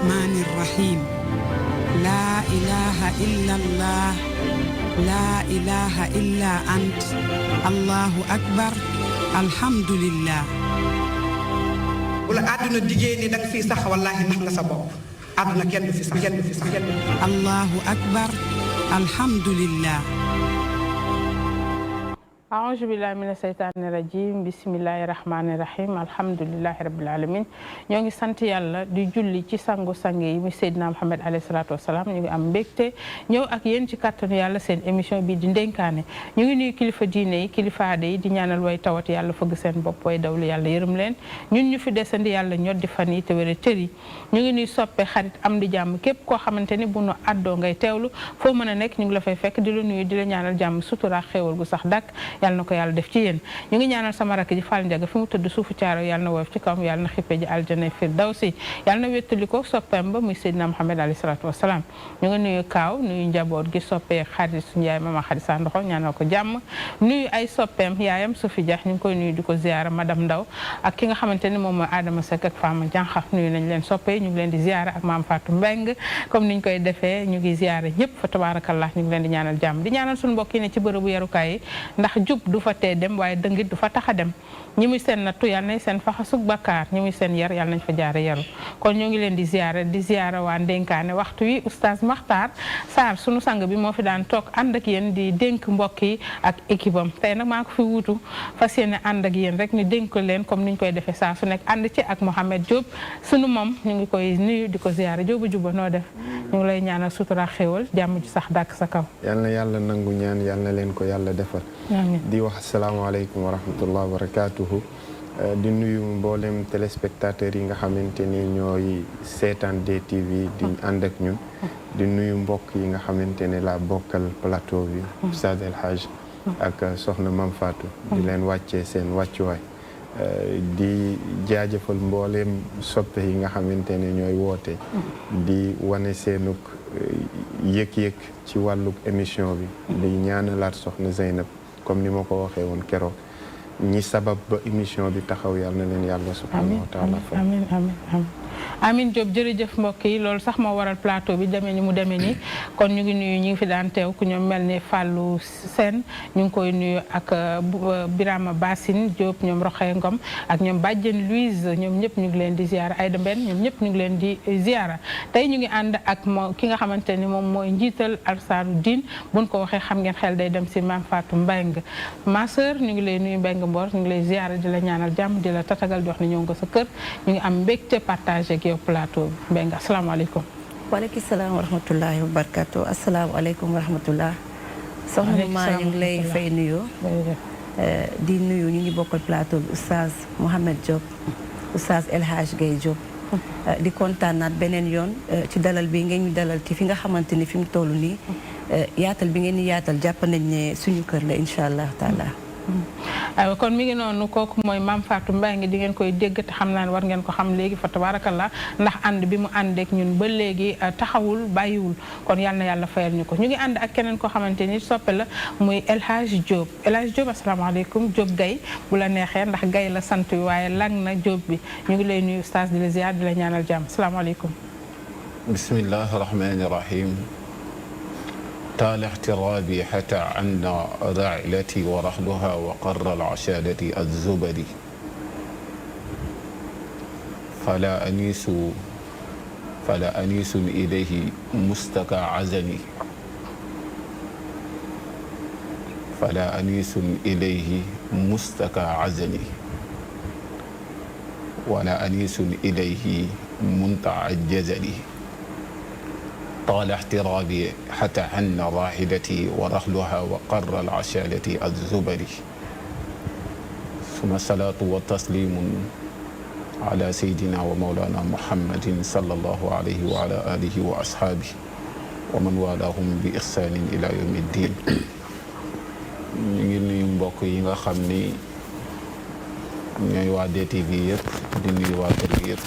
الرحمن الرحيم لا إله إلا الله لا إله إلا أنت الله أكبر الحمد لله wala àdduna diggée ni danga fii sax wallaahi nax nga sa bopp àdduna kenn du fi sax kenn du fi sax الله أكبر الحمد لله أعوذ بالله من الشيطان الرجيم بسم الله الرحمن الرحيم الحمد لله رب العالمين ñoo ngi sant yàlla di julli ci sangu sang yi mu Seydina Muhammad alayhi salaatu wasalaam ñu ngi am mbégte ñëw ak yéen ci kàttanu yàlla seen émission bi di ndénkaane ñu ngi nuyu kilifa diine yi kilifa aada yi di ñaanal way tawat yàlla fëgg seen bopp way dawlu yàlla yërëm leen ñun ñu fi desandi yàlla ñoddi fan yi te wér tër yi ñu ngi nuy soppe xarit am di jàmm képp koo xamante ni bu nu àddoo ngay teewlu foo mën a nekk ñu ngi la fay fekk di la nuyu di la ñaanal jàmm sutura xéewal gu sax dàkk yàlla na ko yàlla def ci yéen ñu ngi ñaanal sama rakk ji Fall Ndiaga fi mu tëdd suufu caaro yàlla na woyof ci kawam yàlla na xippe ji aljana firdawsi yàlla na wéttali ko soppeem ba muy Seydina Muhammad alayhi salaatu wasalaam ñu ngi nuyu kaaw nuyu njaboot gi soppee xarit su Njaay mama xarit sa ndoxo ñaanal ko jàmm nuyu ay soppeem yaayam Sofi Dia ñu ngi koy nuyu di ko ziyaara madame Ndaw ak ki nga xamante ni moom mooy Adama Seck ak Fama Jànxa nuyu nañ leen soppee ñu ngi leen di ziyaara ak maam Fatou Mbeng comme niñ koy defee ñu ngi ziyaara ñëpp fa tabarakallah ñu ngi leen di ñaanal jàmm di ñaanal suñu mbokk yi ne ci bërëbu yarukaay yi ndax jub du fa tee dem waaye dëngit du fa tax a dem ñi muy seen nattu yàlla nañ seen faxasug bakkaar ñi muy seen yar yàlla nañ fa jaare yaru kon ñoo ngi leen di ziyaara waa ndénkaane waxtu wi oustaz Makhtar Sarr sunu sang bi moo fi daan toog ànd ak yéen di dénk mbokk yi ak équipe am tey nag maa ko fi wuutu fas yéene ànd ak yéen rek ñu dénk leen comme niñ koy defee saa su nekk ànd ci ak Mohamed Diop sunu moom ñu ngi koy nuyu di ko ziyaara Jóoba juba noo def ñu ngi lay ñaanal sutura xéewal jàmm ci sax dàkk sa kaw yal na yàlla nangu ñaan yal na leen ko yàlla defal di wax asalaamaaleykum wa rahmatullah wa barakatuhu di nuyu mboolem téléspectateurs yi nga xamante ni ñooy seetaan DTV di ànd ak ñun di nuyu mbokk yi nga xamante ne la bokkal plateau bi Oustaz El Hadj ak soxna Mam Fatou di leen wàccee seen wàccuwaay di jaajëfal mboolem soppe yi nga xamante ne ñooy woote di wane seenuk yëg-yëg ci wàlluk émission bi di ñaanalaat soxna Zeynab comme ni ma ko waxee woon keroog ñi sabab ba émission bi taxaw yàlla na leen yàlla subhanahu wa taala fa amiin amiin Amin Diop jërëjëf mbokk yi loolu sax moo waral plateau bi demee ni mu demee nii kon ñu ngi nuyu ñi ngi fi daan teew ku ñoom mel ni Fallou Sène ñu ngi koy nuyu ak Birama Bassine Diop ñoom Roxee Ngom ak ñoom Bàjjen Louise ñoom ñëpp ñu ngi leen di ziara Aïda Mbenn ñoom ñëpp ñu ngi leen di ziara tey ñu ngi ànd ak ki nga xamante ni moom mooy njiital Ansaaru Diin buñ ko waxee xam ngeen xel day dem si Mame Fatou Mbeng ma sœur ñu ngi lay nuyu Mbeng Mbor ñu ngi lay ziara di la ñaanal jàmm di la tatagal di wax ne ñëw nga sa kër ñu ngi am mbégte partage ak yow plateau bi Mbeng asalaamaaleykum waaleykum salaam wa rahmatullahi wa barakatu asalaamaaleykum wa rahmatullah soxna maa ñu ngi lay fay nuyoo di nuyu ñu ngi bokkal plateau bi oustaz Mohamed Diop oustaz El Hadj Gueye Diop di kontaanaat beneen yoon ci dalal bi ngeen ñu dalal ci fi nga xamante ni fi mu toll nii yaatal bi ngeen di yaatal jàpp nañ ne suñu kër la incha allah taala aywa kon mi ngi noonu kooku mooy Mame Fatou Mbaye ngi di ngeen koy dégg te xam naa ne war ngeen ko xam léegi fa tabarakallah ndax ànd bi mu àndeek ñun ba léegi taxawul bàyyiwul kon yal na yàlla fayal ñu ko ñu ngi ànd ak keneen koo xamante ni soppe la muy El Hadj Diop El Hadj Diop asalaamaaleykum Diop Gaye bu la neexee ndax Gaye la sant wi waaye lang na Diop bi ñu ngi lay nuyu stage di la ziar di la ñaanal jàmm asalaamaaleykum bismillahi rahmani rahim طال احترابي حتى عند راعلتي ورحلها وقر العشادة الزبدي فلا أنيس إليه مستكى عزني فلا أنيس إليه مستكى عزني ولا أنيس إليه منتع الجزل طال احترابي حتى عن راحلتي ورحلها وقر العشالة الزبري ثم الصلاة والتسليم على سيدنا ومولانا محمد صلى الله عليه وعلى آله وأصحابه ومن والاهم بإحسان إلى يوم الدين ñu ngi nuyu mbokk yi nga xam ni ñooy waa DTV yëpp di nuyu waa kër gi yëpp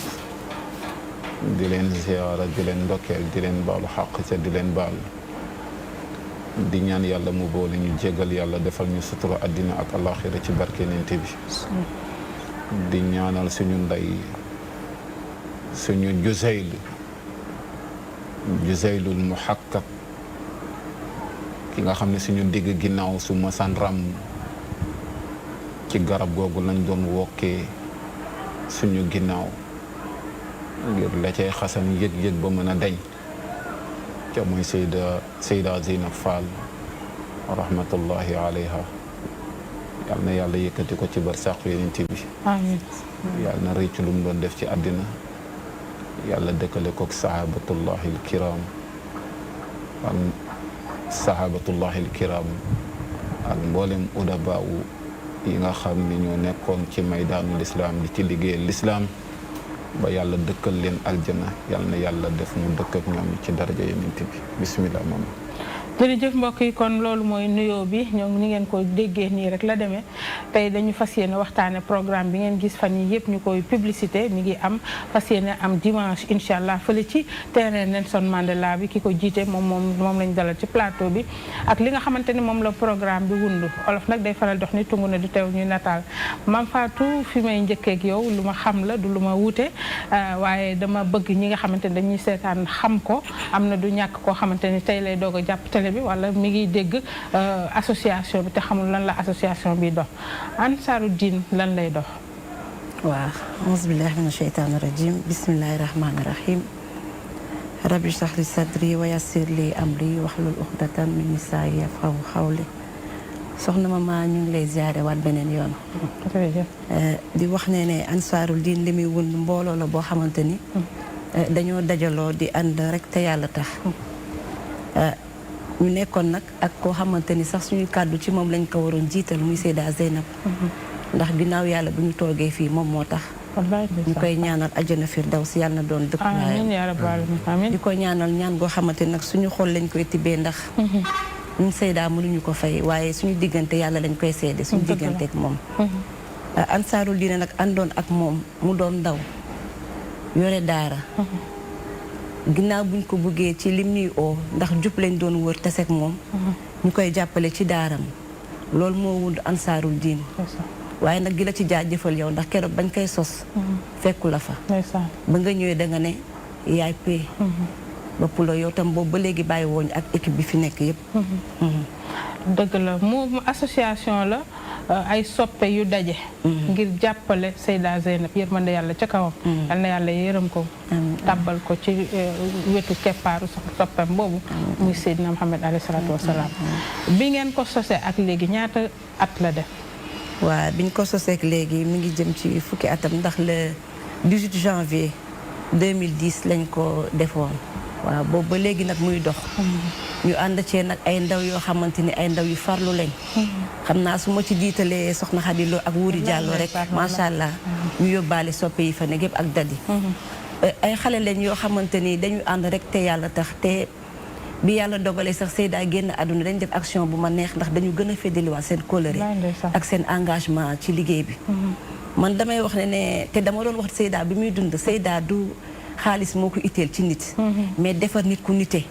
di leen ziyaara di leen ndokkeel di leen baalu xaq ca di leen baal di ñaan yàlla mu boole ñu jégal yàlla defal ñu sutura àddina ak alaxira ci barke nente bi di ñaanal suñu ndey suñu Juseyl Juzaylul Muhakkak ki nga xam ne suñu digg ginnaaw su ma san ram ci garab googu lañ doon wokkee suñu ginnaaw ngir la cay xasan yëg-yëg ba mën a dañ ca mooy Seyda Zeynab Fall rahmatullahi alayha yal na yàlla yëkkati ko ci barsàq Yonent bi amiin yàlla na rëy ci lu mu doon def ci àddina yàlla dëkkale kook sahabatullahi alkiram ak sahabatullahi alkiram ak mboolem udabaawu yi nga xam ne ñoo nekkoon ci maydaanu lislaam di ci liggéeyal lislaam ba yàlla dëkkal leen aljana yal na yàlla def mu dëkk ak ñoom ci daraja Yonent bi bismillah moom jërëjëf mbokk yi kon loolu mooy nuyoo bi ñoom ni ngeen ko déggee nii rek la demee tey dañu fas yéene waxtaane programme bi ngeen gis fan yi yëpp ñu koy publicité mi ngi am fas yéene am dimanche incha allah fële ci terrain Nelson Mandela bi ki ko jiite moom lañ dalal ci plateau bi ak li nga xamante ni moom la programme bi wundu olof nag day faral dox ni tungu na du teew ñuy nataal Mame Fatou fi may njëkkeek yow lu ma xam la du lu ma wuute waaye dama bëgg ñi nga xamante ni dañuy seetaan xam ko am na du ñàkk koo xamante ni tey lay doog a jàpp télé bi wala mi ngi dégg association bi te xamul lan la association bi dox Ansaarud-Din lan lay dox waaw auzubillahi mina sheytaani rajim bismillahi rahmaani rahim rabbi shrah li sadri wa yassir li amri wahlul uqdatan min lisaani yafqahu qawli soxna Mama ñu ngi lay ziare waat beneen yoon di wax ne Ansaarud-Din li muy wund mbooloo la boo xamante ni dañoo dajaloo di ànd rek te yàlla tax ñu nekkoon nag ak koo xamante ni sax suñu kàddu ci moom lañ ko waroon jiital muy Seyda Zeynab ndax ginnaaw yàlla bu ñu toogee fii moom moo tax ñu koy ñaanal àjjana firdawsi yàlla na doon dëkk waayam di ko ñaanal ñaan goo xamante nag suñu xol lañ koy tibbee ndax ñun Seyda mënuñu ko fay waaye suñu diggante yàlla lañ koy seede suñu diggante ak moom Ansaarud-Din nag àndoon ak moom mu doon ndaw yore daara ginnaaw buñ ko buggee ci lim ñuy oo ndax jub lañ doon wër taseeg moom ñu koy jàppale ci daaram loolu moo wund Ansaarud-Din waaye nag gi la ci jaajëfal yow ndax keroog bañ koy sos fekku la fa ba nga ñëwee da nga ne yaay pee ba pulo yow tam boobu ba léegi bàyyi wooñ ak équipe bi fi nekk yëpp dëgg la moom association la ay soppe yu daje ngir jàppale Seyda Zeynab yërmande yàlla ca kawam yal na yàlla yërëm ko tàbbal ko ci wetu keppaaru soppem boobu muy Seydina Muhammad alayhi salaatu wasalaam bi ngeen ko sosee ak léegi ñaata at la def waaw biñ ko sosee ak léegi mi ngi jëm ci fukki atam ndax le 18 janvier 2010 lañ ko defoon waaw boobu ba léegi nag muy dox ñu ànd cee nag ay ndaw yoo xamante ni ay ndaw yu farlu lañ xam naa su ma ci jiitalee soxna Xadi Lo ak Wuri Jàllo rek macha allah ñu yóbbaale soppe yi fa nekk yëpp ak dadi ay xale lañ yoo xamante ni dañu ànd rek te yàlla tax te bi yàlla dogalee sax Seyda génn àdduna dañ def action bu ma neex ndax dañu gën a féddaliwaat seen kóllëre ak seen engagement ci liggéey bi man damay wax ne te dama doon wax Seyda bi muy dund Seyda du xaalis moo ko itteel ci nit mais defar nit ku nite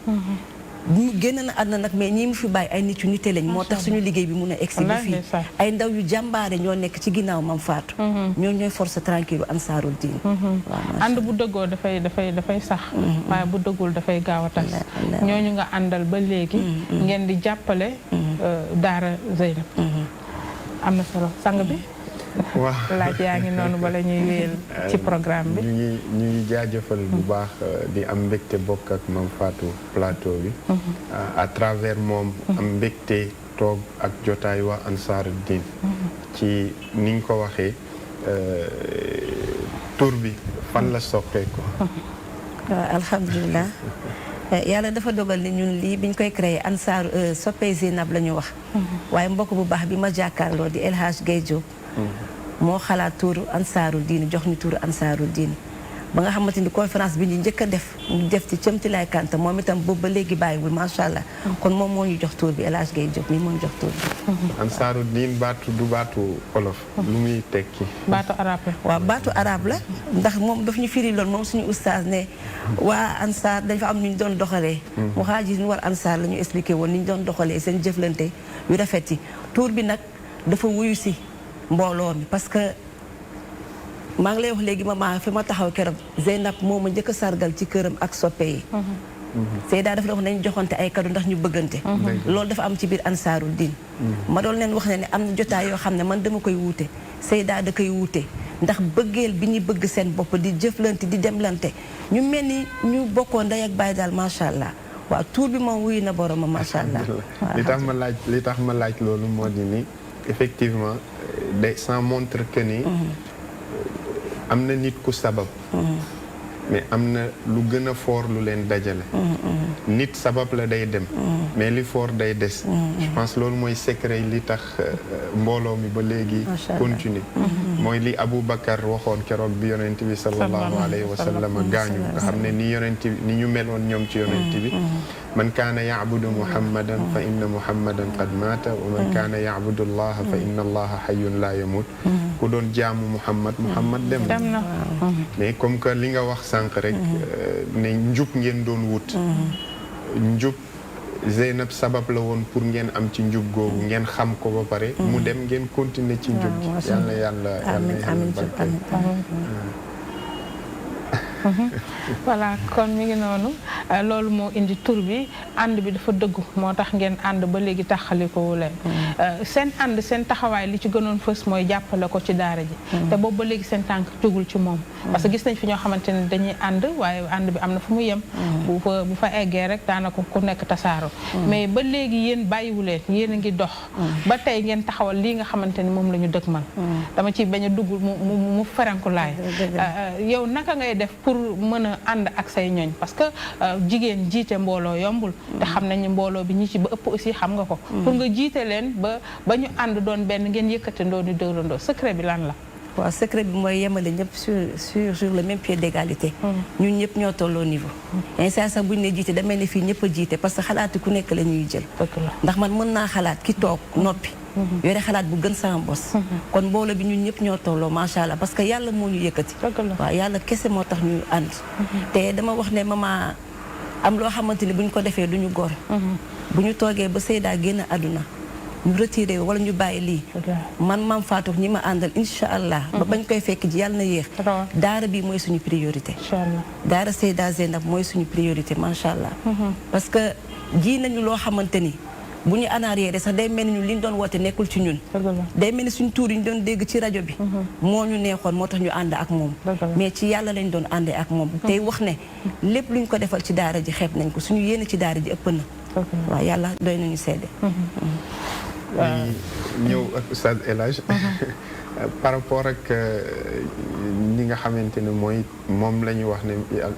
mu génn na àdduna nag mais ñii mu fi bàyyi ay nit yu nite lañ moo tax suñu liggéey bi mun a egsi bi fii ay ndaw yu jàmbaare ñoo nekk ci ginnaaw Mame Fatou ñoo ñooy force tranquille Ansaarud-Din ànd bu dëggoo dafay sax waaye bu dëggul dafay gaaw a tas ñooñu nga àndal ba léegi ngeen di jàppale daara Zeynab am na solo sang bi waaw laaj yaa ngi noonu bala ñuy wéyal ci programme bi ñu ngi jaajëfal bu baax di am mbégte bokk ak Mame Fatou plateau bi à travers moom am mbégte toog ak jotaay waa Ansaarud-Din ci niñ ko waxee tur bi fan la soqeeku waaw alhamdulilah yàlla dafa dogal ni ñun lii biñ koy créé Ansaar soppey Zeynab la ñu wax waaye mbokk bu baax bi ma jàkkaarloo di El Hadj Guèye Diop moo xalaat tuuru Ansaarud-Din jox ñu tuuru Ansaarud-Din ba nga xamante ni conférence bi ñu njëkk a def ñu def ci cëmti lay kanta moom itam boobu ba léegi bàyyiwul macha allah kon moom moo ñu jox tuur bi El Hadj Guèye Diop nii moo ñu jox tuur bi Ansaarud-Din baatu du baatu olof lu muy tekki baatu arab la waaw baatu arab la ndax moom daf ñu firi loon moom suñu oustaz ne waa Ansaar dañ fa am ñu doon doxalee mu xaaji ñu war Ansaar la ñu expliqué woon ni ñu doon doxalee seen jëflante yu rafet yi tuur bi nag dafa wuyu si mbooloo mi parce que maa ngi lay wax léegi maman fi ma taxaw keroog Zeynab moo ma njëkk a sargal ci këram ak soppe yi Seyda dafa doon nañu joxante ay cadeau ndax ñu bëggante loolu dafa am ci biir Ansaarul Din ma doon leen wax ne am na jotaay yoo xam ne man dama koy wuute Seyda da koy wuute ndax bëggeel bi ñu bëgg seen bopp di jëflante di demlante ñu mel ni ñu bokkoo ndey ak baay daal macha allah waaw tuur bi moom wuyu na boromam macha allah. li tax ma laaj loolu moo di ni effectivement ça montre que ni am na nit ku sabab mais am na lu gën a fort lu leen dajale nit sabab la day dem mais li fort day des je pense loolu mooy secret li tax mbooloo mi ba léegi continuer mooy li Aboubacar waxoon keroog bi yonent bi sallallahu alayhi wa sallam gaañu nga xam ne ni yonent bi ni ñu meloon ñoom ci yonent bi man kaana yacbudu muhammadan fa inna muhammadan qad maata wa man kaana yacbudu allaha fa inna allaha xayyun laa yamut ku doon jaamu muhammad dem na mais comme que li nga wax sànq rek ne njub ngeen doon wut njub Zeynab sabab la woon pour ngeen am ci njub googu ngeen xam ko ba pare mu dem ngeen continuer ci njub gi yàlla voilà kon mi ngi noonu loolu moo indi tur bi ànd bi dafa dëggu moo tax ngeen ànd ba léegi taxalikoo leen seen ànd seen taxawaay li ci gënoon fës mooy jàppale ko ci daara ji te boobu ba léegi seen tànk jógul ci moom parce que gis nañ fi ñoo xamante ne dañuy ànd waaye ànd bi am na fu mu yem bu fa eggee rek daanaka ku nekk tasaaro mais ba léegi yéen bàyyiwu leen yéen a ngi dox ba tey ngeen taxawal lii nga xamante ni moom la ñu dëgmal dama ci bañ a dugg mu feranku laay yow naka ngay def pour mën a ànd ak say ñooñ parce que jigéen jiite mbooloo yombul te xam nañu mbooloo bi ñi ci ba ëpp aussi xam nga ko pour nga jiite leen ba ñu ànd doon benn ngeen yëkkatandoo ni dóorandoo secret bi lan la waaw secret bi mooy yemale ñëpp sur le même pied d'égalité ñun ñëpp ñoo tolloo niveau instant sax buñu ne jiite damel ni fii ñëpp a jiite parce que xalaati ku nekk la ñuy jël ndax man mën naa xalaat ki toog noppi yore xalaat bu gën sama bos kon mbooloo bi ñun ñëpp ñoo tolloo macha allah parce que yàlla moo ñu yëkkati waaw yàlla kese moo tax ñu ànd te dama wax ne mama am loo xamante ni bu ñu ko defee du ñu góor bu ñu toogee ba Seyda génn àdduna ñu retiré wala ñu bàyyi lii man maam Fatou ñi ma àndal incha allah ba bañ koy fekk ji yàlla na yéex daara bi mooy suñu priorité daara Seyda Zeynab mooy suñu priorité macha allah parce que ji nañu loo xamante ni bu ñu en arrière sax day mel ni ñun li ñu doon woote nekkul ci ñun day mel ni suñu tuur yi ñu doon dégg ci rajo bi moo ñu neexoon moo tax ñu ànd ak moom mais ci yàlla lañ doon àndee ak moom tey wax ne lépp lu ñu ko defal ci daara ji xeeb nañ ko suñu yéene ci daara ji ëpp na waaw yàlla doy nañu seede ñëw ak Oustaz El Hadj par rapport ak ñi nga xamante ne mooy moom la ñu wax ne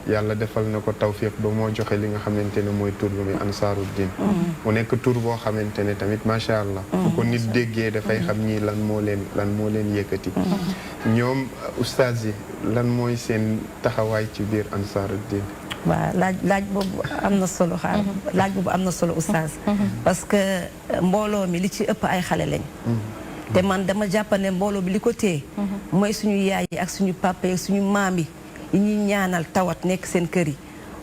yàlla defal na ko tawfiq ba moo joxe li nga xamante ne mooy tur bi muy Ansaarud Din mu nekk tur boo xamante ne tamit macha allah fu ko nit déggee dafay xam ñii lan moo leen yëkkati ñoom Oustaz yi lan mooy seen taxawaay ci biir Ansaarud Din waaw laaj boobu am na solo laaj boobu am na solo Oustaz parce que mbooloo mi li ci ëpp ay xale lañ te man dama jàpp ne mbooloo bi li ko téye mooy suñu yaay yi ak suñu papa yi ak suñu maam yi ñuy ñaanal tawat nekk seen kër yi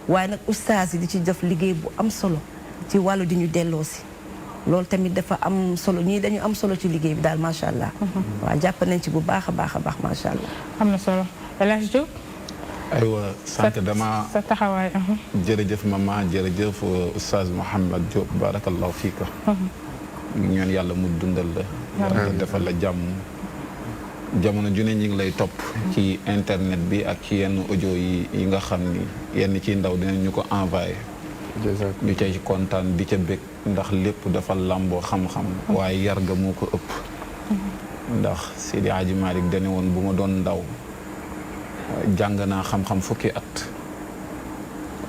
waaye nag Oustaz yi di ci def liggéey bu am solo ci wàllu di ñu delloo si loolu tamit dafa am solo ñii dañu am solo ci liggéey bi daal macha allah waaw jàpp nañ ci bu baax a baax macha allah am na solo El Hadj Diop aywa sant dama sa taxawaay jërëjëf mama jërëjëf Oustaz Mouhamed Diop barakallahu fiika ñaan yàlla mu dundal la yàlla defal la jàmm jamono ju ne ñi ngi lay topp ci internet bi ak ci yenn audio yi nga xam ni yenn ci ndaw dinañ ñu ko envoyé ñu cay ci kontaan di ca bég ndax lépp dafa làmboo xam-xam waaye yar ga moo ko ëpp ndax Seydi Hadji Malick dane woon bu ma doon ndaw jàng naa xam-xam fukki at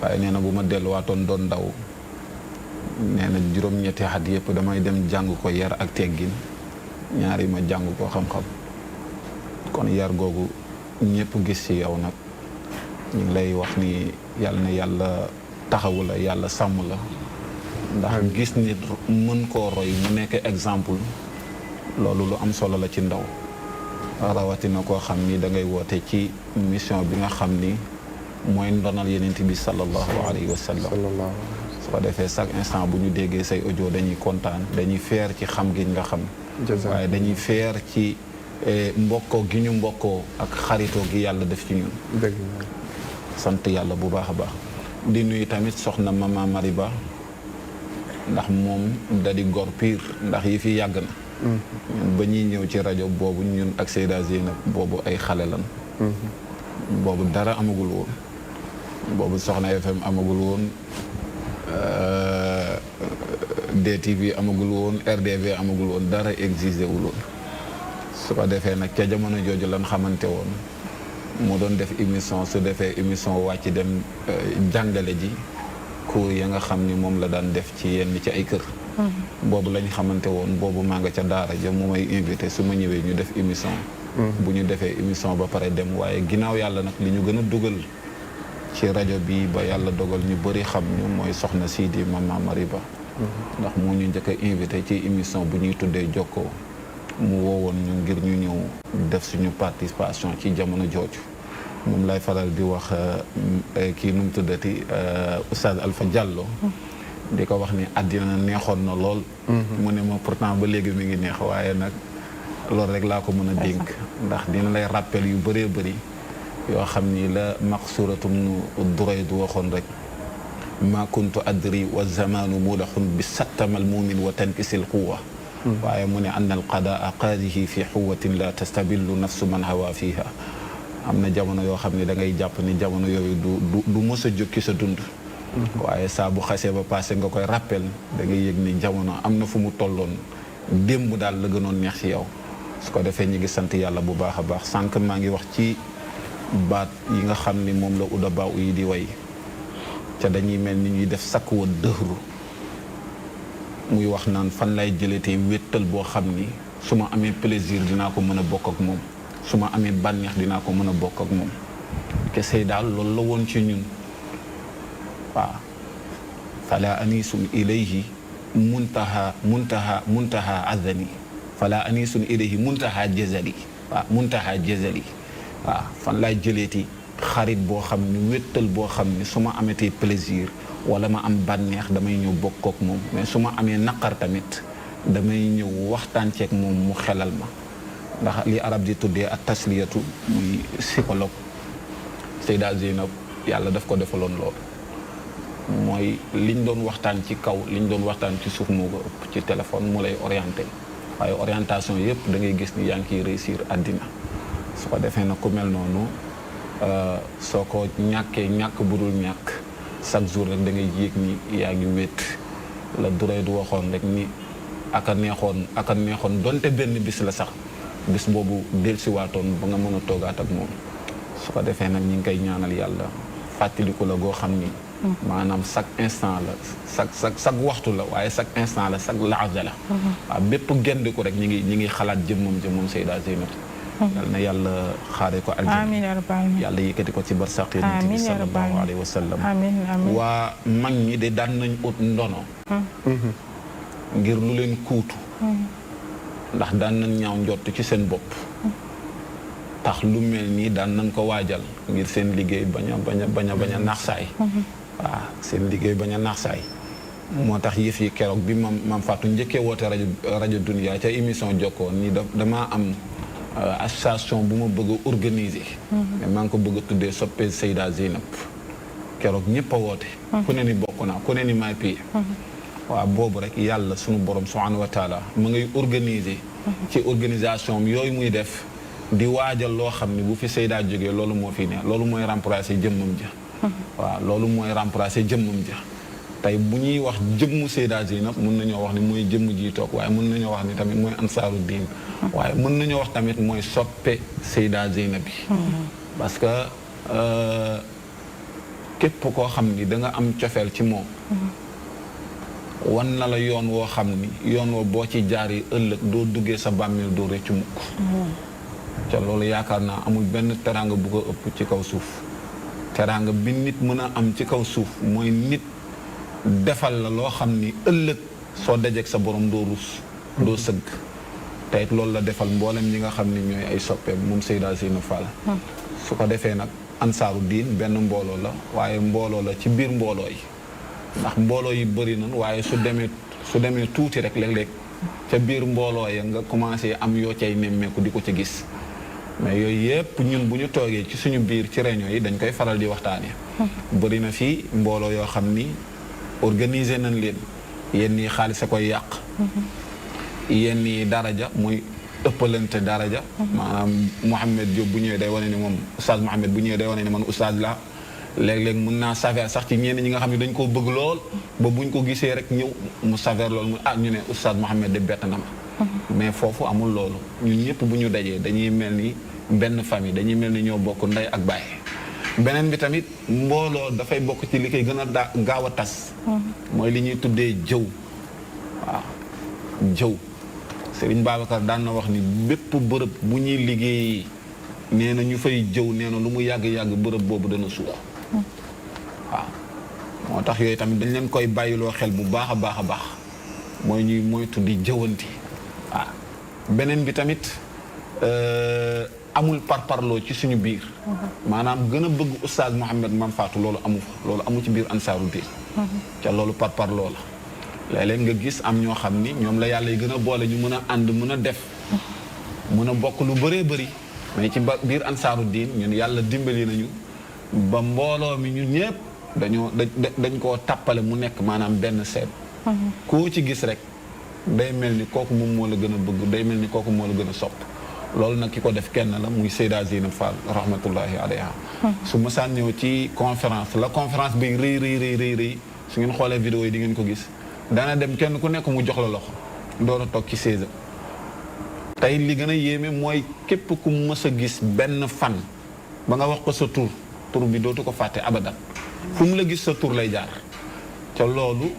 waaye nee na bu ma delluwaatoon doon ndaw nee na juróom-ñetti at yëpp damay dem jàng ko yar ak teggin ñaari ma jàng ko xam-xam kon yar googu ñëpp gis ci yow nag ñu ngi lay wax ni yàlla na yàlla taxawu la yàlla sàmm la ndax gis nit mën koo roy mu nekk exemple loolu lu am solo la ci ndaw rawatina koo xam ni da ngay woote ci mission bi nga xam ni mooy ndonal yenent bi sallallahu alayhi wa sallam su ko defee chaque instant bu ñu déggee say audio dañuy kontaan dañuy fier ci xam gi nga xam waaye dañuy fier ci mbokkoo gi ñu mbokkoo ak xaritoo gi yàlla def ci ñun sant yàlla bu baax a baax di nuyu tamit soxna Mama Mariba ndax moom da di gor pire ndax yi fi yàgg na. ba ñuy ñëw ci rajo boobu ñun ak Seyda Zeynab boobu ay xale lan. boobu dara amagul woon. boobu Soxna FM amagul woon. DTV amagul woon RDV amagul woon dara existé wul woon. su ko defee nag ca jamono jooju lan xamante woon. mu doon def émission su defee émission wàcc dem jàngale ji cours ya nga xam ni moom la daan def ci yenn ci ay kër. boobu lañ xamante woon boobu maa nga ca daara ja mu may invité su ma ñëwee ñu def émission. bu ñu defee émission ba pare dem waaye ginnaaw yàlla nag li ñu gën a dugal ci rajo bi ba yàlla dogal ñu bëri xam ñu mooy soxna Sidi Mama Mariba. ndax moo ñu njëkk a invité ci émission bu ñuy tuddee Jokkoo. mu woowoon ñu ngir ñu ñëw def suñu participation ci jamono jooju moom lay faral di wax kii nu mu tuddati Oustaz Alpha Diallo di ko wax ni àddina neexoon na lool mu ne ma pourtant ba léegi mi ngi neex waaye nag loolu rek laa ko mën a dénk ndax dina lay rappel yu bëree bëri yoo xam ni la maqsuratum nu Durayd waxoon rek ma kuntu adri wa zamanu mulaxun bi sattamal mumin wa tankisil quwa waaye mu ne anna al qadaa qaadihi fi xuwatin la tastabillu nafsu man hawa fiha am na jamono yoo xam ne da ngay jàpp ni jamono yooyu du mës a jóg ci sa dund waaye saa bu xasee ba passé nga koy rappel da ngay yëg ni jamono am na fu mu tolloon démb daal la gënoon neex ci yow su ko defee ñu ngi sant yàlla bu baax a baax sànq maa ngi wax ci baat yi nga xam ni moom la udaba yi di way ca dañuy mel ni ñuy def sakk wa dëhru muy wax naan fan lay jëletee wéttal boo xam ni su ma amee plaisir dinaa ko mën a bokk ak moom su ma amee bànneex dinaa ko mën a bokk ak moom kese daal loolu la woon ci ñun waaw fala anisun ilayhi muntaha azani fala anisun ilayhi muntaha jazali waaw muntaha jazali waaw fan lay jëleeti xarit boo xam ni wéttal boo xam ni su ma ametee plaisir wala ma am bànneex damay ñëw bokk ak moom mais su ma amee naqar tamit damay ñëw waxtaan ceeg moom mu xelal ma ndax li arab di tuddee ak tasliyatu muy psychologue Seyda Zeynab yàlla daf ko defaloon lool mooy liñ doon waxtaan ci kaw liñ doon waxtaan ci suuf moo ko ëpp ci téléphone mu lay orienté waaye orientation yëpp da ngay gis ni yaa ngi ciy réussir àddina su ko defee nag ku mel noonu soo ko ñàkkee ñàkk budul ñàkk chaque jour rek da ngay yéeg ni yaa ngi wéet la durée du waxoon rek ni aka neexoon donte benn bis la sax bis boobu dellusiwaatoon ba nga mën a toogaat ak moom su ko defee nag ñi ngi koy ñaanal yàlla fàttaliku la goo xam ni maanaam chaque instant la chaque waxtu la waaye chaque instant la chaque laxza la waaw bépp gendiku rek ñi ngi xalaat jëmmam Seyda Zeynab yal na yàlla xaare ko aljana amiin yaa rabbal aalamiin yàlla yëkkati ko ci barsaq Yonent bi sallallahu alayhi wa sallam waa mag ñi de daan nañ ut ndono ngir lu leen kuutu ndax daan nañ ñaaw njott ci seen bopp tax lu mel nii daan nañ ko waajal ngir seen liggéey bañ a naax saay waaw seen liggéey bañ a naax saay moo tax yëf yi keroog bi mam Fatou njëkkee woote rajo Dunya ca émission Jokkoo nii damaa am association bu ma bëgg a organiser mais maa ngi ko bëgg a tuddee soppee Seyda Zeynab keroog ñëpp a woote ku ne ni bokk naa ku ne ni maay pii waaw boobu rek yàlla sunu borom subhanahu wa taala mu ngay organiser ci organisation yooyu muy def di waajal loo xam ne bu fi Seyda jógee loolu moo fi ne loolu mooy remplacer jëmmam ja waaw loolu mooy remplacer jëmmam ja tey bu ñuy wax jëmmu Seyda Zeynab mën nañoo wax ni mooy jëmm ji toog waaye mën nañoo wax ni tamit mooy ansaaru diin waaye mën nañoo wax tamit mooy soppe Seyda Zeynab bi parce que képp koo xam ni da nga am cofeel ci moom wan na la yoon woo xam ni yoon woo boo ci jaaree ëllëg doo duggee sa bàmmeel doo rëccu mukk ca loolu yaakaar naa amul benn teraanga bu ko ëpp ci kaw suuf teraanga bi nit mën a am ci kaw suuf mooy nit defal la loo xam ni ëllëg soo dajeek sa borom doo rus doo sëgg te it loolu la defal mboolem ñi nga xam ni ñooy ay soppeem moom Seyda Zeynab Fall su ko defee nag ansaaru diin benn mbooloo la waaye mbooloo la ci biir mbooloo yi ndax mbooloo yi bëri nañ waaye su demee tuuti rek léeg-léeg ca biir mbooloo ya nga commencé am yoo cay nemmeeku di ko ci gis mais yooyu yëpp ñun bu ñu toogee ci suñu biir ci réunion yi dañ koy faral di waxtaanee. bëri na fii mbooloo yoo xam ni organiser nañ leen yenn yi xaalis a koy yàq. yenn yi daraja muy ëppalante daraja. maanaam Mouhamed Diop bu ñëwee day wane ni moom oustaz Mouhamed bu ñëwee day wane ni man oustaz la léeg-léeg mun naa saver sax ci ñenn ñi nga xam ne dañ koo bëgg lool ba buñ ko gisee rek ñëw mu saver lool mu ñu ne oustaz Mouhamed de bett na ma. mais foofu amul loolu ñun ñëpp bu ñu dajee dañuy mel ni benn famille dañuy mel ni ñoo bokk ndey ak baay. beneen bi tamit mbooloo dafay bokk ci li koy gën a gaaw a tas. mooy li ñuy tuddee jëw. waaw jëw Serigne Babacar daan na wax ni bépp bërëb bu ñuy liggéey nee na ñu fay jëw nee na lu mu yàgg-yàgg bërëb boobu dana suux. waaw moo tax yooyu tamit dañ leen koy bàyyiloo xel bu baax a baax a baax mooy ñuy moytu di jëwanti. waaw beneen bi tamit amul parparloo ci suñu biir. maanaam gën a bëgg oustaz Mouhamed Mame Fatou loolu amu fa loolu amu ci biir ansaaru diin. ca loolu parparloo la. léeg-léeg nga gis am ñoo xam ni ñoom la yàlla yi gën a boole ñu mën a ànd mën a def. mën a bokk lu bëree bëri. mais ci biir ansaaru diin ñun yàlla dimbali nañu ba mbooloo mi ñun ñëpp dañ koo tàppale mu nekk maanaam benn seet. koo ci gis rek. day mel ni kooku moom moo la gën a bëgg day mel ni kooku moo la gën a sopp loolu nag ki ko def kenn la muy Seyda Zeynab Fall rahmatullahi alayha su masaan ñëw ci conférence la conférence bi rëy su ngeen xoolee vidéo yi di ngeen ko gis dana dem kenn ku nekk mu jox la loxo door a toog ci 16 tey li gën a yéeme mooy képp ku mës a gis benn fan ba nga wax ko sa tur bi dootu ko fàtte abadan fu mu la gis sa tur lay jaar ca loolu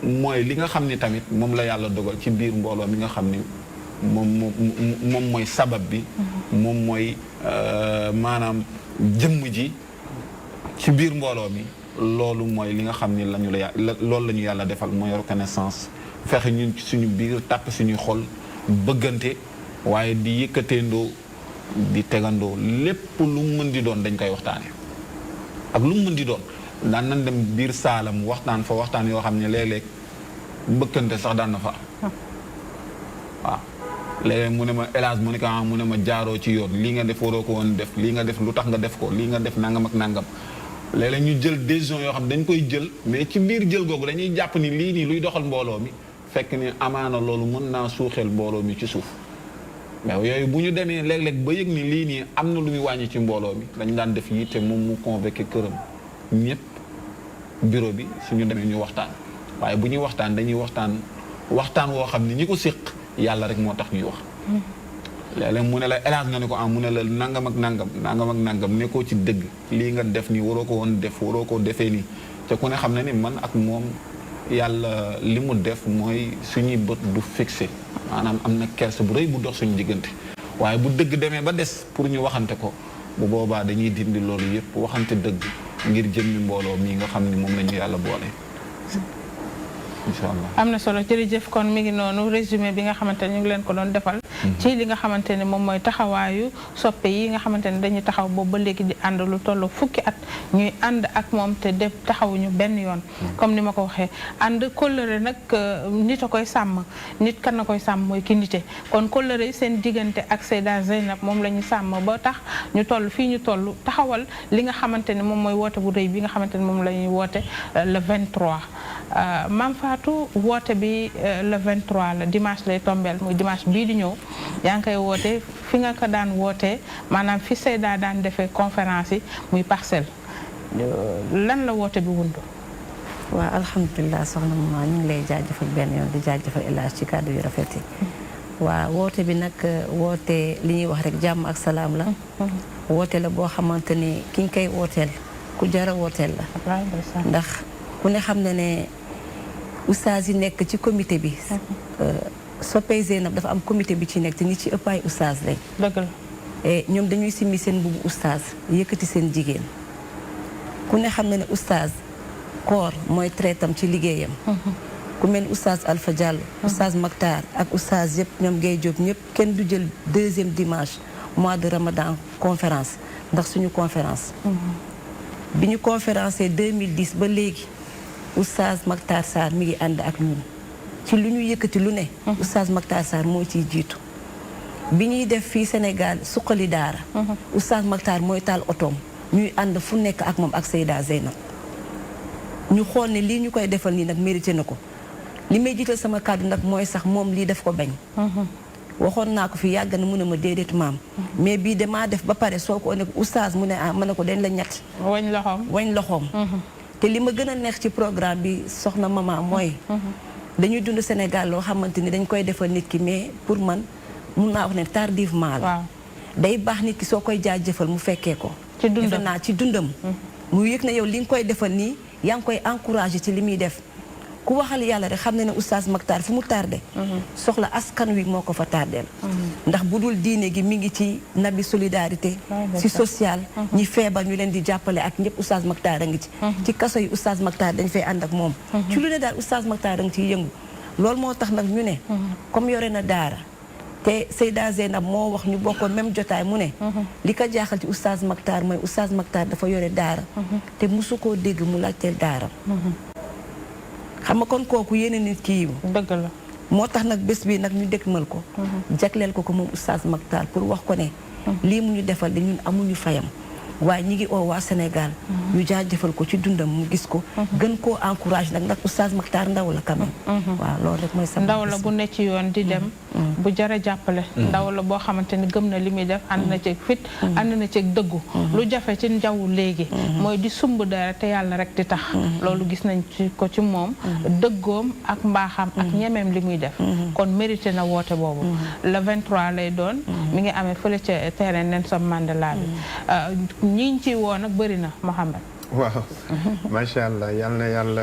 mooy li nga xam ni tamit moom la yàlla dogal ci biir mbooloo mi nga xam ni moom mooy sabab bi moom mooy maanaam jëmm ji ci biir mbooloo mi loolu mooy li nga xam ni loolu la ñu yàlla defal mooy reconnaissance fexe ñun ci suñu biir tàpp suñuy xol bëggante waaye di yëkkateendoo di tegandoo lépp lu mu mën di doon dañ koy waxtaane ak lu mu mën di doon daan nañ dem biir saalam waxtaan fa waxtaan yoo xam ne léeg-léeg mbëkkante sax daan na fa am waaw léeg-léeg mu ne ma hélas mu ne ko mu ne ma jaaroo ci yoon lii nga def waroo ko woon def lii nga def lu tax nga def ko lii nga def nangam ak nangam léeg-léeg ñu jël décision yoo xam dañ koy jël mais ci biir jël googu dañuy jàpp ni lii nii luy doxal mbooloo mi fekk ni amaana loolu mën naa suuxeel mbooloo mi ci suuf mais yooyu bu ñu demee léeg-léeg ba yëg ni lii nii am na lu muy wàññi ci mbooloo mi dañ daan def yi te moom mu convoqué këram ñëpp bureau bi suñu demee ñu waxtaan waaye bu ñuy waxtaan dañuy waxtaan woo xam ne ñi ko séq yàlla rek moo tax ñuy wax léeg-léeg mu ne la hélas nga ne ko mu ne la nangam ak nangam nekkoo ci dëgg lii nga def nii waroo ko woon def waroo ko defee nii te ku ne xam ne ni man ak moom yàlla li mu def mooy suñuy bët du fixé maanaam am na kerse bu rëy bu dox suñu diggante waaye bu dëgg demee ba des pour ñu waxante ko bu boobaa dañuy dindi loolu yëpp waxante dëgg ngir jëmmi mbooloo mii nga xam ni moom la ñu yàlla boole. incha allah am na solo jërëjëf kon mi ngi noonu résumé bi nga xamante ne ñu ngi leen ko doon defal. ci li nga xamante ne moom mooy taxawaayu soppe yi nga xamante ne dañuy taxaw boobu ba léegi di ànd lu toll fukki at ñuy ànd ak moom te def taxawuñu benn yoon. comme ni ma ko waxee ànd kóllëre nag nit a koy sàmm nit kan na koy sàmm mooy ki nite kon kóllëre seen diggante ak Seyda Zeynab moom la ñu sàmm ba tax ñu toll fii ñu toll taxawal li nga xamante ne moom mooy woote bu rëy bi nga xamante ne moom la ñuy woote le 23. Mame Fatou woote bi le 23 la dimanche lay tombeel muy dimanche bii di ñëw yaa ngi koy woote fi nga ko daan wootee maanaam fi Seyda daan defee conférence yi muy Parcelles lan la woote bi wundu. waaw alhamdulilah soxna Mama ñu ngi lay jaajëfal benn yoon di jaajëfal El Hadj ci kàddu yu rafet yi. waaw woote bi nag woote li ñuy wax rek jàmm ak salaam la. woote la boo xamante ni ki ñu koy wooteel ku jara wooteel la. ndax ku ne xam ne oustaz yi nekk ci comité bi. soppey Zeynab dafa am comité bi ci nekk te ñi ci ëpp ay oustaz lañ. dëgg la. ñoom dañuy simmi seen mbubu oustaz yëkkati seen jigéen ku ne xam ne oustaz koor mooy traitam ci liggéeyam. ku mel ni oustaz Alpha Diallo. oustaz Maktar ak oustaz yëpp ñoom Guèye Diop ñëpp kenn du jël deuxième dimanche mois de Ramadan conférence ndax suñu conférence. bi ñu conférencé 2010 ba léegi oustaz Maktar Sarr mi ngi ànd ak ñun ci lu ñu yëkkati lu ne. oustaz Maktar Sarr moo ciy jiitu. bi ñuy def fii Sénégal suqali daara Oustaz Makhtar mooy taal otoom ñuy ànd fu nekk ak moom ak Seyda Zeynab ñu xool ne lii ñu koy defal nii nag mérité na ko li may jiital sama kàddu nag mooy sax moom lii def ko bañ waxoon naa ko fi yàgg na mu ne ma déedéet maam mais bii damaa def ba pare soo ko ne oustaz mu ne ah ma ne ko dañ la ñett wañ loxoom te li ma gën a neex ci programme bi soxna mama mooy dañuy dund Sénégal loo xamante ni dañ koy defal nit ki mais pour man mun naa wax ne tardivement la day baax nit ki soo koy jaajëfal mu fekkee ko defe naa ci dundam mu yëg na yow li nga koy defal nii yaa ngi koy encouragé ci li muy def ku waxal yàlla rek xam ne ne oustaz Makhtar fu mu tardé soxla askan wi moo ko fa tardeel ndax bu dul diine gi mi ngi ci nabi solidarité ci social ñi feebar ñu leen di jàppale ak ñëpp oustaz Makhtar a ngi ci kaso yi oustaz Makhtar dañ fay ànd ak moom ci lu ne daal oustaz Makhtar a ngi ciy yëngu loolu moo tax nag ñu ne comme yore na daara te Seyda Zeynab moo wax ñu bokkoon même jotaay mu ne li ko jaaxal ci oustaz Makhtar mooy oustaz Makhtar dafa yore daara te musu koo dégg mu laajteel daara xam nga kon kooku yéene nit kii dëgg la moo tax nag bés bi nag ñu dëkkmal ko jagleel ko moom oustaz Makhtar pour wax ko ne lii mu ñu defal de ñun amuñu fayam waaye ñi ngi oo waa Sénégal ñu jaajëfal ko ci dundam mu gis ko gën koo encouragé nag ndax oustaz Makhtar ndaw la quand même waaw loolu rek mooy sama ndaw la bu ne ci yoon di dem bu jara jàppale ndaw la boo xamante ni gëm na li muy def ànd na ceeg fit ànd na ceeg dëggu lu jafe ci njaw léegi mooy di sumb dara te yàlla rek di tax loolu gis nañ ci ko ci moom dëggoom ak mbaaxam ak ñemeem li muy def kon mérité na woote boobu le 23 lay doon mi ngi amee fële ca terrain Nelson Mandela bi ñi ngi ci woo nag bëri na Mohamed waaw macha allah yal na yàlla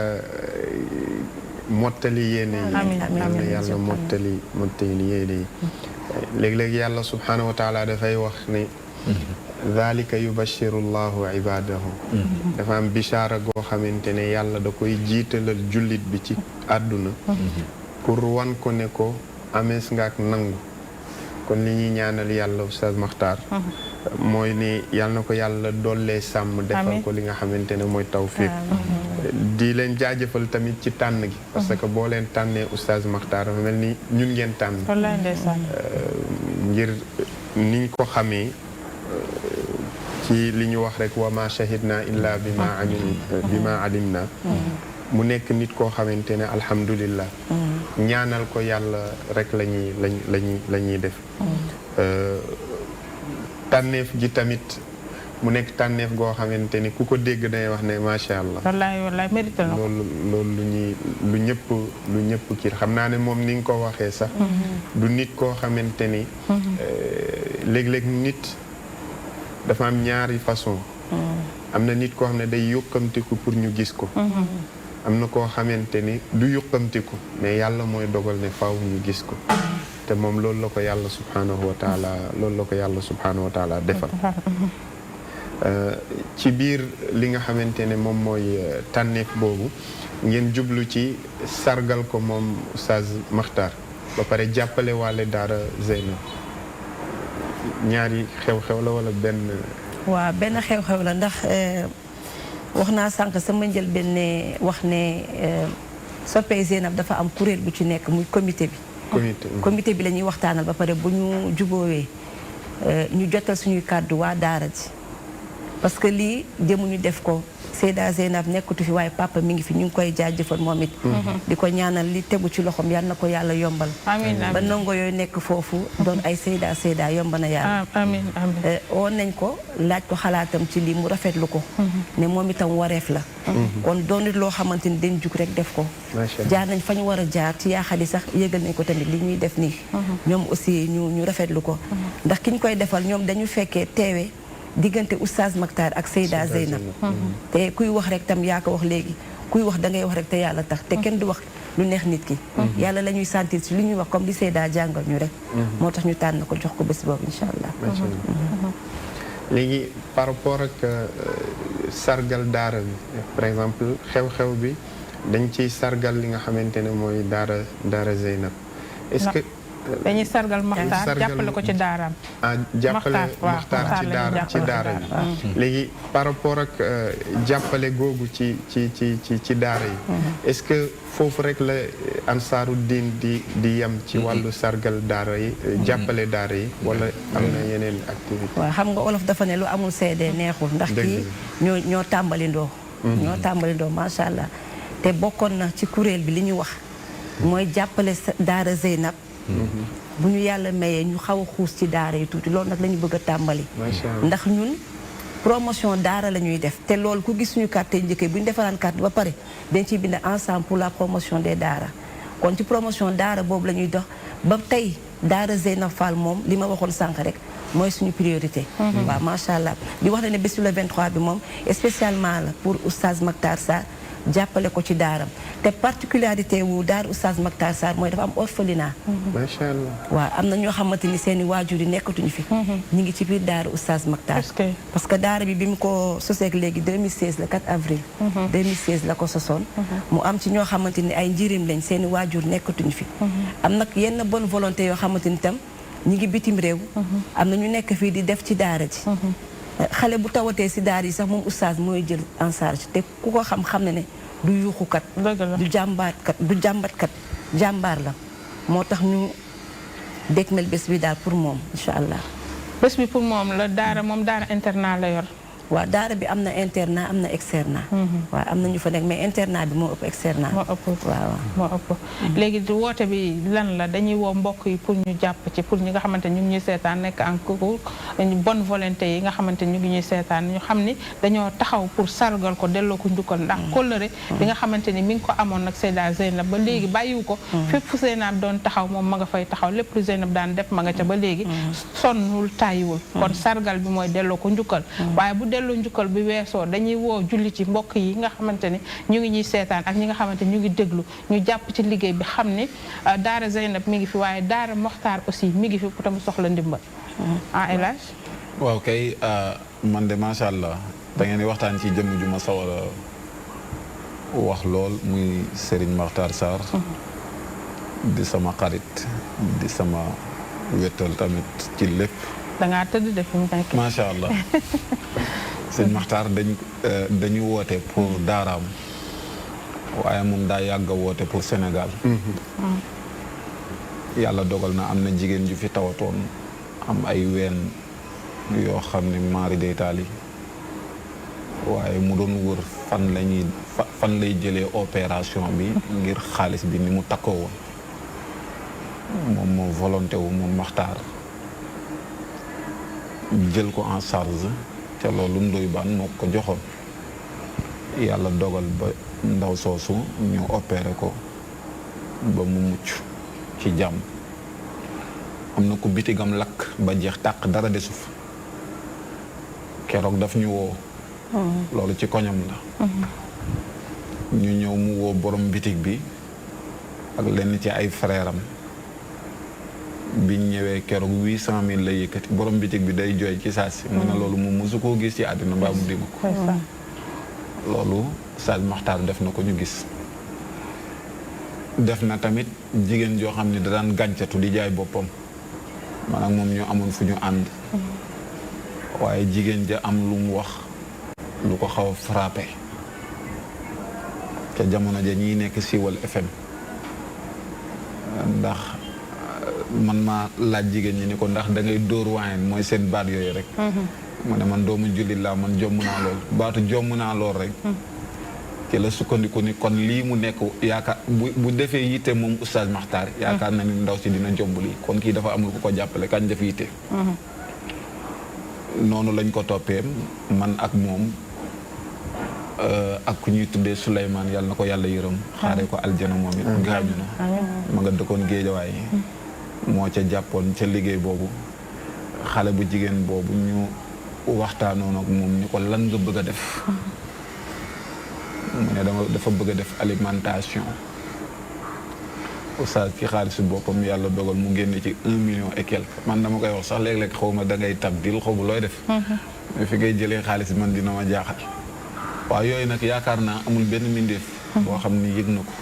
mottali yéene yi yal na yàlla mottali yéene yi léeg-léeg yàlla subhanahu wa taala dafay wax ne dhalika yubashiru llahu ibadahu dafa am bichara goo xamante ne yàlla da koy jiitalal jullit bi ci àdduna pour wan ko ne ko amees nga ak nangu kon li ñuy ñaanal yàlla oustaz Makhtar mooy ni yal na ko yàlla dollee sàmm defal ko li nga xamante ne mooy tawfiq di leen jaajëfal tamit ci tànn gi parce que boo leen tànnee oustaz Makhtar dafa mel ni ñun ngeen tànn ngir niñ ko xamee ci li ñu wax rek wa ma shahidna illa bi ma alimna mu nekk nit koo xamante ne alhamdulillah ñaanal ko yàlla rek la ñuy def tànneef ji tamit mu nekk tànneef goo xamante ni ku ko dégg day wax ne macha allah. wallaay mérité na loolu lu ñëpp kii xam naa ne moom ni nga ko waxee sax. du nit koo xamante ni. léeg-léeg nit dafa am ñaari façon. am na nit koo xam ne day yokkamtiku pour ñu gis ko. am na koo xamante ni du yokkamtiku mais yàlla mooy dogal ne faaw ñu gis ko. te moom loolu la ko yàlla subhanahu wa taala defal. ci biir li nga xamante ne moom mooy tànneef boobu ngeen jublu ci sargal ko moom Oustaz Makhtar ba pare jàppale waale daara Zeynab ñaari xew-xew la wala benn. waaw benn xew-xew la ndax wax naa sànq sama njëlbéen ne wax ne soppey Zeynab dafa am kuréel bu ci nekk muy comité bi. comité bi la ñuy waxtaanal ba pare bu ñu juboowee ñu jotal suñuy kàddu waa daara ji parce que lii jëmuñu def ko Seyda Zeynab nekkutu fi waaye papa mi ngi fi ñu ngi koy jaajëfal moom it di ko ñaanal li tegu ci loxoom yal na ko yàlla yombal ba ndongo yooyu nekk foofu doon ay Seyda yomba na yàlla woon nañ ko laaj ko xalaatam ci lii mu rafetlu ko ne moom itam wareef la kon doon it loo xamante ni dañ jug rek def ko jaar nañ fa ñu war a jaar ci yaaxali sax yëgal nañ ko tamit li ñuy def nii ñoom aussi ñu rafetlu ko ndax ki ñu koy defal ñoom dañu fekkee teewe diggante Oustaz Makhtar ak Seyda Zeynab te kuy wax rek tam yaa ko wax léegi kuy wax da ngay wax rek te yàlla tax te kenn du wax lu neex nit ki yàlla la ñuy sentir ci li ñuy wax comme li Seyda jàngal ñu rek moo tax ñu tànn ko jox ko bés boobu incha allah léegi par rapport ak sargal daara bi par exemple xew-xew bi dañ ciy sargal li nga xamante ne mooy daara Zeynab est-ce que dañuy sargal Maxtaar jàppale ko ci daaraam. jàppale Maxtaar ci daara yi. léegi par rapport ak jàppale googu ci daara yi. est-ce que foofu rek la ansaaru diin di yem ci wàllu sargal daara yi jàppale daara yi wala am na yeneen activité. waaw xam nga olof dafa ne lu amul seede neexul ndax kii ñoo tàmbalindoo. ñoo tàmbalindoo macha allah te bokkoon na ci kuréel bi li ñu wax mooy jàppale daara Zeynab. bu ñu yàlla mayee ñu xaw a xuus ci daara yi tuuti loolu nag la ñu bëgg a tàmbali. ndax ñun promotion daara la ñuy def te loolu ku gis suñu carte yi njëkkee bu ñu defaraan carte ba pare dañ ciy bind ensemble pour la promotion des daara kon ci promotion daara boobu la ñuy dox ba tey daara Zeynab Fall moom li ma waxoon sànq rek mooy suñu priorité. waaw macha allah di wax ne bés le 23 bi moom spécialement la pour oustaz Mactar Sarr jàppale ko ci daaram te particularité wu daar oustaz Mactar Sarr mooy dafa am orphelinat. macha allah waaw am na ñoo xamante ni seen i waajur yi nekkatuñu fi. ñu ngi ci biir daara oustaz Mactar. parce que daara bi mu ko soseeg léegi 2016 le 4 avril. 2016 la ko sosoon. mu am ci ñoo xamante ni ay njirim lañ seen i waajur nekkatuñu fi. am nag yenn bonne volonté yoo xamante ni tam ñi ngi bitim réew. am na ñu nekk fii di def ci daara ji. xale bu tawatee si daara yi sax moom oustaz mooy jël en charge te ku ko xam ne ne du yuuxukat du jàmbatkat jàmbaar la moo tax ñu dégmal bés bi daal pour moom incha allah. bés bi pour moom la daara moom daara internat la yor. waaw daara bi am na internat am na externat. waaw am na ñu fa nekk mais internat bi moo ëpp externat. moo ëpp waaw moo ëpp. léegi woote bi lan la dañuy woo mbokk yi pour ñu jàpp ci pour ñi nga xamante ñu ngi ñuy seetaan nekk en cours bonne volonté yi nga xamante ñu ngi ñuy seetaan ñu xam ni dañoo taxaw pour sargal ko delloo ko njukkal ndax kóllëre bi nga xamante ni mi ngi ko amoon nag Seyda Zeynab ba léegi bàyyiwu ko. fépp fu Zeynab doon taxaw moom ma nga fay taxaw lépp lu Zeynab daan def ma nga ca ba léegi. sonnul tàyyiwul. kon sargal bi mooy delloo ko njukkal. waaye bu delloo njukkal bi weesoo dañuy woo julli ci mbokk yi nga xamante ni ñu ngi ñuy seetaan ak ñi nga xamante ni ñu ngi déglu ñu jàpp ci liggéey bi xam ni daara Zeynab mi ngi fi waaye daara Moxtaar aussi mi ngi fi pour tam soxla ndimbal. El Hadj waaw kay man de macha allah da ngeen di waxtaan ci jëmm ju ma sawar a wax lool muy Serigne Makhtar Sarr. di sama xarit di sama wéttal tamit ci lépp. da ngaa tëdd def mu nekk. macha allah sëñ Makhtar dañu woote pour daaraam waaye moom daa yàgg a woote pour Sénégal. yàlla dogal na am na jigéen ju fi tawatoon am ay ween yoo xam ne maari day taali waaye mu doon wër fan lay jëlee opération bi ngir xaalis bi ni mu takkoo woon moom moo volonté wu moom Makhtar jël ko en charge te loolu ndoy baan moo ko joxoon yàlla dogal ba ndaw soosu ñu opéré ko ba mu mucc ci jàmm am na ko bitigam lakk ba jeex tàq dara desu fa keroog daf ñu woo loolu ci koñam la ñu ñëw mu woo borom bitig bi ak lenn ci ay frère am biñ ñëwee keroog 800 000 la yëkkati borom bitig bi day jooy ci saasi mu ne loolu moom mosu koo gis ci àddina mbaa mu dégg ko loolu Sall Makhtar def na ko ñu gis def na tamit jigéen joo xam ne da daan gàncatu di jaay boppam maanaam moom ñu amoon fu ñu ànd waaye jigéen ja am lu mu wax lu ko xaw a frappé ca jamono ja ñiy nekk siiwal FM ndax man maa laaj jigéen ñi ni ko ndax da ngay dóor waayen mooy seen baat yooyu rek mu ne man doomu jullit laa man jomm naa lool baatu jomm naa lool rek ci la sukkandiku ni kon lii mu nekk yaakaar bu defee yitte moom oustaz Makhtar yaakaar na ni ndaw si dina jomb lii kon kii dafa amul ku ko jàppale kañ def yitte noonu lañ ko toppee man ak moom ak ku ñuy tuddee Souleymane yàlla na ko yàlla yërëm xaaree ko aljana moom it gaañu na ma nga dëkkoon Géejawaay moo ca jàppoon ca liggéey boobu xale bu jigéen boobu ñu waxtaanoon ak moom ni ko lan nga bëgg a def mu ne dafa bëgg a def alimentation oustaz ci xaalisu boppam yàlla dogal mu génne ci 1 million et quelque man dama koy wax sax léeg-léeg xaw ma da ngay tabdil xaw ma looy def mais fi ngay jëlee xaalis man dina ma jaaxal waaw yooyu nag yaakaar naa amul benn mbindeef boo xam ni yëg na ko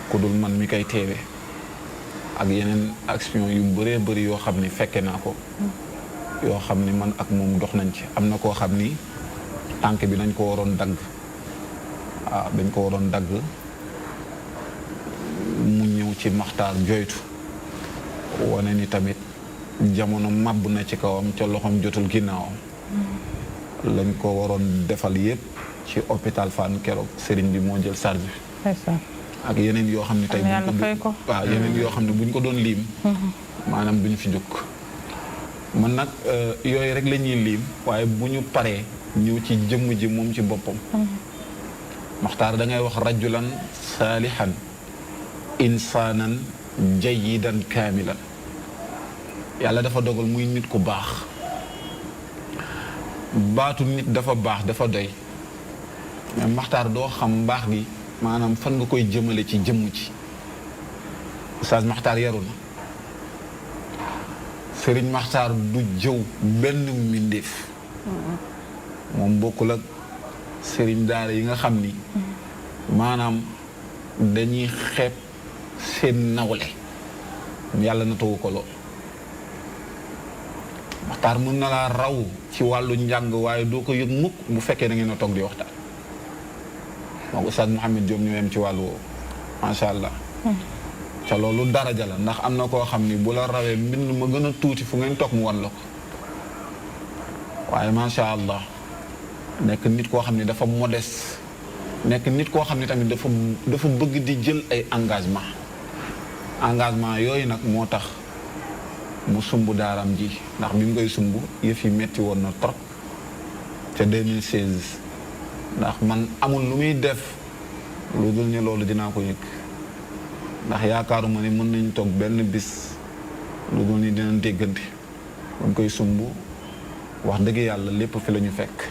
ku dul man mi koy teewee ak yeneen action yu bëree bëri yoo xam ni fekke naa ko yoo xam ni man ak moom dox nañ ci am na koo xam ni tànk bi dañ ko waroon dagg waaw dañ ko waroon dagg mu ñëw ci Maxtaar joytu wane ni tamit jamono màbb na ci kawam ca loxoom jotul ginnaawam lañ ko waroon defal yépp ci hôpital Fann keroog sëriñ bi moo jël charge ak yeneen yoo xam ne tey waaw yeneen yoo xam ne buñ ko doon liim maanaam duñu fi jóg man nag yooyu rek la ñuy liim waaye bu ñu paree ñëw ci jëmm ji moom ci boppam Maxtaar da ngay wax rajulan saalihan insaanan jayidan kaamilan yàlla dafa dogal muy nit ku baax baatu nit dafa baax dafa doy mais Maxtaar doo xam mbaax gi maanaam fan nga koy jëmale ci jëmm ci Oustaz Maxtaar yaru na Sëriñ Maxtaar du jëw benn mbindéef moom bokkul ak sëriñ daara yi nga xam ni maanaam dañuy xeeb seen nawle yàlla na tawu ko lool Maxtaar mën na laa raw ci wàllu njàng waaye doo ko yëg mukk bu fekkee da ngeen a toog di waxtaan moom Oustaz Mouhamed Diop ñoo yem ci wàllu woowu macha allah ca loolu daraja la ndax am na koo xam ni bu la rawee mbind ma gën a tuuti fu ngeen toog mu wan la ko waaye macha allah nekk nit koo xam ne dafa modeste nekk nit koo xam ne tamit dafa bëgg di jël ay engagement yooyu nag moo tax mu sumb daaram ji ndax bi mu koy sumb yëf yi metti woon na trop te 2016 ndax man amul lu muy def lu dul ne loolu dinaa ko yëg ndax yaakaaruma ne mën nañ toog benn bis lu dul ni dinañ déggante ba mu koy sumb wax dëgg yàlla lépp fi la ñu fekk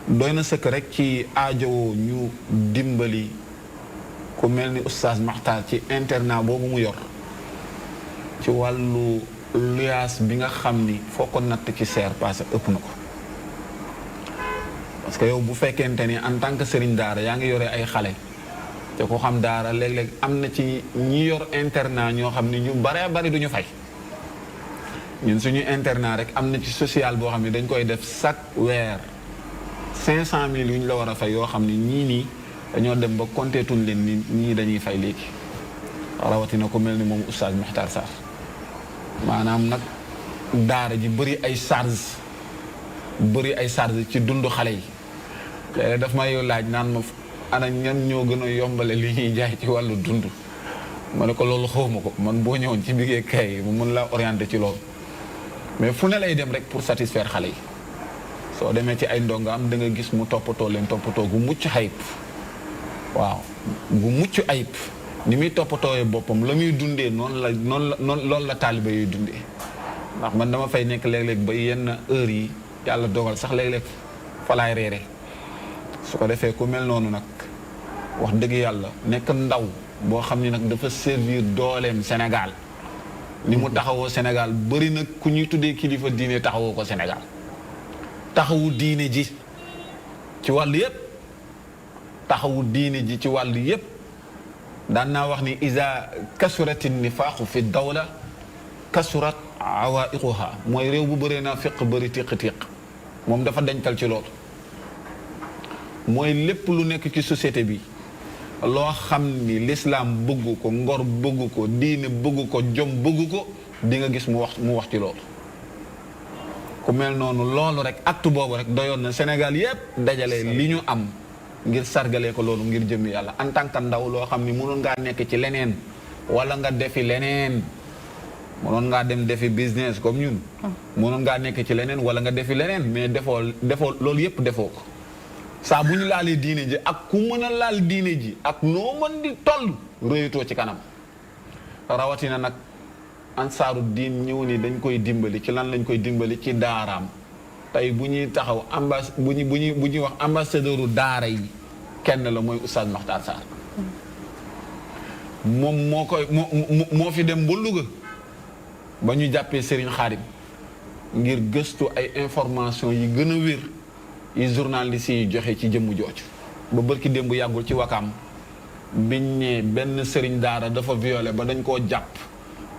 doy na sëkk rek ci aajowoo ñu dimbali ku mel ni Oustaz Maxtaar ci internat boobu mu yor ci wàllu luyaas bi nga xam ni foo ko natt ci seer passé ëpp na ko parce que yow bu fekkente ni en tant que sëriñ daara yaa ngi yore ay xale te ko xam daara léeg-léeg am na ci ñi yor internat ñoo xam ni ñu baree bari duñu fay ñun suñu internat rek am na ci social boo xam ne dañ koy def chaque weer 500 000 yu ñu la war a fay yoo xam ne ñii nii dañoo dem ba compté tuñ leen ni ñii dañuy fay léegi rawatina ko mel ni moom Oustaz Maxtaar Sarr maanaam nag daara ji bëri ay charge ci dundu xale yi léeg-léeg daf may laaj naan ma ana ñan ñoo gën a yombale li ñuy jaay ci wàllu dund ma ne ko loolu xawma ko man boo ñëwoon ci biir kay mu mën laa orienté ci loolu mais fu ne lay dem rek pour satisfaire xale yi soo demee ci ay ndongaam da nga gis mu toppatoo leen toppatoo gu mucc ayib waaw gu mucc ayib ni muy toppatooyee boppam la muy dundee loolu la taaliba yuy dundee ndax man dama fay nekk léeg-léeg ba yenn heure yi yàlla dogal sax léeg-léeg fa laay reere su ko defee ku mel noonu nag wax dëgg yàlla nekk ndaw boo xam ni nag dafa servir dooleem Sénégal ni mu taxawoo Sénégal bëri nag ku ñuy tuddee kilifa diine taxawoo ko Sénégal taxawu diine ji ci wàll yépp taxawu diine ji ci wàll yépp daan naa wax ni iza kasurati nifaaqu fi dawla kasurat awaiquha mooy réew bu bëree naa fiq bëri tiq-tiq moom dafa dañtal ci loolu mooy lépp lu nekk ci société bi loo xam ni l'islam bëgg ko ngor bëgg ko diine bëgg ko jom bëgg ko di nga gis mu wax ci loolu ku mel noonu loolu rek acte boobu rek doyoon na Sénégal yépp dajale li ñu am ngir sargalee ko loolu ngir jëmmi yàlla en tant que ndaw loo xam ni mënoon ngaa nekk ci leneen wala nga defi leneen mënoon ngaa dem defi business comme ñun mënoon ngaa nekk ci leneen wala nga defi leneen mais defoo loolu yépp defoo ko saa bu ñu laalee diine ji ak ku mën a laal diine ji ak noo mën di toll réyatoo ci kanam rawatina nag ansaaru diin ñëw ni dañ koy dimbali ci lan lañ koy dimbali ci daaraam tey bu ñuy taxaw bu ñuy wax ambassadeuru daara yi kenn la mooy Oustaz Maxtaar Sarr moom moo fi dem ba Louga ba ñu jàppee Serigne Khadim ngir gëstu ay information yi gën a wér yi journaliste yi joxe ci jëmm jooju ba bërki démb yàggul ci Wakaam biñ ne benn sëriñ daara dafa violé ba dañ koo jàpp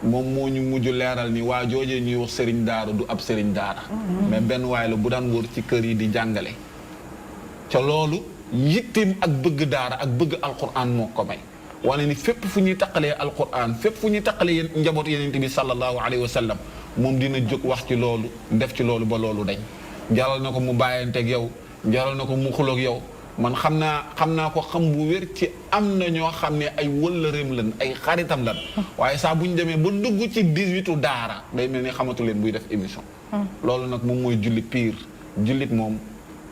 moom moo ñu mujj leeral ni waa joojee ñuy wax sëriñ daara du ab sëriñ daara mais benn waay la bu daan wër ci kër yi di jàngale ca loolu yittim ak bëgg daara ak bëgg alquran moo ko may wane ni fépp fu ñuy taqalee alquran fépp fu ñuy taqalee yéen njaboot yenente bi sallallahu alayhi wa sallam moom dina jóg wax ci loolu def ci loolu ba loolu dañ jaral na ko mu bàyyanteeg yow jaral na ko mu xuloog yow man xam naa ko xam bu wér ci am na ñoo xam ne ay wëllëreem lan ay xaritam lan waaye saa bu ñu demee ba dugg ci 18 daara day mel ni xamatu leen buy def émission loolu nag moom mooy jullit pire jullit moom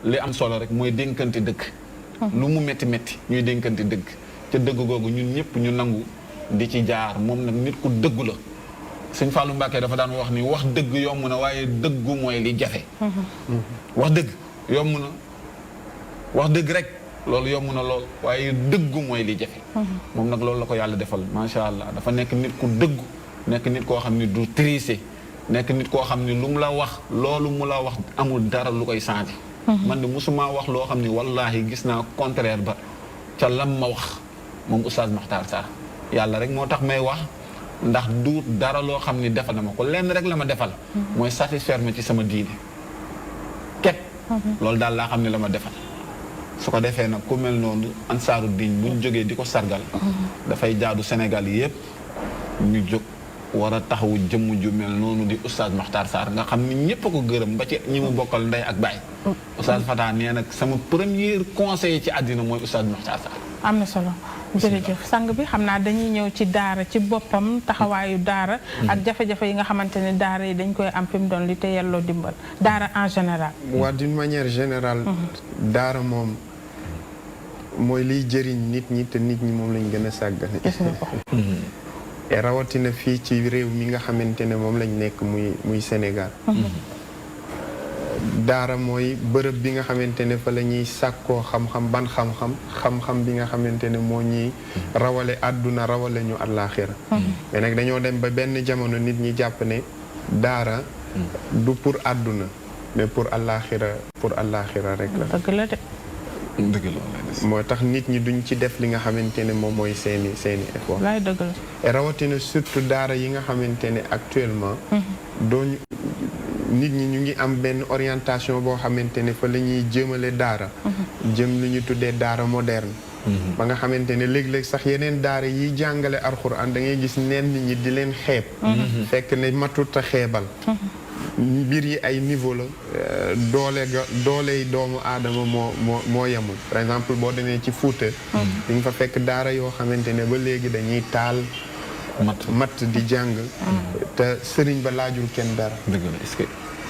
li am solo rek mooy dénkante dëgg lu mu métti métti ñuy dénkante dëgg ca dëgg googu ñun ñëpp ñu nangu di ci jaar moom nag nit ku dëggu la Sëñ Fallou Mbacké dafa daan wax ni wax dëgg yomb na waaye dëggu mooy li jafe wax dëgg yomb na wax dëgg rek loolu yomb na lool waaye dëggu mooy li jafe moom nag loolu la ko yàlla defal macha allah dafa nekk nit ku dëggu nekk nit koo xam ni du tricher nekk nit koo xam ni lu mu la wax loolu mu la wax amul dara lu koy changé man de musuma wax loo xam ni wallahi gis naa contraire ba ca lam ma wax moom Oustaz Makhtar Sarr yàlla rek moo tax may wax ndax du dara loo xam ni defal na ma ko lenn rek la ma defal mooy satisfaire ma ci sama diine ket loolu daal laa xam ne la ma defal su ko defee nag ku mel noonu ansaaru diin bu ñu jógee di ko sargal dafay jaadu Sénégal yëpp ñu jóg war a taxawu jëmm ju mel noonu di Oustaz Makhtar Sarr nga xam ni ñëpp a ko gërëm ba ci ñi mu bokkal ndey ak baay Oustaz Fata nee nag sama premier conseiller ci àddina mooy Oustaz Makhtar Sarr am na solo jërëjëf sang bi xam naa dañuy ñëw ci daara ci boppam taxawaayu daara ak jafe-jafe yi nga xamante ne daara yi dañ koy am fi mu doon li te yelloo dimbal daara en général waa d'une manière générale daara moom mooy liy jëriñ nit ñi te nit ñi moom lañ gën a sàggane et rawatina fii ci réew mi nga xamante ne moom lañ nekk muy Sénégal daara mooy bërëb bi nga xamante ne fa la ñuy sàkkoo xam-xam ban xam-xam bi nga xamante ne moo ñuy rawale àdduna rawale ñu àllaaxira mais nag dañoo dem ba benn jamono nit ñi jàpp ne daara du pour àdduna mais pour àllaaxira rek la dëgg la de dëgg la moo tax nit ñi duñ ci def li nga xamante ne moom mooy seeni effort laay dëgg la et rawatina surtout daara yi nga xamante ne actuellement dooñu nit ñi ñu ngi am benn orientation boo xamante ne fa la ñuy jëmale daara jëm li ñu tuddee daara moderne ba nga xamante ne léeg-léeg sax yeneen daara yiy jàngale alxuraan da ngay gis neen nit ñi di leen xeeb fekk ne matut a xeebal mbir yi ay niveau la dooley doomu aadama moo yemul par exemple boo demee ci Fuuta di nga fa fekk daara yoo xamante ne ba léegi dañuy taal matt di jàng te sëriñ ba laajul kenn dara est-ce que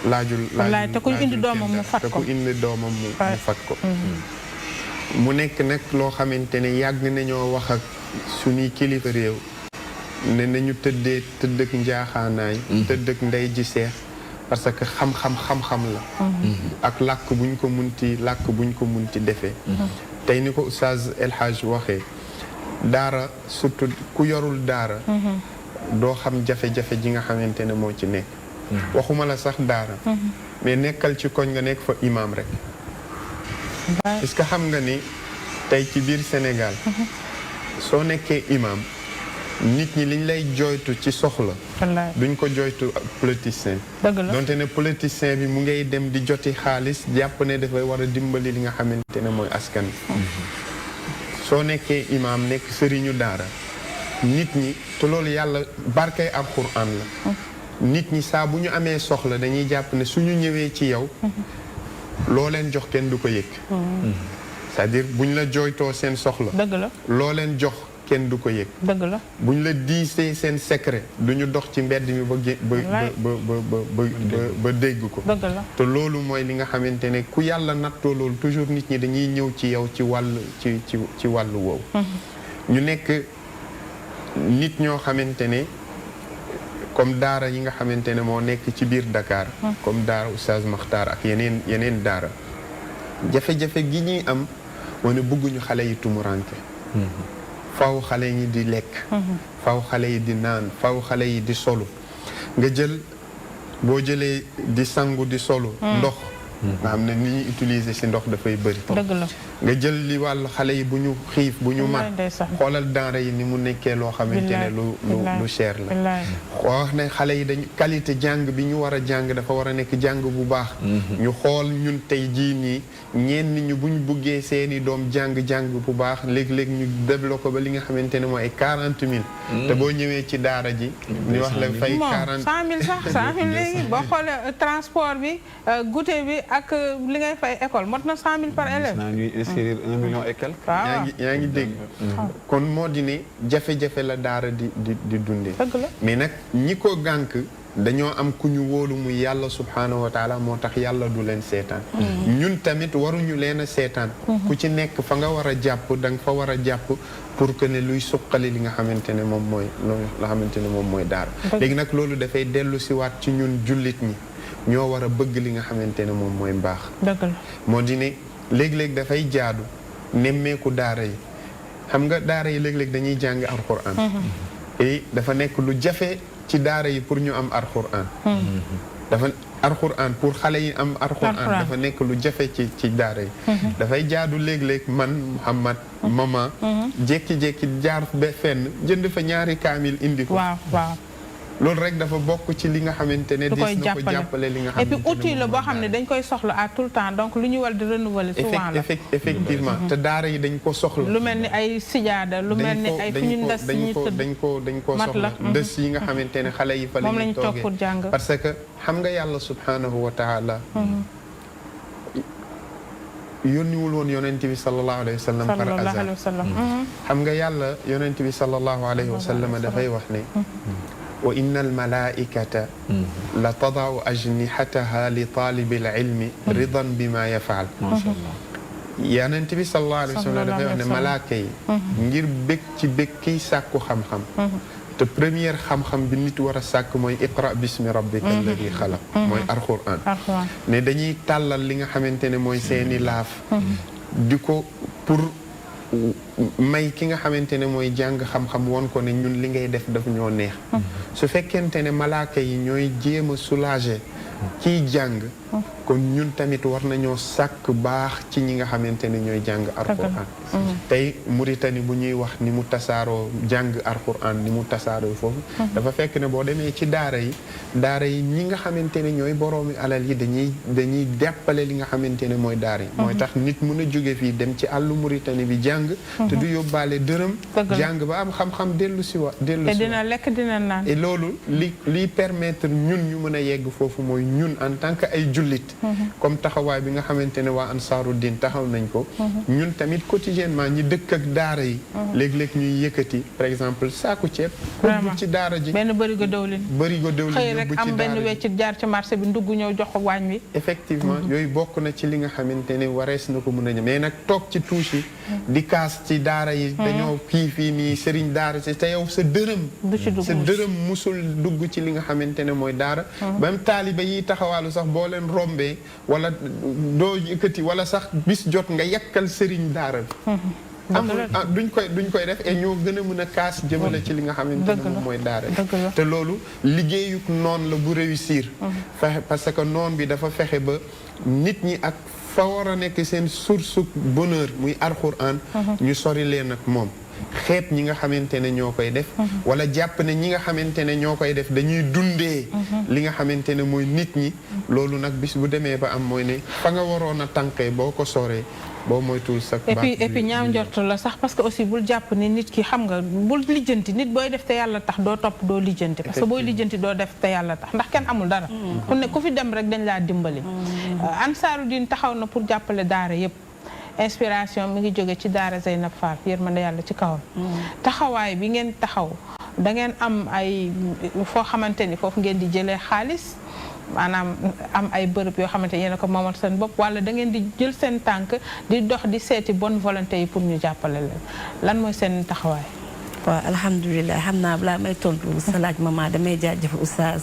laajul te ku indi doomam mu fat ko mu fat ko mu nekk nag loo xamante ne yàgg nañoo wax ak suñuy kilifa réew ne nañu tëdd ak njaaxaanaay tëdd ak ndey ji seex parce que xam-xam la ak làkk buñ ko munti defee tey ni ko Oustaz El Hadj waxee daara surtout ku yorul daara doo xam jafe-jafe ji nga xamante ne moo ci nekk waxuma la sax daara mais nekkal ci koñ nga nekk fa imam rek est-ce que xam nga ni tey ci biir Sénégal soo nekkee imam nit ñi liñ lay jooytu ci soxla duñ ko jooytu politicien donte ne politicien bi mu ngay dem di joti xaalis jàpp ne dafay war a dimbali li nga xamante ne mooy askan soo nekkee imaam nekk sëriñu daara nit ñi te loolu yàlla barkay alxuraan la nit ñi saa bu ñu amee soxla dañuy jàpp ne suñu ñëwee ci yow loo leen jox kenn du ko yëg c'est-à-dire buñ la jooytoo seen soxla dëgg la loo leen jox kenn du ko yëg dëgg la buñ la diisee seen secret duñu dox ci mbedd mi ba dégg ko dëgg la te loolu mooy li nga xamante ne ku yàlla nattoo loolu toujours nit ñi dañuy ñëw ci yow ci wàllu woowu ñu nekk nit ñoo xamante ne comme daara yi nga xamante ne moo nekk ci biir Dakar comme daara Oustaz Makhtar ak yeneen daara jafe-jafe gi ñuy am moo ne bëgguñu xale yi tumuranke faw xale yi di lekk faw xale yi di naan faw xale yi di solu nga jël boo jëlee di sangu di solu ndox nga xam ne ni ñuy utiliser si ndox dafay bëri. dëgg la nga jël li wàllu xale yi bu ñu xiif bu ñu mar xoolal denrée yi ni mu nekkee loo xamante ne lu cher la. wax ne xale yi dañu qualité jàng bi ñu war a jàng dafa war a nekk jàng bu baax. ñu xool ñun tey jii nii ñenn ñu bu ñu buggee seeni doom jàng bu baax léeg-léeg ñu débloqué ba li nga xamante ne mooy 40 000. te boo ñëwee ci daara ji. ñu wax la fay 40 100 000 sax 100 000 léegi boo xoolee transport bi goûter bi ak li ngay fay école mot na 100 000 par élève. ñuy inscrire 1 million et quelque. yaa ngi dégg. kon moo di ne jafe-jafe la daara di dundee. mais nag ñi ko gànk dañoo am ku ñu wóolu muy yàlla subhaanahu wa taala moo tax yàlla du leen seetaan. ñun tamit waruñu leen a seetaan. ku ci nekk fa nga war a jàpp da nga fa war a jàpp pour que ne luy suqali li nga xamante ne moom mooy la xamante ne moom mooy daara. léegi nag loolu dafay dellu si waat ci ñun jullit ñi ñoo war a bëgg li nga xamante ne moom mooy mbaax. moo di ne léeg-léeg dafay jaadu nemmeeku daara yi xam nga daara yi léeg-léeg dañuy jàng alquran. et dafa nekk lu jafe ci daara yi pour ñu am alquran. dafa alquran pour xale yi am alquran dafa nekk lu jafe ci daara yi. dafay jaadu léeg-léeg man Mouhamad maman. jékki-jékki jaar ba fenn jënd fa ñaari kaamil indi ko. waaw. loolu rek dafa bokk ci li nga xamante ne. des na ko jàppale li nga xamante ne et puis outil la boo xam ne dañ koy soxla à tout le temps donc lu ñu war di renouveler souvent la. effectivement te daara yi dañ ko soxla. lu mel ni ay sijaada lu mel ni ay fu ñu ndes ñuy tëdd dañ ko soxla ndes yi nga xamante ne xale yi fa la ñuy toogee pour jàng parce que xam nga yàlla subhanahu wa taala yónniwul woon yonent bi sallallahu alayhi wa sallam par hasard xam nga yàlla yonent bi sallallahu alayhi wa sallam dafay wax ne wa inna almalaikata la tadau ajnihataha li talibi alilmi ridan bima yafaal yonent bi sallallahu alayhi wa sallam dafay wax ne malaaka yi ngir bég ci bég kiy sàkku xam-xam te première xam-xam bi nit war a sàkk mooy iqra bismi rabbika alladi xalaq mooy alquran ne dañuy tàllal li nga xamante ne mooy seeni laaf di ko pour may ki nga xamante ne mooy jàng xam-xam woon ko ne ñun li ngay def daf ñoo neex su fekkente ne malaaka yi ñooy jéem a soulager kiy jàng kon ñun tamit war nañoo sàkk baax ci ñi nga xamante ne ñooy jàng alquran tey Mauritanie bu ñuy wax ni mu tasaaroo jàng alquran ni mu tasaaroo foofu dafa fekk ne boo demee ci daara yi ñi nga xamante ne ñooy boroomi alal yi dañuy deppale li nga xamante ne mooy daara yi mooy tax nit mun a jóge fii dem ci àllu Mauritanie bi jàng te du yóbbaale dërëm jàng ba am xam-xam dellu si te dina lekk dina naan et loolu liy permettre ñun ñu mën a yegg foofu mooy ñun en tant que ay jullit comme taxawaay bi nga xamante ne waa Ansaaru Diin taxaw nañ ko ñun tamit quotidiennement ñi dëkk ak daara yi léeg-léeg ñuy yëkkati par exemple saaku ceeb yóbbu ci daara ji benn bërigo dëwlin xëy rek am benn weccit jaar ci marché bi ndugg ñëw jox ko waañ wi effectivement yooyu bokk na ci li nga xamante ne warees na ko mën a ñëw mais nag toog ci tuuti yi di kaas ci daara yi dañoo fii nii sëriñ daara ci te yow sa dërëm musul dugg ci li nga xamante ne mooy daara même taaliba yi taxawaalu sax boo leen rombee wala doo yëkkati wala sax bis jot nga yakkal sëriñ daara bi duñ koy def et ñoo gën a mën a kaas jëmale ci li nga xamante ne moom mooy daara te loolu liggéeyuk noon la bu réussir fexe parce que noon bi dafa fexe ba nit ñi ak fa war a nekk seen source bonheur muy alxuraan ñu sori leen ak moom xeeb ñi nga xamante ne ñoo koy def wala jàpp ne ñi nga xamante ne ñoo koy def dañuy dundee li nga xamante ne mooy nit ñi loolu nag bis bu demee ba am mooy ne fa nga waroon a tànkee boo ko soree boo moytuwul sax et puis ñaaw njort la sax parce que aussi bul jàpp ni nit ki xam nga bul lijjanti nit booy def te yàlla tax doo topp doo lijjanti parce que booy lijjanti doo def te yàlla tax ndax kenn amul dara ku fi dem rek dañ laa dimbali Ansaaru Diin taxaw na pour jàppale daara yépp inspiration mi ngi jóge ci daara Zeynab Fall yërmande yàlla ci kawam taxawaay bi ngeen taxaw da ngeen am ay foo xamante ni foofu ngeen di jëlee xaalis maanaam am ay bërëb yoo xamante yéen a ko moomal seen bopp wala da ngeen di jël seen tànk di dox di seeti bonne volonté yi pour ñu jàppale leen lan mooy seen taxawaay waaw alhamdulilah xam naa balaa may tontu sa laaj mama damay jaajëfal oustaz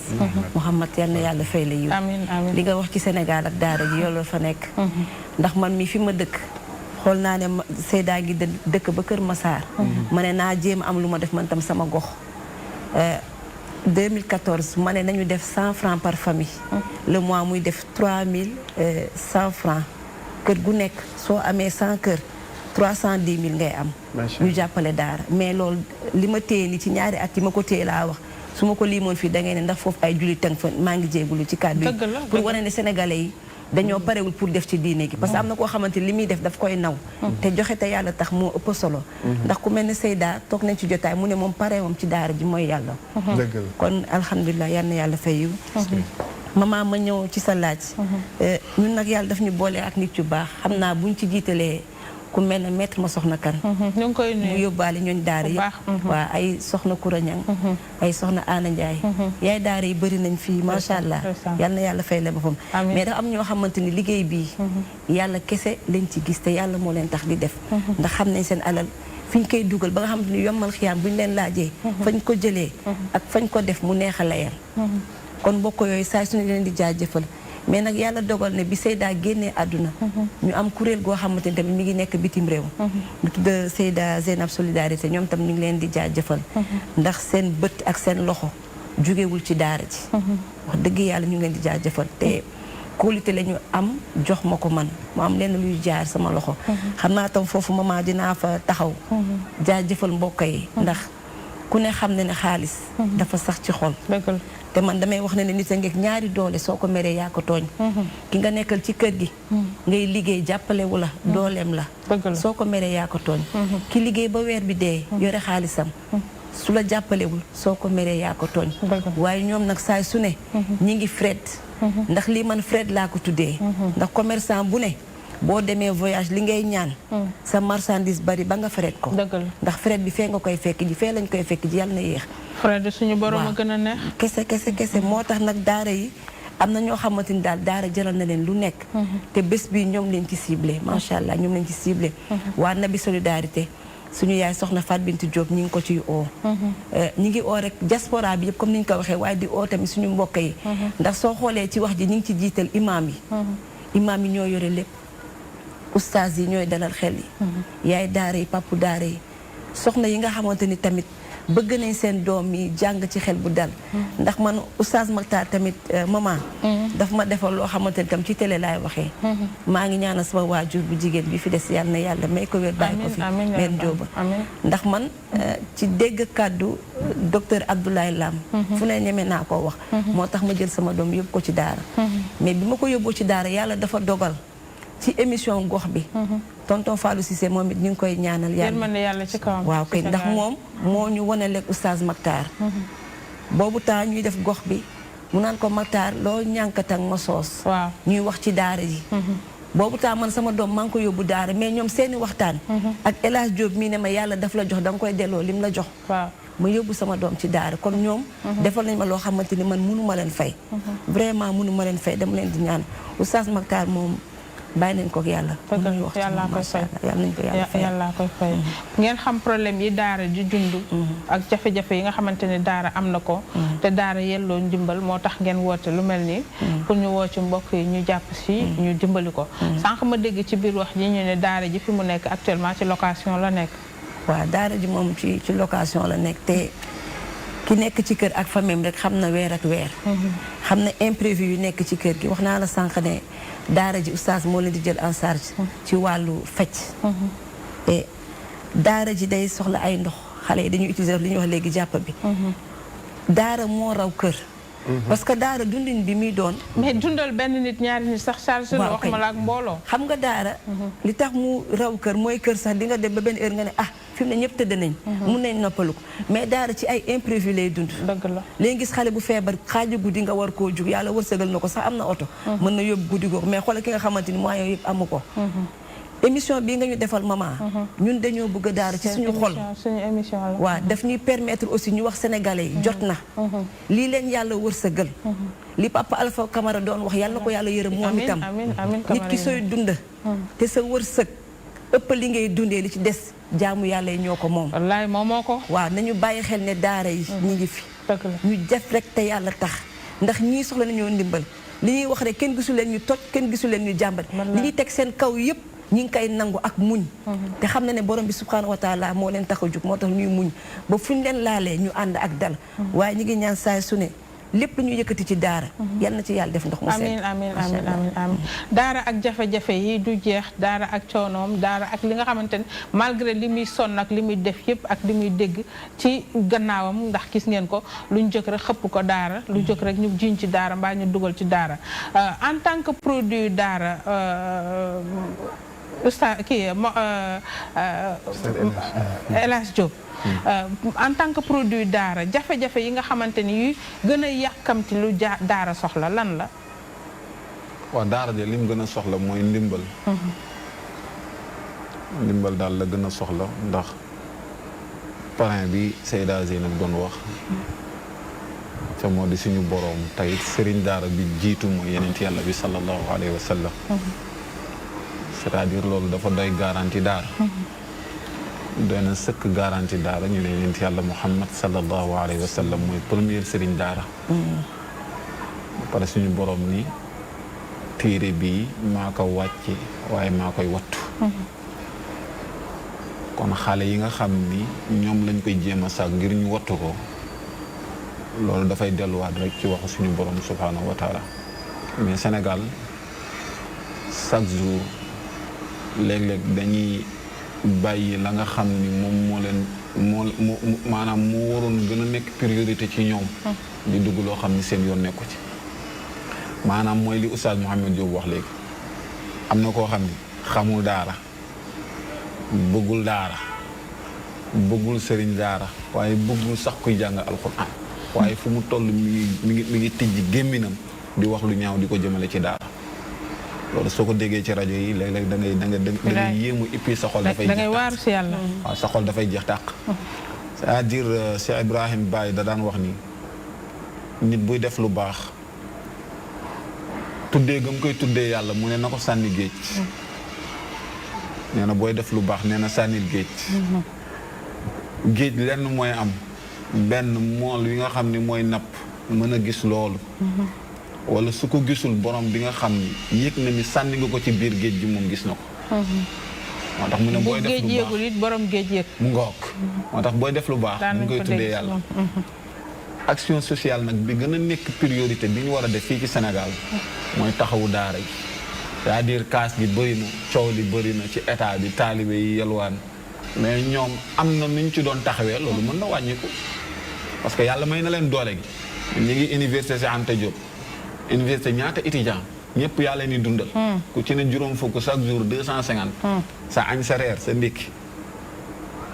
Mouhamad yal na yàlla fay la yiw amiin amiin li nga wax ci Sénégal ak daara ji yow la fa nekk ndax man mi fi ma dëkk xool naa ne Seyda ngi dëkk ba Kër Massar ma ne naa jéem am lu ma def man tam sama gox 2014 ma ne nañu def 100 francs par famille. le mois muy def 3100 francs kër gu nekk soo amee 100 kër 310 000 ngay am. ñu jàppale daara mais loolu li ma téye ni ci ñaari at yi ma ko téye laa wax su ma ko liimoon fii da ngay ne ndax foofu ay jullit tàng fa maa ngi jéegulu ci kàddu yi pour wane ne sénégalais yi dañoo parewul pour def ci diine gi parce que am na koo xamante li muy def daf koy naw te joxe te yàlla tax moo ëpp solo ndax ku mel ne Seyda toog nañ ci jotaay mu ne moom pare moom ci daara ji mooy yàlla kon alhamdulilah yal na yàlla fay yiw maman ma ñëw ci sa laaj ñun nag yàlla daf ñu boole ak nit yu baax xam naa buñ ci jiitalee ku mel ne maître ma soxna kan ñu ngi koy nuyu mu yóbbaale ñooñ daara yëpp waaw ay soxna Koura Ñang ay soxna Ana Ndiaye yaay daara yi bëri nañ fii macha allah yal na yàlla fay la boppam mais dafa am ñoo xamante ni liggéey bii yàlla kese lañ ci gis te yàlla moo leen tax di def ndax xam nañ seen alal fi ñu koy dugal ba nga xamante ni yombal xiyaam bu ñu leen laajee fañ ko jëlee ak fañ ko def mu neex a layal kon bokk yooyu saa suñu leen di jaajëfal mais nag yàlla dogal ne bi Seyda génnee àdduna ñu am kuréel goo xamante ni tamit mi ngi nekk bitim réew ñu tudd Seyda Zeynab Solidarité ñoom tam ñu ngi leen di jaajëfal ndax seen bët ak seen loxo jugewul ci daara ji wax dëgg yàlla ñu ngi leen di jaajëfal te kóolute la ñu am jox ma ko man mu am lenn luy jaar sama loxo xam naa tam foofu maman dinaa fa taxaw jaajëfal mbokk yi ndax ku ne xam ne ne xaalis dafa sax ci xol te man damay wax ne ne nit a ngeeg ñaari doole soo ko meree yaa ko tooñ ki nga nekkal ci kër gi ngay liggéey jàppalewu la dooleem la soo ko meree yaa ko tooñ ki liggéey ba weer bi dee yore xaalisam su la jàppalewul soo ko meree yaa ko tooñ waaye ñoom nag saay su ne ñi ngi fret ndax lii man fret laa ko tuddee ndax commerçant bu ne boo demee voyage li ngay ñaan sa marchandise bari ba nga fret ko ndax fret bi fee nga koy fekk ji fee lañ koy fekk ji yàlla na yéex fret suñu borom a gën a neex kese moo tax nag daara yi am na ñoo xamante ni daal daara jaral na leen lu nekk te bés bi ñoom leen ci ciblé macha allah ñoom leen ci ciblé waa Nabi Solidarité suñu yaay soxna Fat Bintou Diop ñi ngi ko ciy oo ñi ngi oo rek diaspora bi yëpp comme ni ñu ko waxee waaye di oo tamit suñu mbokk yi ndax soo xoolee ci wax ji ñi ngi ci jiital imaam yi ñoo yore lépp ustaas yi ñooy dalal xel yi yaay daara yi papu daara yi soxna yi nga xamante ni tamit bëgg nañ seen doom yi jàng ci xel bu dal ndax man oustaz Maktar tamit maman daf ma defal loo xamante ni tam ci télé laay waxee maa ngi ñaanal sama waajur bu jigéen bi fi des yàlla na yàlla may ko wér bàyyi ko fi mère Diop ndax man ci dégg kàddu docteur Abdoulaye Lam fu ne ñeme naa koo wax moo tax ma jël sama doom yóbbu ko ci daara mais bi ma ko yóbboo ci daara yàlla dafa dogal ci émission gox bi tonton Fallou Cissé moom it ñu ngi koy ñaanal yàlla ci kawam waaw kay ndax moom moo ñu wanaleeg oustaz Maktar boobu temps ñuy def gox bi mu naan ko Maktar loo ñànkatang ma soos ñuy wax ci daara ji boobu temps man sama doom maa ngi ko yóbbu daara mais ñoom seeni waxtaan ak El Hadj Diop mii ne ma yàlla daf la jox da nga koy delloo lim la jox ma yóbbu sama doom ci daara kon ñoom defal nañ ma loo xamante ni man mënu ma leen fay vraiment mënu ma leen fay dama leen di ñaan oustaz Maktar moom bàyyi nañ ko yàlla yàlla koy fay yàlla koy fay ngeen xam problème yi daara di dund ak jafe-jafe yi nga xamante ne daara am na ko te daara yelloo ndimbal moo tax ngeen woote lu mel nii pour ñu woo ci mbokk yi ñu jàpp si ñu dimbali ko sànq ma dégg ci biir wax ji ñu ne daara ji fi mu nekk actuellement ci location la nekk waaw daara ji moom ci location la nekk te ki nekk ci kër ak famille rek xam na weer ak weer xam na imprévu yu nekk ci kër gi wax naa la sànq ne daara ji oustaz moo leen di jël en charge ci wàllu fecc et daara ji day soxla ay ndox xale yi dañuy utiliser li ñuy wax léegi jàpp bi daara moo raw kër parce que daara dundin bi muy doon mais dundal benn nit ñaari nit sax charge la wax ma la ak mbooloo xam nga daara li tax mu raw kër mooy kër sax di nga dem ba benn heure nga ne fi mu ne ñëpp tëdd nañ mun nañ noppalu ko mais daara ci ay imprévu lay dund dëgg la léegi gis xale bu feebar xaaju guddi nga war koo jug yàlla wërsëgal na ko sax am na oto mën na yóbbu guddi googu mais xoolal ki nga xamante ni moyens yëpp amu ko émission bii nga ñu defal maman ñun dañoo bëgg a daara ci suñu xol suñu émission la waaw daf ñuy permettre aussi ñu wax sénégalais yi jot na lii leen yàlla wërsëgal li papa Alpha Camara doon wax yàlla na ko yàlla yërëm moom itam nit ki sooy dund te sa wërsëg ëpp li ngay dundee li ci des jaamu yàlla yi ñoo ko moom wallaay moom moo ko waaw nañu bàyyi xel ne daara yi ñi ngi fi ñu def rek te yàlla tax ndax ñii soxla nañoo ndimbal li ñuy wax rek kenn gisu leen ñu toj kenn gisu leen ñu jàmbat li ñuy teg seen kaw yëpp ñi ngi koy nangu ak muñ te xam na ne borom bi subhanahu wa taala moo leen tax a jug moo tax ñuy muñ ba fuñ leen laalee ñu ànd ak dal waaye ñi ngi ñaan saay su ne lépp lu ñu yëkkati ci daara yal na ci yàlla def ndox mu sedd amiin daara ak jafe-jafe yi du jeex daara ak coonoom daara ak li nga xamante ne malgré li muy sonn ak li muy def yëpp ak li muy dégg ci gannaawam ndax gis ngeen ko lu ñu jóg rek xëpp ko daara lu jóg rek ñu jiñ ci daara mbaa ñu dugal ci daara en tant que produit daara Oustaz kii El Hadj Diop en tant que produit daara jafe-jafe yi nga xamante ni yu gën a yàkkamti lu daara soxla lan la waaw daara de lim gën a soxla mooy ndimbal ndimbal daal la gën a soxla ndax parrain bi Seyda Zeynab doon wax te moo di suñu boroom tey sëriñ daara bi jiitu mooy yenent yàlla bi sallallahu alayhi wa sallam c'est-à-dire loolu dafa doy garantie daara doy na sëkk garantie daara ñu ne yenent yàlla Muhammad sallallahu alayhi wa sallam mooy première sëriñ daara pare suñu boroom ni téere bii maa ko wàcce waaye maa koy wattu kon xale yi nga xam ni ñoom lañ koy jéem a saag ngir ñu wattu ko loolu dafay delluwaat rek ci waxu suñu borom subhanahu wa taala mais Sénégal chaque jour léeg-léeg dañuy bàyyi la nga xam ni moom moo leen moo maanaam moo waroon gën a nekk priorité ci ñoom di dugg loo xam ni seen yoon nekku ci maanaam mooy li Oustaz Mouhamed Diop wax léegi am na koo xam ni xamul daara bëggul daara bëggul sëriñ daara waaye bëggul sax kuy jàng alxuraan waaye fu mu toll mi ngi tijji gémminam di wax lu ñaaw di ko jëmale ci daara loolu soo ko déggee ci rajo yi léeg-léeg da ngay yéemu ippi sa xol dafay jeex tàq da ngay waaru si yàlla waaw sa xol dafay jeex tàq c'est-à-dire Cheikh Ibrahim Baye da daan wax ni nit buy def lu baax tuddee gam koy tuddee yàlla mu ne na ko sànni géej nee na booy def lu baax nee na sànnil géej géej lenn mooy am benn mool yi nga xam ni mooy napp mën a gis loolu wala su ko gisul borom bi nga xam ni yëg na ni sànni nga ko ci biir géej gi moom gis na ko moo tax mu ne booy def lu baax yëgul it borom géej yëg mu ngoog moo tax booy def lu baax mu ngi koy tuddee yàlla action sociale nag bi gën a nekk priorité bi ñu war a def fii ci Sénégal mooy taxawu daara yi c'est-à-dire kaas gi bëri na coow li bëri na ci état bi taalibe yi yalwaan mais ñoom am na nu ñu ci doon taxawee loolu mën na wàññiku parce que yàlla may na leen doole gi ñu ngi université Cheikh Anta Diop université ñaata étudiant ñëpp yaa leen di dundal ku ci ne juróom fukk chaque jour 250 sa añ sa reer sa ndékki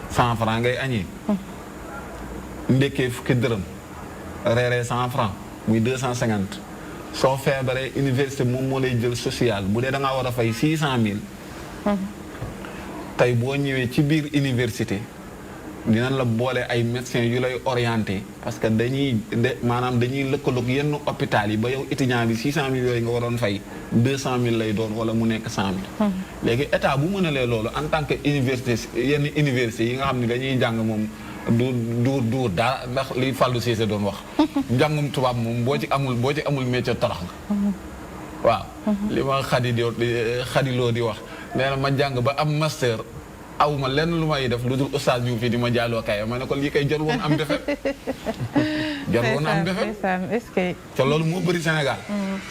100 francs ngay añee ndékkee fukki dërëm reeree 100 francs muy 250 soo feebaree université moom moo lay jël social bu dee da ngaa war a fay 600 000 tey boo ñëwee ci biir université dinañ la boole ay médecins yu lay orienté parce que maanaam dañuy lëkkaloog yenn hôpital yi ba yow étudiant bi 600 000 yooyu nga waroon fay 200 000 lay doon wala mu nekk 100 000. léegi état bu mënalee loolu en tant que université yenn université yi nga xam ne dañuy jàng moom du dara ndax li Fallou Cissé doon wax. njàngum tubaab moom boo ci amul métier torox nga. waaw li ma xadiloo di wax nee na ma jàng ba am master. awma lenn lu may def lu dul Oustaz Diouf fii di ma jaaloo kay ma ne ko lii kay jar woon am defet jar woon am defet te loolu moo bëri Sénégal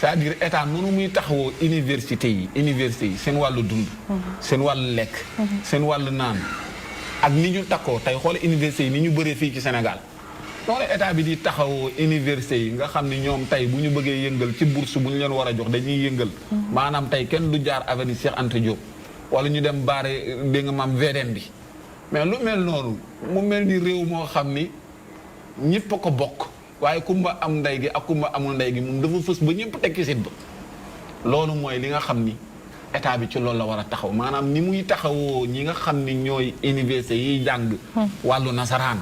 c'est-à-dire état noonu muy taxawoo université yi seen wàllu dund seen wàllu lekk seen wàllu naan ak ni ñu takkoo tey xoole université yi ni ñu bëree fii ci Sénégal noonu état bi di taxawoo université yi nga xam ne ñoom tey bu ñu bëggee yëngal ci bourse bu ñu leen war a jox dañuy yëngal maanaam tey kenn du jaar avenue Cheikh Anta Diop wala ñu dem baare dégg nga maam VDN bi mais lu mel noonu mu mel ni réew moo xam ni ñëpp a ko bokk waaye kumba am ndey gi ak kumba amul ndey gi moom dafa fës ba ñëpp tekki sit ba loolu mooy li nga xam ni état bi ci loolu la war a taxaw maanaam ni muy taxawoo ñi nga xam ni ñooy université yiy jàng wàllu nasaraan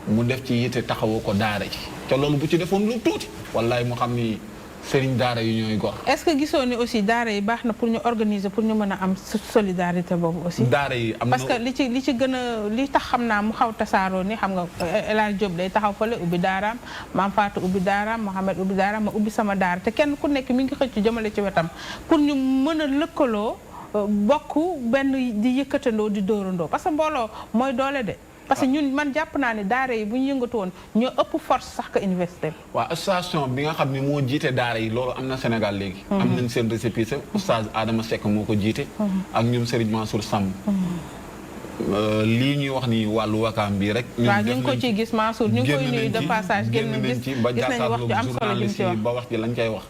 mu def ci yitte taxawoo ko daara ji te loolu bu ci defoon lu tuuti wallaay mu xam ni sëriñ daara yi ñooy gor. est-ce que gisoo ni aussi daara yi baax na pour ñu organiser pour ñu mën a am solidarité boobu aussi. daara yi am na parce que li ci gën a li tax xam naa mu xaw tasaaroo ni xam nga El Hadj Diop day taxaw fële ubbi daaraam Maam Fatou ubbi daaraam Mohamed ubbi daaraam ma ubbi sama daara te kenn ku nekk mi ngi xëcc jëmale ci wetam pour ñu mën a lëkkaloo bokk benn di yëkkatandoo di dóorandoo parce que mbooloo mooy doole de. parce que ñun man jàpp naa ne daara yi bu ñu yëngatu woon ñoo ëpp force sax que université bi. waaw association bi nga xam ne moo jiite daara yi loolu am na Sénégal léegi. am nañ seen récépissé oustaz Adama Seck moo ko jiite. ak ñoom Serigne Mansour Samb. lii ñuy wax ni wàllu wakaam bi rek. waaw ñu ngi ko ciy gis Mansour ñu ngi koy nuyu de passage génn nañ ci ba jàkkaarloog journaliste yi ba wax ci lañ koy wax.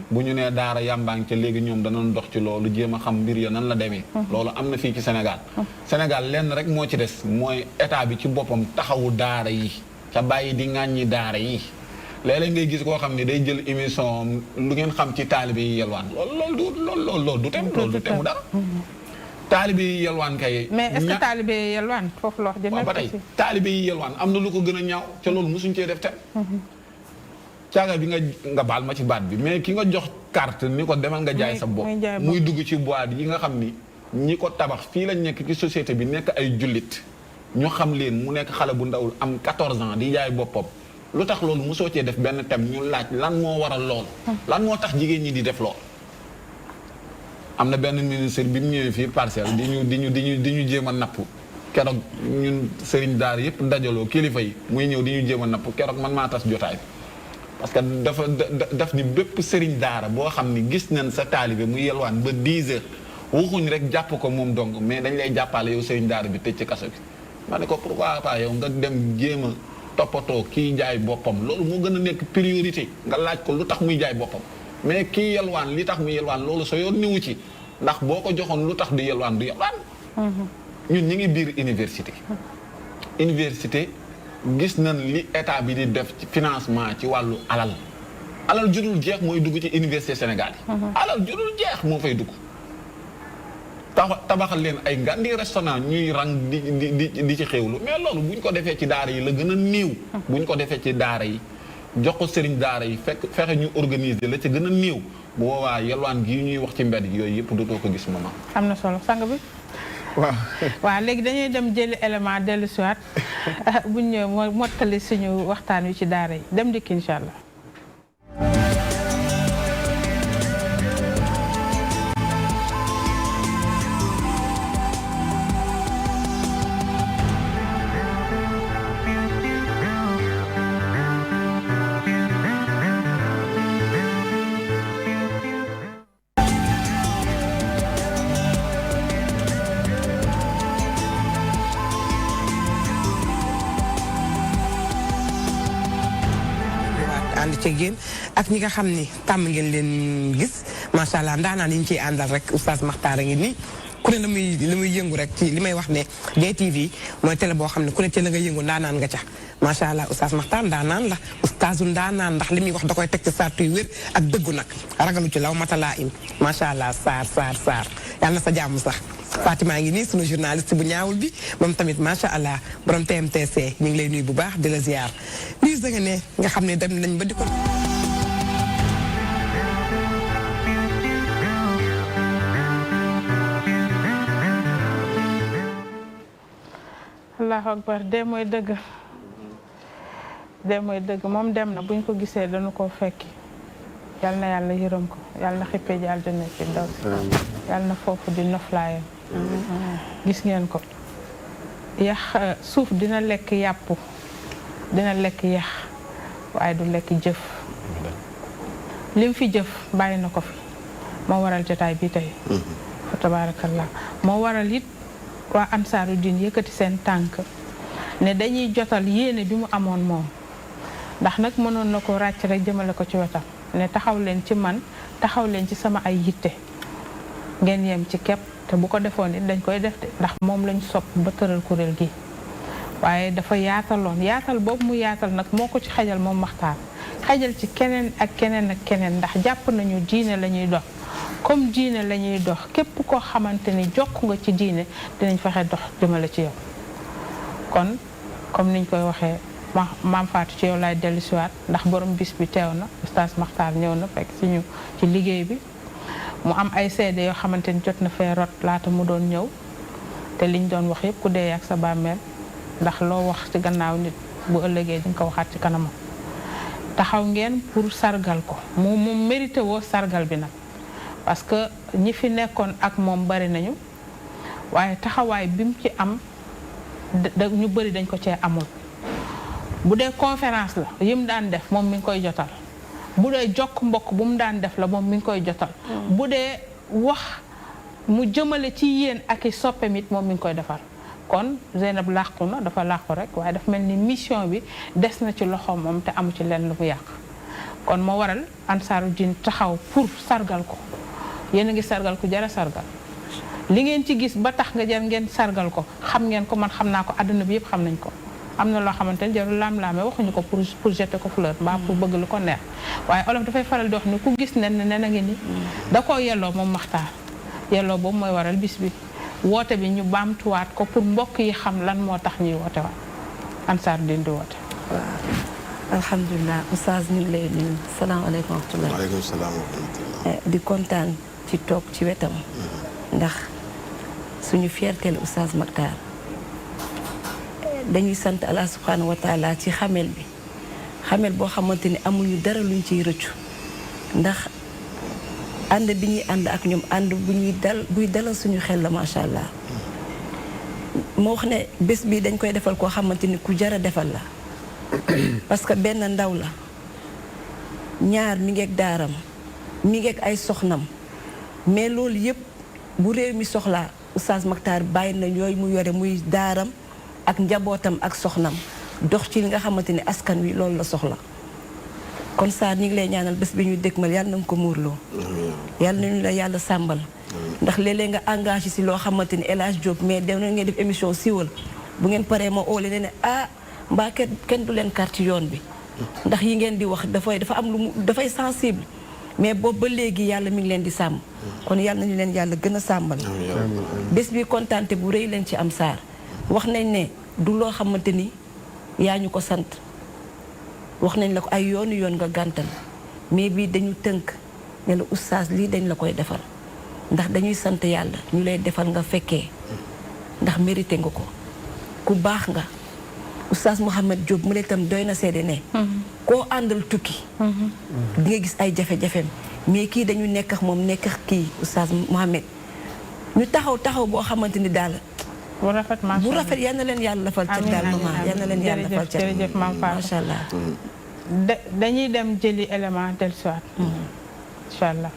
bu ñu nee daara yàmbaan ca léegi ñoom danañ dox ci loolu jéem a xam mbir ya nan la demee. loolu am na fii ci Sénégal. Sénégal lenn rek moo ci des mooy état bi ci boppam taxawu daara yi ca bàyyi di ŋàññi daara yi. léeg-léeg ngay gis koo xam ne day jël émission lu ngeen xam ci taalibe yi yelwaan loolu du temu dara. taalibe yi yelwaan kay. mais est-ce que taalibe yi yelwaan foofu la wax dina ba tey taalibe yi yelwaan am na lu ko gën a ñaaw ca loolu mosuñ cee def tem caaga bi nga baal ma ci baat bi mais ki nga jox carte ni ko demal nga jaay sa bopp muy dugg ci boîte yi nga xam ni ñi ko tabax fii lañ nekk ci société bi nekk ay jullit ñu xam leen mu nekk xale bu ndawul am 14 ans di jaay boppam lu tax loolu mosoo cee def benn tem ñu laaj lan moo waral lool lan moo tax jigéen ñi di def lool am na benn ministre bi mu ñëwee fii parcelle di ñu jéem a napp keroog ñun sëriñ daar yëpp dajaloo kilifa yi muy ñëw di ñu jéem a napp keroog man maa tas jotaay bi parce que daf ni bépp sëriñ daara boo xam ni gis nañ sa taalibe mu yelwaan ba 10 heures waxuñ rek jàpp ko moom dong mais dañ lay jàppale yow sëriñ daara bi tëj ci kaso bi ma ne ko pourquoi pas yow nga dem jéem a toppatoo kii jaay boppam loolu moo gën a nekk priorité nga laaj ko lu tax muy jaay boppam mais kii yelwaan li tax muy yelwaan loolu sa yoon niwu ci ndax boo ko joxoon lu tax du yelwaan du yelwaan ñun ñi ngi biir université gis nañ li état bi di def ci financement ci wàllu alal jurul jeex mooy dugg ci université Sénégal yi alal jurul jeex moo fay dugg tabaxal leen ay ngandi restaurant ñuy rang di ci xewlu mais loolu buñ ko defee ci daara yi la gën a néew buñ ko defee ci daara yi jox ko sëriñ daara yi fexe ñu organiser la ca gën a néew bu boobaa yelwaan gi ñuy wax ci mbedd yooyu yëpp dootoo ko gis maman. am na solo sang bi. waaw léegi dañuy dem jëli élément dellu si waat bu ñu ñëwee mottali suñu waxtaan wi ci daara yi dem dikk incha allah. ci génn ak ñi nga xam ni tàmm ngeen leen gis macha allah ndaanaan yi ñu ciy àndal rek oustaz Makhtar a ngi nii ku ne la muy yëngu rek ci li may wax ne DTV mooy télé boo xam ne ku ne ci la nga yëngu ndaanaan nga ca macha allah oustaz Makhtar ndaanaan la oustazul ndaanaan ndax li muy wax da koy teg ci sartu yu wér ak dëggu nag ragalu ci law matalaa im macha allah saar yàlla na sa jàmm sax Fatima ngi nii sunu journaliste bu ñaawul bi moom tamit macha allah borom TMTC ñu ngi lay nuyu bu baax di la ziar lii da nga ne nga xam ne dem nañ ba di ko. allahu akbar de mooy dëgg moom dem na buñ ko gisee dañu ko fekki yal na yàlla yërëm ko yal na xippee ji aljana fi daw yal na foofu di noflaayam gis ngeen ko yax suuf dina lekk yàpp dina lekk yax waaye du lekk jëf lim fi jëf bàyyi na ko fi moo waral jotaay bi tey fa tabaarakallah moo waral it waa ansaaru diin yëkkati seen tànk ne dañuy jotal yéene bi mu amoon moom ndax nag mënoon na ko ràcc rek jëmale ko ci wetam ne taxaw leen ci man taxaw leen ci sama ay yitte ngeen yem ci kepp te bu ko defoon it dañ koy def de ndax moom lañ sopp ba tëral kuréel gi waaye dafa yaataloon yaatal boobu mu yaatal nag moo ko ci xajal moom Maxtaar xajal ci keneen ak keneen ndax jàpp nañu diine la ñuy dox comme diine la ñuy dox képp koo xamante ni jokk nga ci diine dinañ fexe dox jëmale ci yow kon comme niñ koy waxee maam Fatou ci yow laay dellusiwaat ndax borom bis bi teew na oustaz Makhtar ñëw na fekk si ñu ci liggéey bi mu am ay seede yoo xamante ni jot na fee rot laata mu doon ñëw te liñ doon wax yëpp ku dee ak sa bàmmeel ndax loo wax ci gannaaw nit bu ëllëgee di nga ko waxaat ci kanamam taxaw ngeen pour sargal ko mu mérité woo sargal bi nag parce que ñi fi nekkoon ak moom bari nañu waaye taxawaay bi mu ci am ñu bari dañ ko cee amul bu dee conférence la yim daan def moom mi ngi koy jotal bu dee jokk mbokk bu mu daan def la moom mi ngi koy jotal bu dee wax mu jëmale ci yéen ak i soppeem it moom mi ngi koy defar kon Zeynab làqu na dafa làqu rek waaye dafa mel ni mission bi des na ci loxoom moom te amu ci lenn lu mu yàq kon moo waral Ansaaru Diin taxaw pour sargal ko yéen a ngi sargal ko jara sargal li ngeen ci gis ba tax nga jar ngeen sargal ko xam ngeen ko man xam naa ko àdduna bi yëpp xam nañ ko am na loo xamante ne jarul laam-laame waxuñu ko pour jeter ko fleur mbaa pour bëgg lu ko neex waaye olof dafay faral di wax ni ku gis nen a ngi ni da koo yelloo moom Maxtaar yelloo boobu mooy waral bis bi woote bi ñu baamtuwaat ko pour mbokk yi xam lan moo tax ñuy woote waat Ansaaru Diin di woote. waaw alhamdulilah oustaz ñu ngi lay nuyu salaamaaleykum wa rahmatulah. waaleykum salaam wa rahmatulah. di kontaan ci toog ci wetam. ndax suñu fierté la oustaz Maxtaar dañuy sant Allah subhanahu wa taala ci xamel bi xamel boo xamante ni amuñu dara luñ ciy rëccu ndax ànd bi ñuy ànd ak ñoom ànd buy dalal suñu xel la macha allah moo wax ne bés bi dañ koy defal koo xamante ni ku jara defal la parce que benn ndaw la ñaar mi ngeeg daaram mi ngeeg ay soxnam mais loolu yëpp bu réew mi soxlaa oustaz Maxtaar bàyyi na yooyu mu yore muy daaram ak njabootam ak soxnam dox ci li nga xamante ni askan wi loolu la soxla kon Sarr ñu ngi lay ñaanal bés bi ñuy dégmal yàlla na nga ko muurloo yàlla nañu la yàlla sàmbal ndax léeg-léeg nga engagé si loo xamante ni El Hadj Diop mais dem na ngeen def émission siiwal bu ngeen paree ma óole ne mbaa kenn du leen kar ci yoon bi ndax yi ngeen di wax dafa am lu mu dafay sensible mais boobu ba léegi yàlla mi ngi leen di sàmm kon yàlla nañu leen yàlla gën a sàmbal bés bi kontaante bu rëy leen ci am Sarr wax nañ ne du loo xamante ni yaa ñu ko sant wax nañ la ko ay yoonu yoon nga gàntal mais bii dañu tënk ne la oustaz lii dañ la koy defal ndax dañuy sant yàlla ñu lay defal nga fekkee ndax mérité nga ko ku baax nga oustaz Mouhamed Diop mu ne itam doy na seede ne koo àndal tukki di nga gis ay jafe-jafeem mais kii dañu nekk ak moom nekk ak kii oustaz Mouhamed ñu taxaw boo xamante ni daal bu rafet yal na leen yàlla defal cat daal maman yal na leen yàlla defal cat jërëjëf maam Fatou macha allah dañuy dem jëli élément del soir incha allah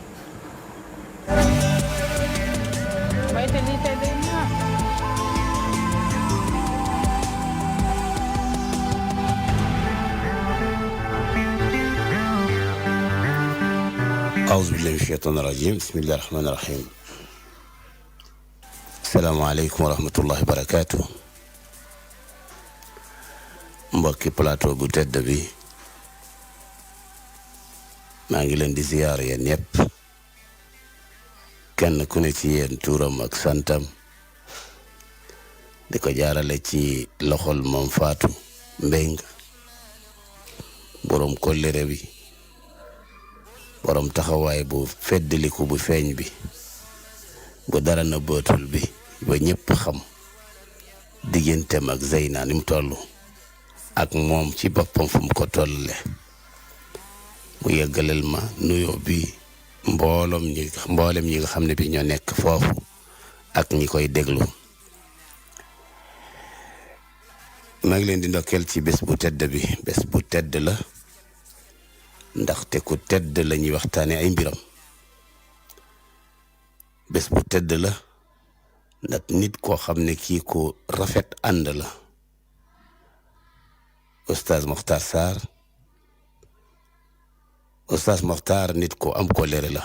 أعوذ بالله من الشيطان الرجيم بسم الله الرحمن الرحيم السلام عليكم ورحمة الله وبركاته mbokki plateau bu tedd bi maa ngi leen di ziyaar yéen ñëpp kenn ku ne ci yéen tuuram ak santam di ko jaarale ci loxol moom Fatou Mbeng borom kollëre bi borom taxawaay bu feddaliku bu feeñ bi bu dara na bëtul bi ba ñëpp xam digganteem ak Zeyna ni mu toll ak moom ci boppam fu mu ko tolle mu yeggaleel ma nuyoo bi mboolem ñi nga xam ne bi ñoo nekk foofu ak ñi koy déglu maa ngi leen di ndokkeel ci bés bu tedd bi bés bu tedd la ndaxte ku tedd la ñuy waxtaane ay mbiram bés bu tedd la ndax nit koo xam ne kii ku rafet ànd la Oustaz Makhtar Sarr Oustaz Makhtar nit ko am kóllëre la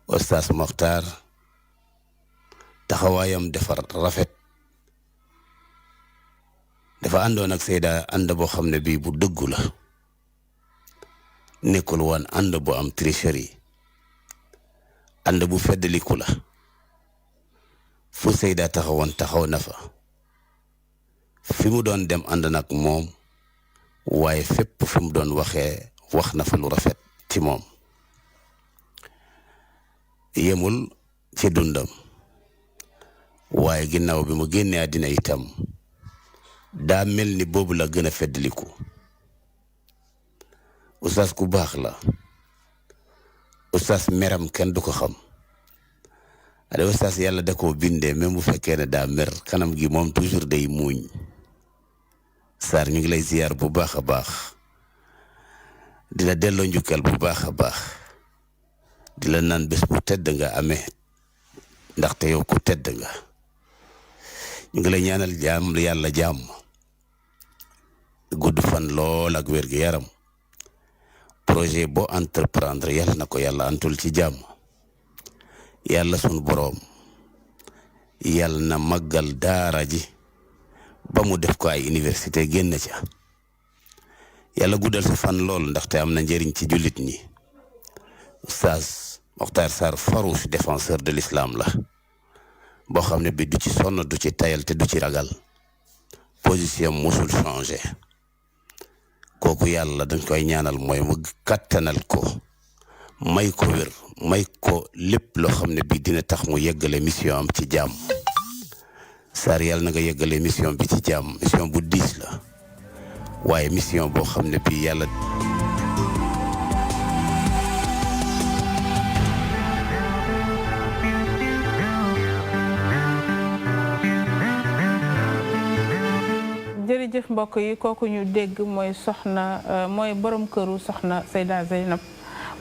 Oustaz Makhtar taxawaayam defar rafet dafa àndoon ak Seyda ànd boo xam ne bii bu dëggu la nekkul woon ànd bu am tricherie ànd bu feddaliku la fu Seyda taxawoon taxaw na fa fi mu doon dem ànd nag moom waaye fépp fi mu doon waxee wax na fa lu rafet ci moom yemul ci dundam waaye ginnaaw bi mu génnee àddina itam daa mel ni boobu la gën a feddaliku Oustaz ku baax la oustaz meram kenn du ko xam ade oustaz yàlla da koo bindee même bu fekkee ne daa mer kanam gi moom toujours day muuñ Sarr ñu ngi lay ziar bu baax a baax di la delloo njukkal bu baax a baax di la naan bés bu tedd nga amee ndaxte yow ku tedd nga ñu ngi lay ñaanal yàlla jàmm gudd fan lool ak wér gi yaram projet boo entreprendre yàlla na ko yàlla antul ci jàmm yàlla sunu boroom yàlla na màggal daara ji ba mu def ko ay université génn ca yàlla guddal sa fan lool ndaxte am na njëriñ ci jullit ñi Oustaz Mokhtar Sarr farouche défenseur de l'islam la boo xam ne bi du ci sonn du ci tayal te du ci ragal position musul changé kooku yàlla dañ koy ñaanal mooy mu kattanal ko may ko wér may ko lépp loo xam ne bii dina tax mu yeggale mission am ci jàmm Sarr yàlla na nga yeggale mission bi ci jàmm mission bu diis la waaye mission boo xam ne bii yàlla jërëjëf mbokk yi kooku ñu dégg mooy soxna mooy borom këru soxna Seyda Zeynab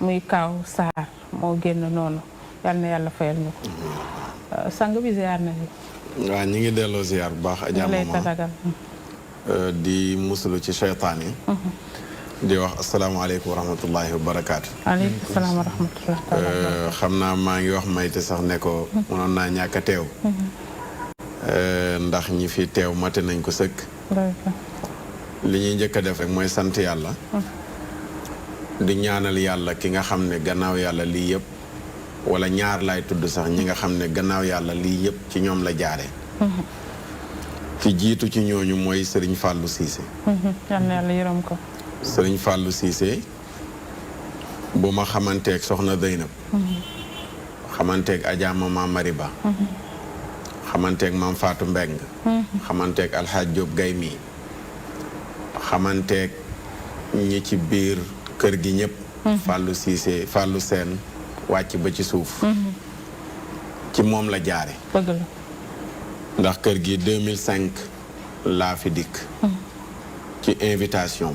muy Kaaw Sarr moo génn noonu yal na yàlla fayal ñu ko sang bi ziar nañu. waaw ñu ngi delloo ziar bu baax. ñu lay tatagal di musulu ci seytaan yi. di wax asalaamaaleykum wa rahmatullahi wa barakaatu. aleykum salaam wa rahmatulah. xam naa maa ngi wax Mayte sax ne ko. mënoon naa ñàkk a teew. ndax ñi fi teew mate nañ ko sëkk. li ñuy njëkk a def rek mooy sant yàlla. di ñaanal yàlla ki nga xam ne gannaaw yàlla lii yëpp. wala ñaar laay tudd sax ñi nga xam ne gannaaw yàlla lii yëpp ci ñoom la jaare ki jiitu ci ñooñu mooy Serigne Fallou Cissé. yal na yàlla yërëm ko. Serigne Fallou Cissé bu ma xamanteeg soxna Zeynab. xamanteeg Adja Mama Mariba. xamanteeg Maam Fatou Mbeng. xamanteeg Alhaaj Diop Gay mi xamanteeg ñi ci biir kër gi ñëpp. Fallou Cissé Fallou Sène wàcc ba ci suuf. ci moom la jaare dëgg la. ndax kër gi 2005 laa fi dikk. ci invitation.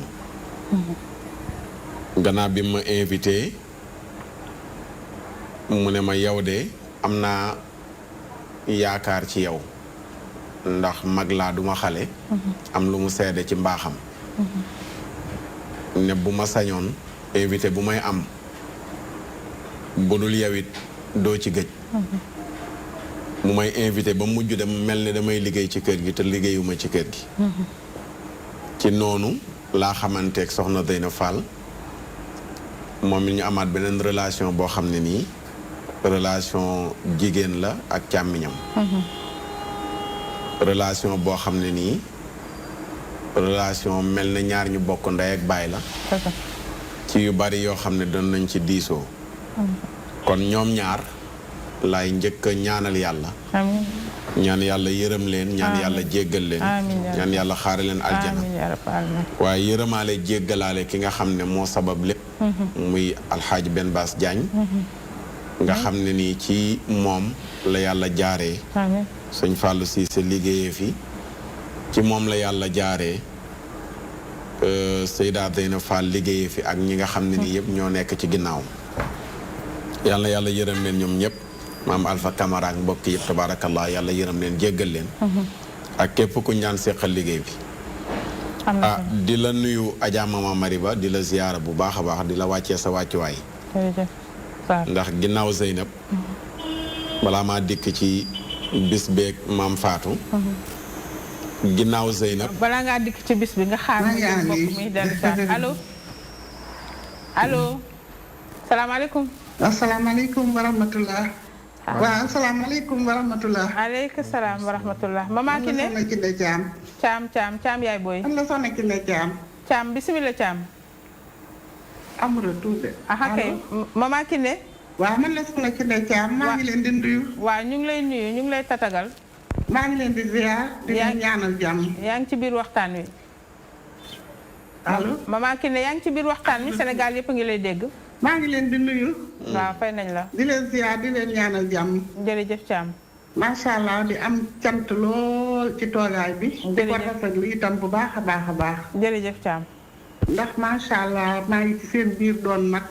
gannaaw bi ma invité mu ne ma yow de am naa yaakaar ci yow ndax mag laa duma xale. am lu mu seede ci mbaaxam. ne bu ma sañoon invité bu may am bu dul yow it doo ci gëj. mu may invité ba mujj dem mel ne damay liggéey ci kër gi te liggéeyuma ci kër gi. ci noonu laa xamanteeg soxna Zeyna Fall moom it ñu amaat beneen relation boo xam ne nii relation jigéen la ak càmmiñam. relation boo xam ne nii relation mel na ñaar ñu bokk ndey ak baay la. ci yu bari yoo xam ne doon nañ ci diisoo. kon ñoom ñaar laay njëkk a ñaanal yàlla. amiin. ñaan yàlla yërëm leen. ñaan yàlla jéggal leen. ñaan yàlla xaare leen aljana. waaye yërëmaale jéggalaale ki nga xam ne moo sabab lépp. muy alxaaji Ben Baas Diagne. nga xam ne nii ci moom la yàlla jaaree. sëñ Fallou Cissé liggéeyee fi. ci moom la yàlla jaaree. Seyda Zeyna Fall liggéeyee fi ak ñi nga xam ne nii yëpp ñoo nekk ci ginnaaw. yàlla yàlla yërëm leen ñoom ñëpp. maam Alpha Camara ak mbokk yëpp tabaarakallah yàlla yërëm leen jéggal leen. ak képp ku ñaan seqal liggéey bi. di la nuyu Adja Mama Mariba di la ziyaara bu baax a baax di la wàccee sa wàccuwaay. ndax ginnaaw Zeynab. balaa maa dikk ci bis beeg maam Fatou. ginnaaw Zeynab. balaa ngaa dikk ci bis bi nga xaar ma mbokk mi dellu saa allo. allo. salaamaaleykum. asalaamaaleykum wa rahmatulah. waaw asalaamaaleykum wa rahmatulah. aleykum salaam wa rahmatulah. maman Kiné man la soxna Kiné Thiam. Thiam yaay booy. man la soxna Kiné Thiam. Thiam bisimilah Thiam. amul tuuti. kay maman Kiné. waaw man la soxna Kiné Thiam maa ngi leen di nuyu. waaw ñu ngi lay nuyu ñu ngi lay tatagal. maa ngi leen di ziar. di leen ñaanal jàmm. yaa ngi ci biir waxtaan wi. allo maman Kiné yaa ngi ci biir waxtaan wi Sénégal yëpp a ngi lay dégg. maa ngi leen di nuyu. waaw fay nañ la. di leen ziar di leen ñaanal jàmm. jërëjëf Thiam. macha allah di am cant lool ci toogaay bi. di ko rafetlu itam bu baax a baax a baax. jërëjëf Thiam. ndax macha allah maa ngi ci seen biir doon mag.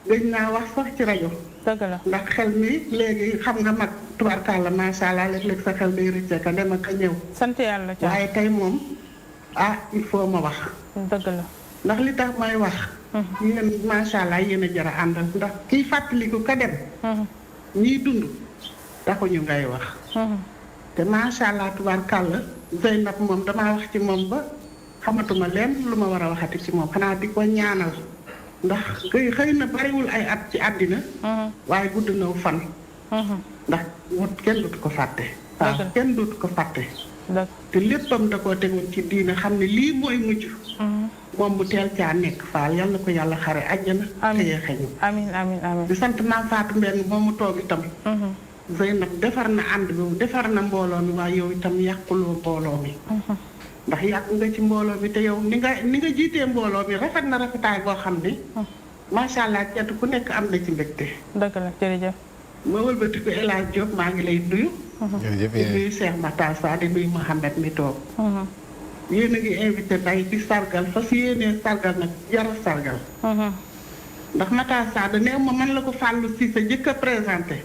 gëj naa wax sax ci rajo. dëgg la ndax xel mi léegi xam nga mag tubarkalla macha allah léeg-léeg sa xel day rëcce ka dem ak a ñëw. sant yàlla Thiam waaye tey moom il faut ma wax. dëgg la. ndax li tax may wax. yéen macha allah yéen a jar a àndal ndax kiy fàttaliku ka dem. ñiy dund taxuñu ngay wax. te macha allah tubaarkàlla Zeynab moom damaa wax ci moom ba xamatuma leen lu ma war a waxati ci moom xanaa di ko ñaanal ndax xëy na bariwul ay at ci àddina. waaye gudd na fan. ndax kenn dootu ko fàtte. waaw kenn dootu ko fàtte. te léppam da koo tegoon ci diina xam ne lii mooy mujj. moom bu teel caa nekk faal yal na ko yàlla xare àjjana. amiin te xeñu. amiin amiin amiin. di sant Maam Fatou Mbengue moomu toog itam. Zeynab defar na ànd bi defar na mbooloo mi waaye yow itam yàquloo mbooloo mi. ndax yàgg nga ci mbooloo mi te yow ni nga jiitee mbooloo mi rafet na rafetaay boo xam ne. macha allah kenn ku nekk am na ci mbégte. dëgg la jërëjëf. ma wëlbati ko El Hadj Diop maa ngi lay nuyu. jërëjëf di nuyu Cheikh Matar Sa di nuyu Mouhamed mi toog. yéen a ngi invité tey di sargal fas yéenee sargal nag jara sargal. ndax Matar Sa da neew ma man la ko Fallou Cissé njëkk a présenté.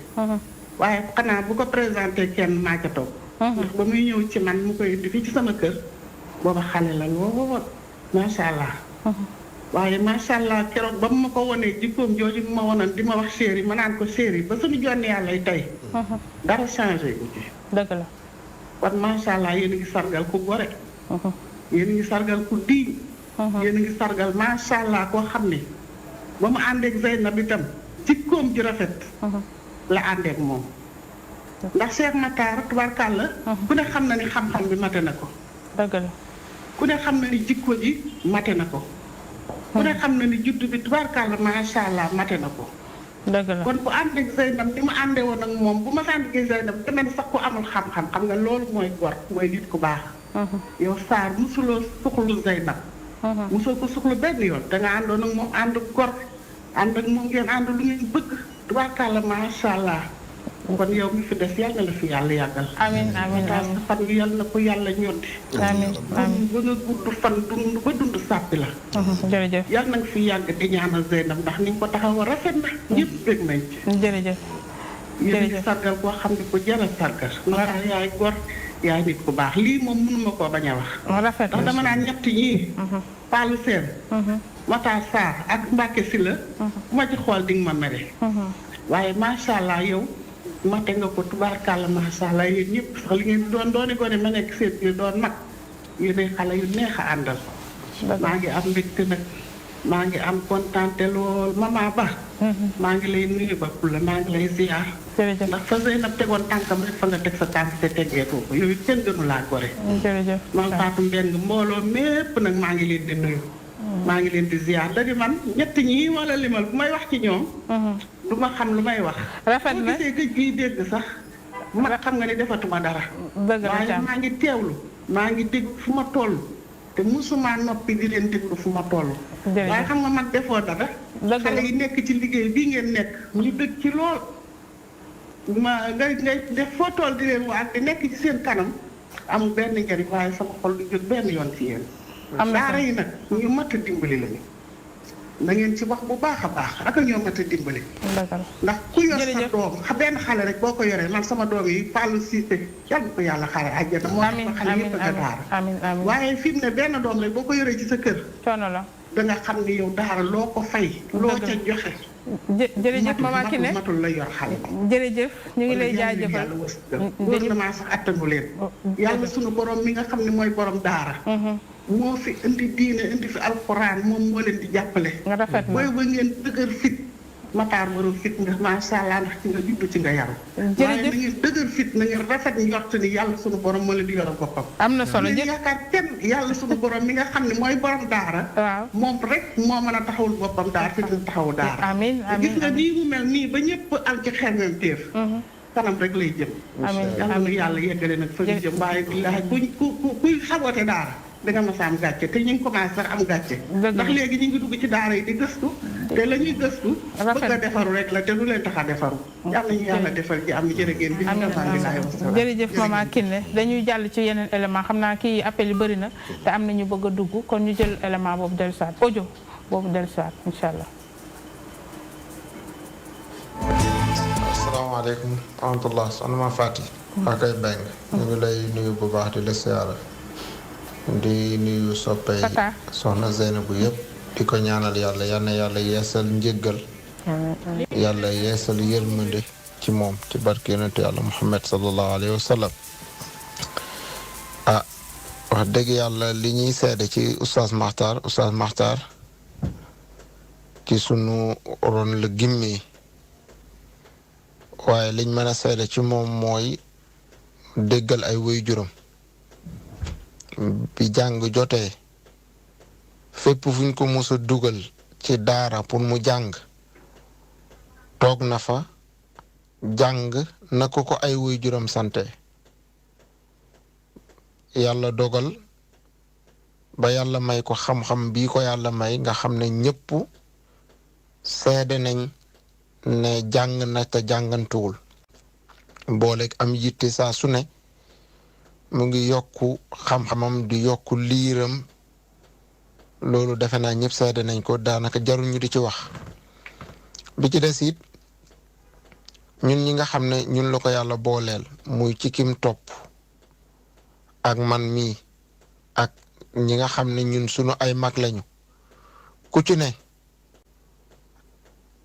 waaye xanaa bu ko présenté kenn maa ca toog. ndax ba muy ñëw ci man mu koy indi fii ci sama kër. booba xale la lool macha allah. waaye macha allah keroog ba mu ma ko wonee jikkoom jooju mu ma wonoon di ma wax chéri ma naan ko chéri ba suñu jonn yàlla tey. dara changé gu ci. dëgg la. kon macha allah yéen a ngi sargal ku gore. yéen a ngi sargal ku diiñ. yéen a ngi sargal macha allah koo xam ne ba mu àndeek Zeynab itam jikkoom ju rafet. la àndeek moom. ndax Cheikh Matar tubarkàlla. ku ne xam na ni xam-xam bi mate na ko. dëgg la. ku ne xam na ni jikko ji mate na ko. ku ne xam na ni juddu bi tubaarkàlla macha allah mate na ko. dëgg la kon bu ànd ak Zeynab ni ma àndee woon ak moom bu ma ànd ak Zeynab demee sax ku amul xam-xam xam nga loolu mooy gor mooy nit ku baax. yow Sarr mosuloo suxlu Zeynab. mosoo ko suxlu benn yoon da nga àndoon ak moom ànd gor ànd ak moom ngeen ànd lu ngeen bëgg tubaarkàlla macha allah. kon yow mi fi des yàlla na la fi yàlla yàggal. amiin amiin amiin fan bi yàlla na ko yàlla ñoddi. amiin amiin ba nga gudd fan dund ba dund sàppi la. jërëjëf. yàlla na nga fi yàgg di ñaanal Zeynab ndax ni nga ko taxaw rafet na. ñëpp bëgg nañ ci. jërëjëf. yéen a sargal koo xam ne ko jar a sargal. ndax yaay gor yaay nit ku baax lii moom mënuma koo bañ a wax. rafet na ndax dama naan ñett ñii. Fallou Sène. Matar Sarr ak Mbacke Sylla. bu ma ci xool di nga ma mere. waaye macha allah yow. mate nga ko tubaarkàlla macha allah yéen ñëpp sax li ngeen doon dooni gone ma nekk seen biir doon mag yéenay xale yu neex a àndal. maa ngi am mbégte nag maa ngi am kontaante lool mama ba. maa ngi lay nuyu ba la maa ngi lay ziar. jërëjëf ndax fa Zeynab tegoon tànkam rek fa nga teg sa tànk te teggee ko ko yooyu kenn gënu laa gore. jërëjëf Maam Fatou Mbengue mbooloo mépp nag maa ngi leen di nuyu. maa ngi leen di ziar da di man ñett ñii wala limal bu may wax ci ñoom. du ma xam lu may wax. rafet na boo gisee gëj gii dégg sax man xam nga ni defatuma dara. dëgg la waaye maa ngi teewlu maa ngi dégg fu ma toll te musuma noppi di leen déglu fu ma toll. waaye xam nga man defoo dara. xale yi nekk ci liggéey bii ngeen nekk ñu dëgg ci lool. ngay def foo toll di leen waat di nekk ci seen kanam amul benn njariñ waaye sama xol du jóg benn yoon ci yéen. am na daara yi nag ñu mat a dimbali lañu. na ngeen ci wax bu baax a baax ak ñoo mat a dimbali. ndax ku yor sa doom benn xale rek boo ko yoree man sama doom yi Fallou Cissé yàlla ko yàlla xare àjjana moo tax ba xale yëpp nga daara. waaye fi mu ne benn doom rek boo ko yoree ci sa kër. coono la. da nga xam ni yow daara loo ko fay. loo ca joxe. jërëjëf Mama Kiné matul la yor xale. jërëjëf ñu ngi lay jaajëfal. gouvernement sax attanu leen. yàlla sunu borom mi nga xam ne mooy borom daara. moo fi indi diine indi fi alxuraan moom moo leen di jàppale. nga rafet na booy ba ngeen dëgër fit Matar borom fit nga macha allah ndax ci nga juddu ci nga yaru. jërëjëf waaye na ngeen dëgër fit na ngeen rafet njort ni yàlla sunu borom moo leen di yoral boppam. am na solo jërëjëf yaakaar kenn yàlla sunu borom mi nga xam ne mooy borom daara. waaw moom rek moo mën a taxawul boppam daara fi dina taxawu daara. amiin amiin gis nga nii mu mel nii ba ñëpp am ci xelmem téef kanam rek lay jëm. amiin yàlla na yàlla yeggale nag fa ñu jëm waaye billahi kuy sabote daara danga mas a am gàcce te ñu ngi commencé sax am gàcce. ndax léegi ñu ngi dugg ci daara yi di gëstu. te la ñuy gëstu. bëgg a defaru rek la te du leen tax a defaru. yal nañu yàlla defal ji am jërë ngeen bi. jërëjëf maman Kiné dañuy jàll ci yeneen élément xam naa kii appel yi bëri na te am na ñu bëgg a dugg kon ñu jël élément boobu dellusiwaat audio boobu dellusiwaat incha allah. asalaamaaleykum wa rahmatulah soxna ma Fati. waa koy beng ñu ngi lay nuyu bu baax di la siyaara di nuyu soppey soxna Zeynabu yëpp di ko ñaanal yàlla yal na yàlla yeesal njëggal yàlla yeesal yërmande ci moom ci barke yonentu yàlla Muhammad sallallahu alayhi wa sallam ah wax dëgg yàlla li ñuy seede ci oustaz Makhtar ci sunu ron la gimmi waaye liñ mën a seede ci moom mooy déggal ay waajuram bi jàng jotee fépp fuñ ko mos a dugal ci daara pour mu jàng toog na fa jàng na ko ay waajuram sante yàlla dogal ba yàlla may ko xam-xam bii ko yàlla may nga xam ne ñëpp seede nañ ne jàng na te jàngantuwul booleeg am yitte saa su ne mu ngi yokku xam-xamam di yokku liiram loolu defe naa ñëpp seede nañ ko daanaka jarul ñu di ci wax bi ci des it ñun ñi nga xam ne ñun la ko yàlla booleel muy ci kim topp ak man mii ak ñi nga xam ne ñun sunu ay mag lañu ku ci ne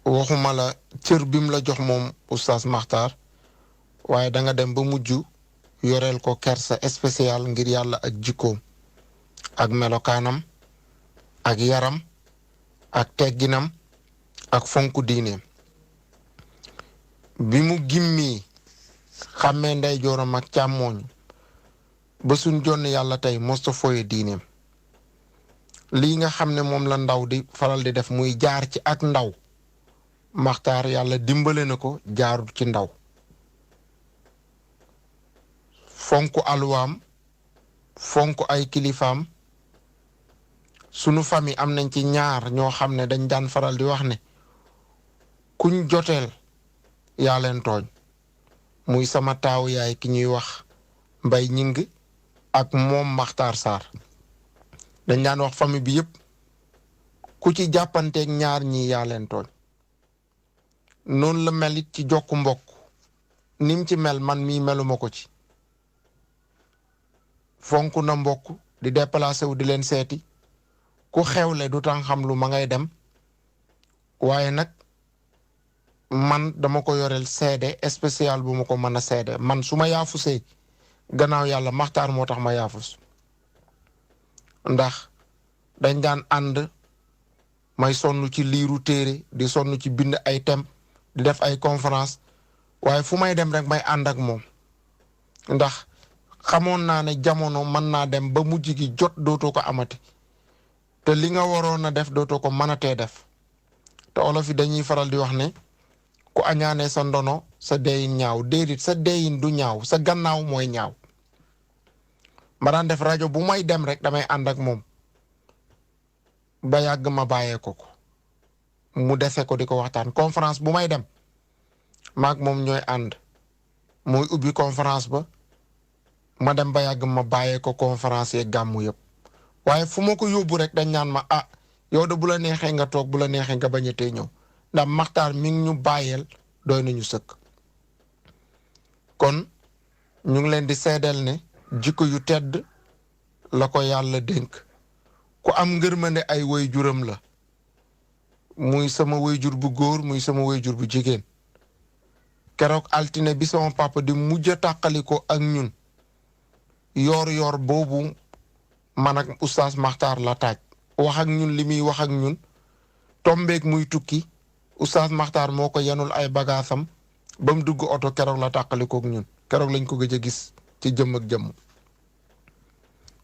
waxuma la cër bim la jox moom oustaz Makhtar waaye da nga dem ba mujj yoreel ko kersa spécial ngir yàlla ak jikkoom ak melokaanam ak yaram ak tegginam ak fonku diineem bi mu gimmi xàmmee ndey jooram ak càmmooñ ba suñ jonn yàlla tey mosta foye diineem lii nga xam ne moom la ndaw di faral di def muy jaar ci ak ndaw Makhtar yàlla dimbale na ko jaarul ci ndaw fonk alwaam fonk ay kilifaam sunu famille am nañ ci ñaar ñoo xam ne dañ daan faral di wax ne kuñ joteel yaa leen tooñ muy sama taaw yaay ki ñuy wax Mbay Ñing ak moom Makhtar Sarr dañ daan wax famille bi yépp ku ci jàppanteeg ñaar ñi yaa leen tooñ noonu la mel it ci jokku mbokk nim ci mel man mii meluma ko ci fonk na mbokk di déplacé wu di leen seeti ku xewle du tan xam lu ma ngay dem waaye nag man dama ko yoreel seede spécial bu ma ko mën a seede man su ma yaafusee gannaaw yàlla Makhtar moo tax ma yaafus ndax dañ daan ànd may sonn ci liiru téere di sonn ci bind ay thème di def ay conférence waaye fu may dem rek may ànd ak moom ndax xamoon naa ne jamono mën naa dem ba mujj gi jot dootoo ko amati te li nga waroon a def dootoo ko mënatee def te olof yi dañuy faral di wax ne ku añaanee sa ndono sa deyin ñaaw déedéet sa deyin du ñaaw sa gannaaw mooy ñaaw ma daan def rajo bu may dem rek damay ànd ak moom ba yàgg ma bàyyee ko mu dese ko di ko waxtaan conférence bu may dem maag moom ñooy ànd mooy ubbi conférence ba ma dem ba yàgg ma bàyyee ko conférence yeeg gàmmu yëpp waaye fu ma ko yóbbu rek dañ naan ma ah yow de bu la neexee nga toog bu la neexee nga bañ a tey ñëw ndax Makhtar mi ngi ñu bàyyeel doy nañu sëkk kon ñu ngi leen di seedeel ne jikko yu tedd la ko yàlla dénk ku am ngërmande ay waajuram la muy sama waajur bu góor muy sama waajur bu jigéen keroog altine bi sama papa di mujj a tàqali ko ak ñun yoor boobu man ak oustaz Makhtar la taaj wax ak ñun li muy wax ak ñun tombeek muy tukki oustaz Makhtar moo ko yenul ay bagaasam ba mu dugg oto keroog la tàqali ko ak ñun keroog lañ ko gëj a gis ci jëmm ak jëmm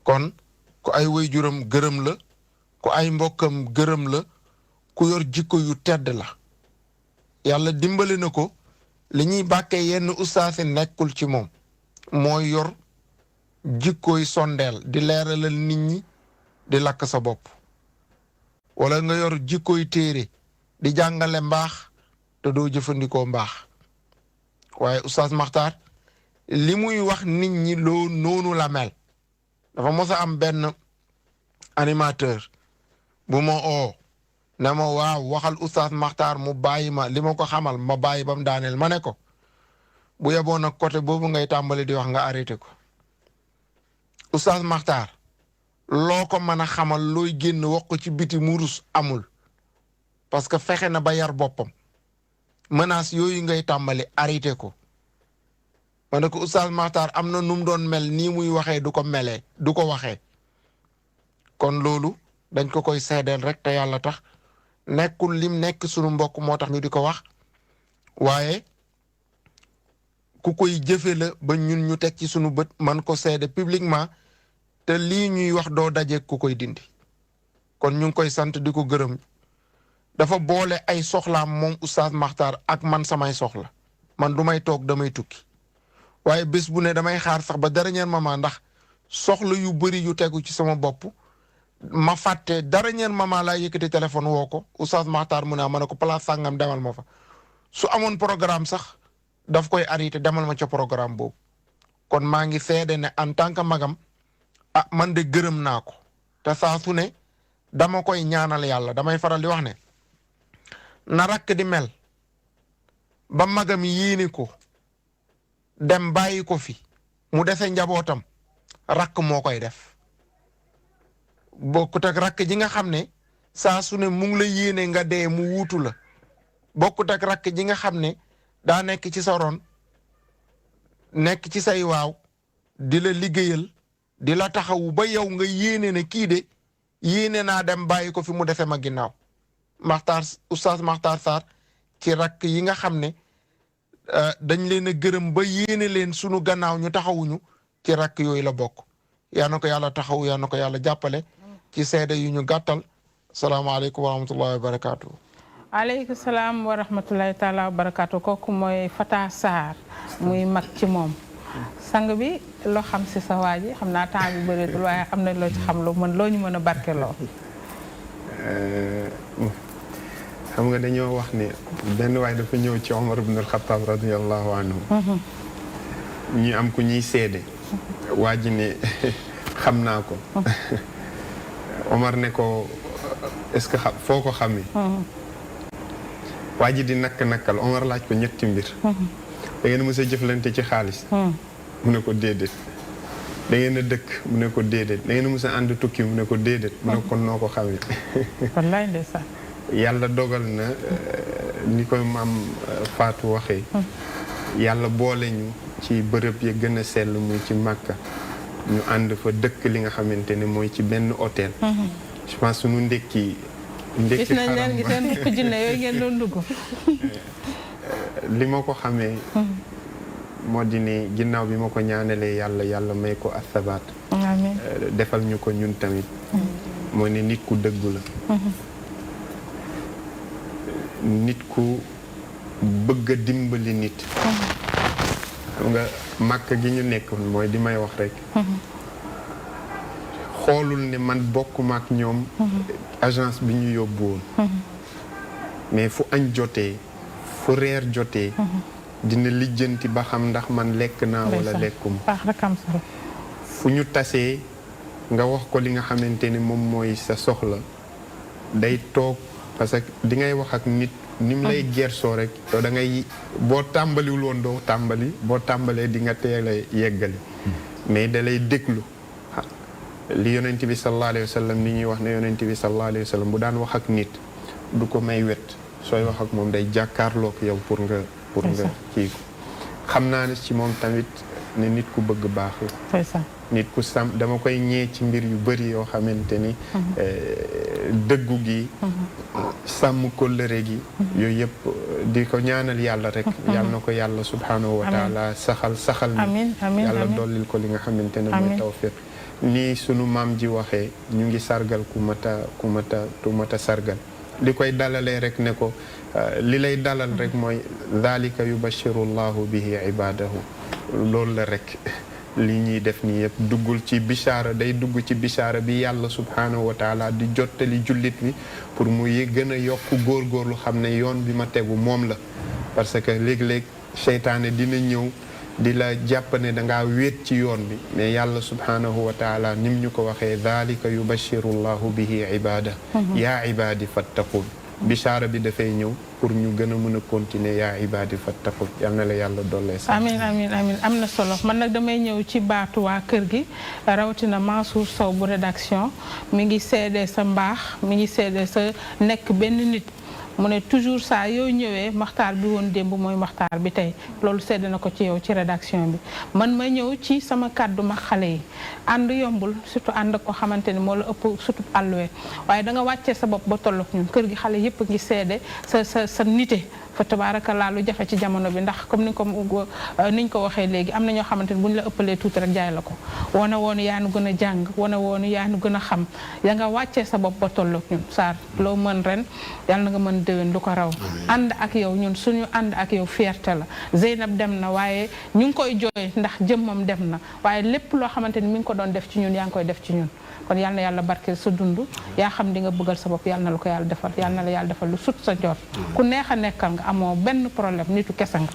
kon ku ay waajuram gërëm la ku ay mbokkam gërëm la ku yor jikko yu tedd la yàlla dimbali na ko li ñuy bàkkee yenn ustaasi nekkul ci moom mooy yor jikkooy sondeel di leeralal nit ñi di lakk sa bopp wala nga yor jikkooy téere di jàngale mbaax te doo jëfandikoo mbaax waaye Oustaz Makhtar li muy wax nit ñi loo noonu la mel dafa mos a am benn animateur bu ma oo ne ma waaw waxal Oustaz Makhtar mu bàyyi ma li ma ko xamal ma bàyyi ba mu daaneel ma ne ko bu yeboon nag côté boobu ngay tàmbali di wax nga arrêté ko Oustaz Makhtar loo ko mën a xamal looy génn wax ko ci biti murus amul parce que fexe na ba yar boppam menace yooyu ngay tàmbali arrêté ko ma ne ko Oustaz Makhtar am na nu mu doon mel nii muy waxee du ko melee du ko waxee kon loolu dañ ko koy seedeel rek te yàlla tax nekkul lim nekk sunu mbokk moo tax ñu di ko wax waaye ku koy jëfe la ba ñun ñu teg ci sunu bët man ko seede publiquement te lii ñuy wax doo daje ku koy dindi kon ñu ngi koy sant di ko gërëm dafa boole ay soxlaam moom Oustaz Makhtar ak man samay soxla man du may toog damay tukki waaye bés bu ne damay xaar sax ba dernier moment ndax soxla yu bëri yu tegu ci sama bopp ma fàtte dernier moment laa yëkkati téléphone woo ko Oustaz Makhtar mu ne ma ne ko place sàngam demal ma fa su amoon programme sax daf koy arrêté demal ma ca programme boobu kon maa ngi seede ne en tant que magam ah man de gërëm naa ko te saa su ne dama koy ñaanal yàlla damay faral di wax ne na rakk di mel ba magam yéene ko dem bàyyi ko fi mu dese njabootam rakk moo koy def bokkut ak rakk ji nga xam ne saa su ne mu ngi la yéene nga dee mu wuutu la bokkut ak rakk ji nga xam ne daa nekk ci sa ron nekk ci say waaw di la liggéeyal di la taxawu ba yow nga yéene ne kii de yéene naa dem bàyyi ko fi mu defe ma ginnaaw Makhtar Oustaz Makhtar Sarr ci rakk yi nga xam ne dañ leen a gërëm ba yéene leen sunu gannaaw ñu taxawuñu ci rakk yooyu la bokk yaa na ko yàlla taxawu yaa na ko yàlla jàppale ci seede yu ñu gàttal salaamaaleykum wa rahmatullahi wa barakaatu. aleykum salaam wa rahmatullahi taala wa barakaatu kooku mooy Fata Sarr muy mag ci moom sang bi loo xam si sa waa ji xam naa temps bi bëreetul waaye am na loo ci xam loo ñu mën a barkeloo. xam nga dañoo wax ne benn waay dafa ñëw ci Omar ibn al-Khattab radiyallahu anhu ñu am ku ñuy seede waa ji ne xam naa ko Omar ne ko est-ce que foo ko xamee waa ji di nakk-nakkal Omar laaj ko ñetti mbir da ngeen mës a jëflante ci xaalis mu ne ko déedéet da ngeen a dëkk mu ne ko déedéet da ngeen mës a ànd tukki mu ne ko déedéet mu ne ko kon noo ko xamee wallaay ndeysaan yàlla dogal na ni koy maam Fatou waxee yàlla boole ñu ci bërëb ya gën a sell muy ci Màkka ñu ànd fa dëkk li nga xamante ne mooy ci benn hôtel je pense sunu ndekki gis nañ leen gi seen dugg jinne yooyu ngeen doon dugg li ma ko xamee moo di ne ginnaaw bi ma ko ñaanalee yàlla may ko asabaat amiin defal ñu ko ñun tamit moo ne nit ku dëggu la nit ku bëgg a dimbali nit xam nga màkk gi ñu nekk mooy di may wax rek xoolul ne man bokkuma ak ñoom agence bi ñu yóbbu woon mais fu añ jotee fu reer jotee dina lijjanti ba xam ndax man lekk naa wala lekkuma fu ñu tasee nga wax ko li nga xamante ne moom mooy sa soxla day toog parce que di ngay wax ak nit ni mu lay gersoo rek yow da ngay boo tàmbaliwul woon doo tàmbali boo tàmbalee di nga teel a yeggali mais da lay déglu li yonent bi sallallahu alayhi wa sallam ni ñuy wax ne yonent bi sallallahu alayhi wa sallam bu daan wax ak nit du ko may wet sooy wax ak moom day jàkkaarloog yow pour nga kii ko xam naa ne ci moom tamit ne nit ku bëgg baax la nit ku sàmm dama koy ñee ci mbir yu bëri yoo xamante ni dëggu gi sàmm kóllëre gi yooyu yëpp di ko ñaanal yàlla rek yàlla na ko yàlla subhanahu wa taala saxal ni yàlla dollil ko li nga xamante ne mooy tawfiq nii sunu maam ji waxee ñu ngi sargal ku mata sargal li koy dalalee rek ne ko li lay dalal rek mooy dhalika yubashiru llahu bihi ibadahu loolu la rek li ñuy def nii yëpp duggul ci bichara day dugg ci bichara bi yàlla subhaanahu wa taala di jottali jullit bi pour mu gën a yokk góorgóorlu xam ne yoon bi ma tegu moom la parce que léeg-léeg seytaane dina ñëw di la jàpp ne dangaa wéet ci yoon bi mais yàlla subhaanahu wa taala nim ñu ko waxee dhalika yubashiru llahu bihi ibada yaa ibadi fattaqun bichara bi dafay ñëw pour ñu gën a mën a continuer yaa ibadi fattaqun yal na la yàlla dollee sax amin amin amin am na solo man nag damay ñëw ci baatu waa kër gi rawatina Mansour Sow bu rédaction mi ngi seede sa mbaax mi ngi seede sa nekk benn nit mu ne toujours saa yoo ñëwee maxtaar bi woon démb mooy maxtaar bi tey loolu sedd na ko ci yow ci rédaction bi man ma ñëw ci sama kàddu ma xale yi ànd yombul surtout ànd ko xamante ni moo la ëpp surtout àlluwe waaye da nga wàccee sa bopp ba tollook ñun kër gi xale yëpp ngi seede sa nite fa tabaarakallaa lu jafe ci jamono bi ndax comme niñ ko waxee léegi am na ñoo xamante ni bu ñu la ëppalee tuuti rek jaay la ko wane woonu yaa nu gën a jàng wane woonu yaa nu gën a xam ya nga wàccee sa bopp ba tollook ñun Sarr loo mën ren yàlla na nga mën déwén lu ko raw ànd ak yow ñun suñu ànd ak yow fierté la Zeynab dem na waaye ñu ngi koy jooy ndax jëmmam dem na waaye lépp loo xamante ni mi ngi ko doon def ci ñun yaa ngi koy def ci ñun kon yal na yàlla barkeel sa dund yaa xam di nga bëggal sa bopp yal na la ko yàlla defal yal na la yàlla defal lu sut sa njort ku neex a nekkal nga amoo benn problème nitu kese nga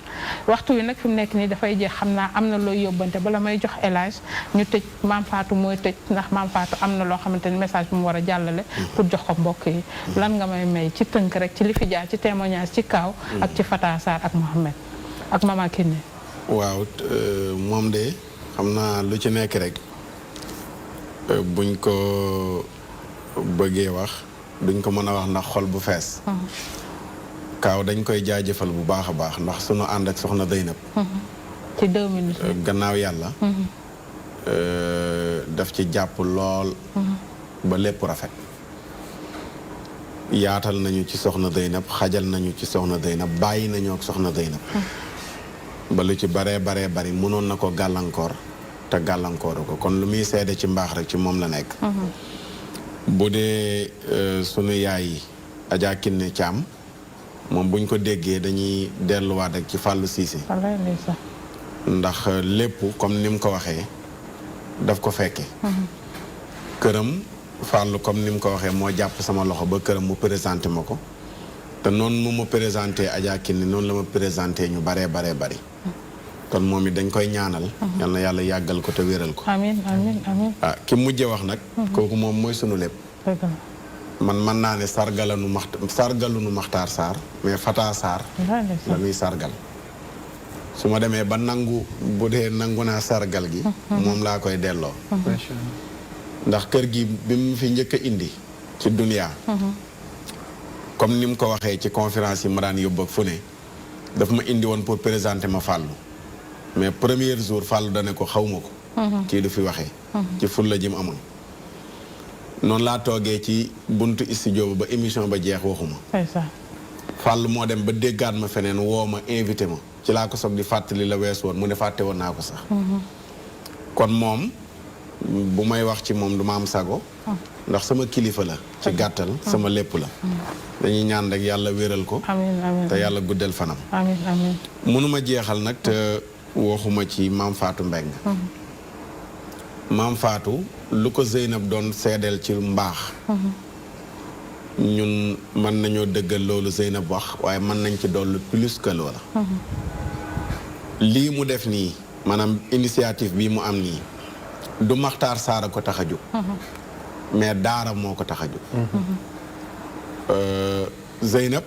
waxtu wi nag fi mu nekk nii dafay jeex xam naa am na looy yóbbante bala may jox élage ñu tëj Maam Fatou mooy tëj ndax Maam Fatou am na loo xamante ni message bu mu war a jàllale pour jox ko mbokk yi lan nga may ci tënk rek ci li fi jaar ci témoignage ci Kaaw ak ci Fata Sarr ak Mohamed ak Mama Kiné waaw moom de xam naa lu ci nekk rek buñ ko bëggee wax duñ ko mën a wax ndax xol bu fees Kaaw dañ koy jaajëfal bu baax a baax ndax sunu ànd ak soxna Zeynab ci 2 minutes gannaaw yàlla daf ci jàpp lool ba lépp rafet yaatal nañu ci soxna Zeynab xajal nañu ci soxna Zeynab bàyyi nañu ak soxna Zeynab ba lu ci baree bari mënoon na ko gàllankoor te gàllankooru ko kon lu muy seede ci mbaax rek ci moom la nekk bu dee sunu yaay yi Adja Kiné Thiam moom buñ ko déggee dañuy delluwaat rek ci Fallou Cissé ndax lépp comme ni mu ko waxee daf ko fekke këram Fallou comme ni mu ko waxee moo jàpp sama loxo ba këram mu présenté ma ko te noonu mu présenté Adja Kiné noonu la ma présenté ñu bari kon moom it dañ koy ñaanal yal na yàlla yàggal ko te wéral ko amiin amiin amiin ki mujje wax nag kooku moom mooy sunu lépp man mën naa ne sargalunu Maxtaar Sarr mais Fata Sarr la muy sargal su ma demee ba nangu bu dee nangu naa sargal gi moom laa koy delloo ndax kër gi bi mu fi njëkk a indi ci duniyaa comme ni mu ko waxee ci conférence yi ma daan yóbbu ak fu ne daf ma indi woon pour présenter ma Fallou mais premier jour Fallou dane ko xawma ko kii du fi waxee ci ful la jëm amoon noonu laa toogee ci buntu studio ba émission ba jeex waxuma Fallou moo dem ba déggaat ma feneen woo ma invité ma ci laa ko soog di fàttali la wees woon mu ne fàtte woon naa ko sax kon moom bu may wax ci moom du ma am sago ndax sama kilifa la ci gàttal sama lépp la dañuy ñaan rek yàlla wéral ko te yàlla guddal fanam mënuma jeexal nag te waxuma ci Maam Fatou Mbeng Maam Fatou lu ko Zeynab doon seedeel ci mbaax ñun mën nañoo dëggal loolu Zeynab wax waaye mën nañ ci dollu plus que loola lii mu def nii maanaam initiative bii mu am nii du Maxtaar Sarr a ko tax a jóg mais daara moo ko tax a jóg Zeynab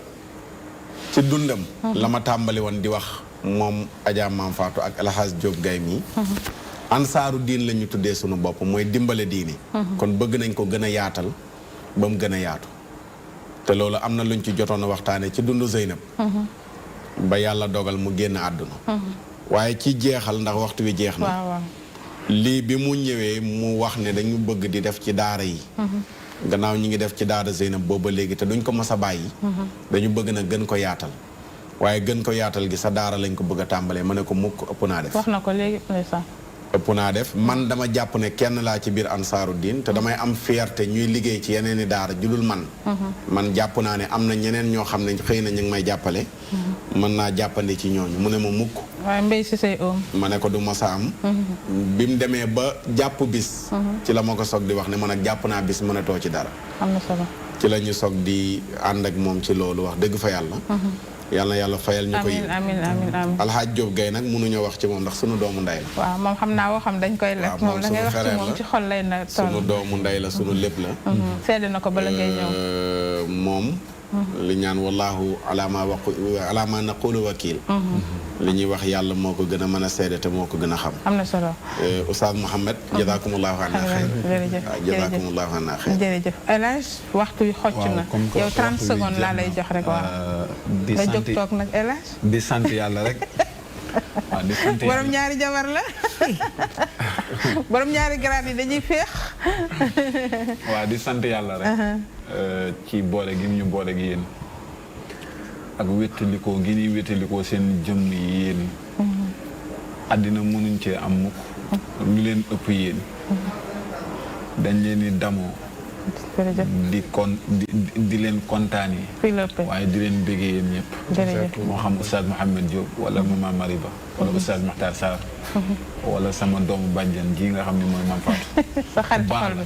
ci dundam la ma tàmbali woon di wax moom Adja Maam Fatou ak El Hadj Diop Gaye mii ansaaru diin la ñu tuddee sunu bopp mooy dimbale diini kon bëgg nañ ko gën a yaatal ba mu gën a yaatu te loolu am na luñ ci jotoon a waxtaane ci dundu Zeynab ba yàlla dogal mu génn àdduna waaye ci jeexal ndax waxtu wi jeex na lii bi mu ñëwee mu wax ne dañu bëgg di def ci daara yi gannaaw ñi ngi def ci daara Zeynab booba léegi te duñ ko mës a bàyyi dañu bëgg na gën ko yaatal waaye gën ko yaatal gi sa daara lañ ko bëgg a tàmbalee ma ne ko mukk ëpp naa def wax na ko léegi ëpp naa def man dama jàpp ne kenn laa ci biir ansaaru diin te damay am fierté ñuy liggéey ci yeneen i daara julul man man jàpp naa ne am na ñeneen ñoo xam ne xëy na ñu ngi may jàppale mën naa jàppandi ci ñooñu mu ne ma mukk waaye mbéy si say oom ma ne ko du ma sa am bi mu demee ba jàpp bis ci la ma ko soog di wax ne man ak jàpp naa bis mën a too ci dara am na solo ci la ñu soog di ànd ak moom ci loolu wax dëgg fa yàlla yàlla na yàlla fayal ñu ko yi amiin Alxaaj Jóob Gay nag mënuñoo wax ci moom ndax sunu doomu ndey la waaw moom xam naa waxam dañ koy lekk moom la ngay wax ci moom ci xol lay na toll sunu doomu ndey la sunu lépp la seede na ko bala ngay ñëw moom li ñaan wallahu ala ma naqulu wakil li ñuy wax yàlla moo ko gën a mën a seede te moo ko gën a xam am na solo Oustaz Mouhamed jazakumullahu anna xayr jazakumullahu anna xayr jërëjëf El Hadj waxtu wi xocc na yow 30 secondes laa lay jox rek waaw nga jóg toog nag El Hadj di sant yàlla rek waaw di sant borom ñaari jabar la borom ñaari garaat yi dañuy féex waaw di sant yàlla rek ci boole gi ñu boole gi yéen ak wéttalikoo gi ñuy wéttalikoo seen jëmm yi yéen àddina mënuñ cee am mukk lu leen ëpp yéen dañ leen di damoo di leen kontaan yi waaye di leen béggee yéen ñëpp moo xam Oustaz Mouhamed Diop wala Mama Mariba wala Oustaz Makhtar Sarr wala sama doomu bàjjan ji nga xam ne mooy Mame Fatou sa xarit xol bi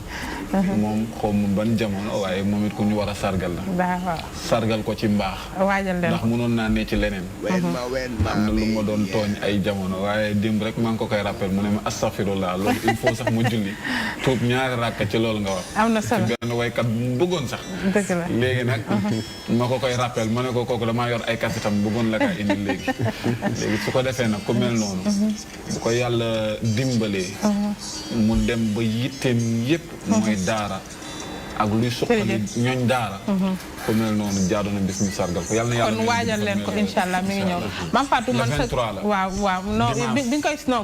moom xaw ma ban jamono waaye moom it ku ñu war a sargal la sargal ko ci mbaax waajal leen ndax mënoon naa ne ci leneen am na lu ma doon tooñ ay jamono waaye démb rek maa ngi ko koy rappel mu ne ma astaghfirullah loolu il faut sax mu julli tuub ñaari rakk ci loolu nga wax am na solo benn waykat bëggoon sax dëgg la léegi nag ma ko koy rappel ma ne ko kooku damaa yor ay kasitam bëggoon la kaa indi léegi su ko defee nag ku mel noonu bu ko yàlla dimbalee mu dem ba yitteem yépp mooy daara ak luy suqali ñooñ daara ku mel noonu jaadu na bis ñu sargal ko yàlla na yàlla kon waajal leen ko incha allah mi ngi ñëw Mame Fatou man sa waaw non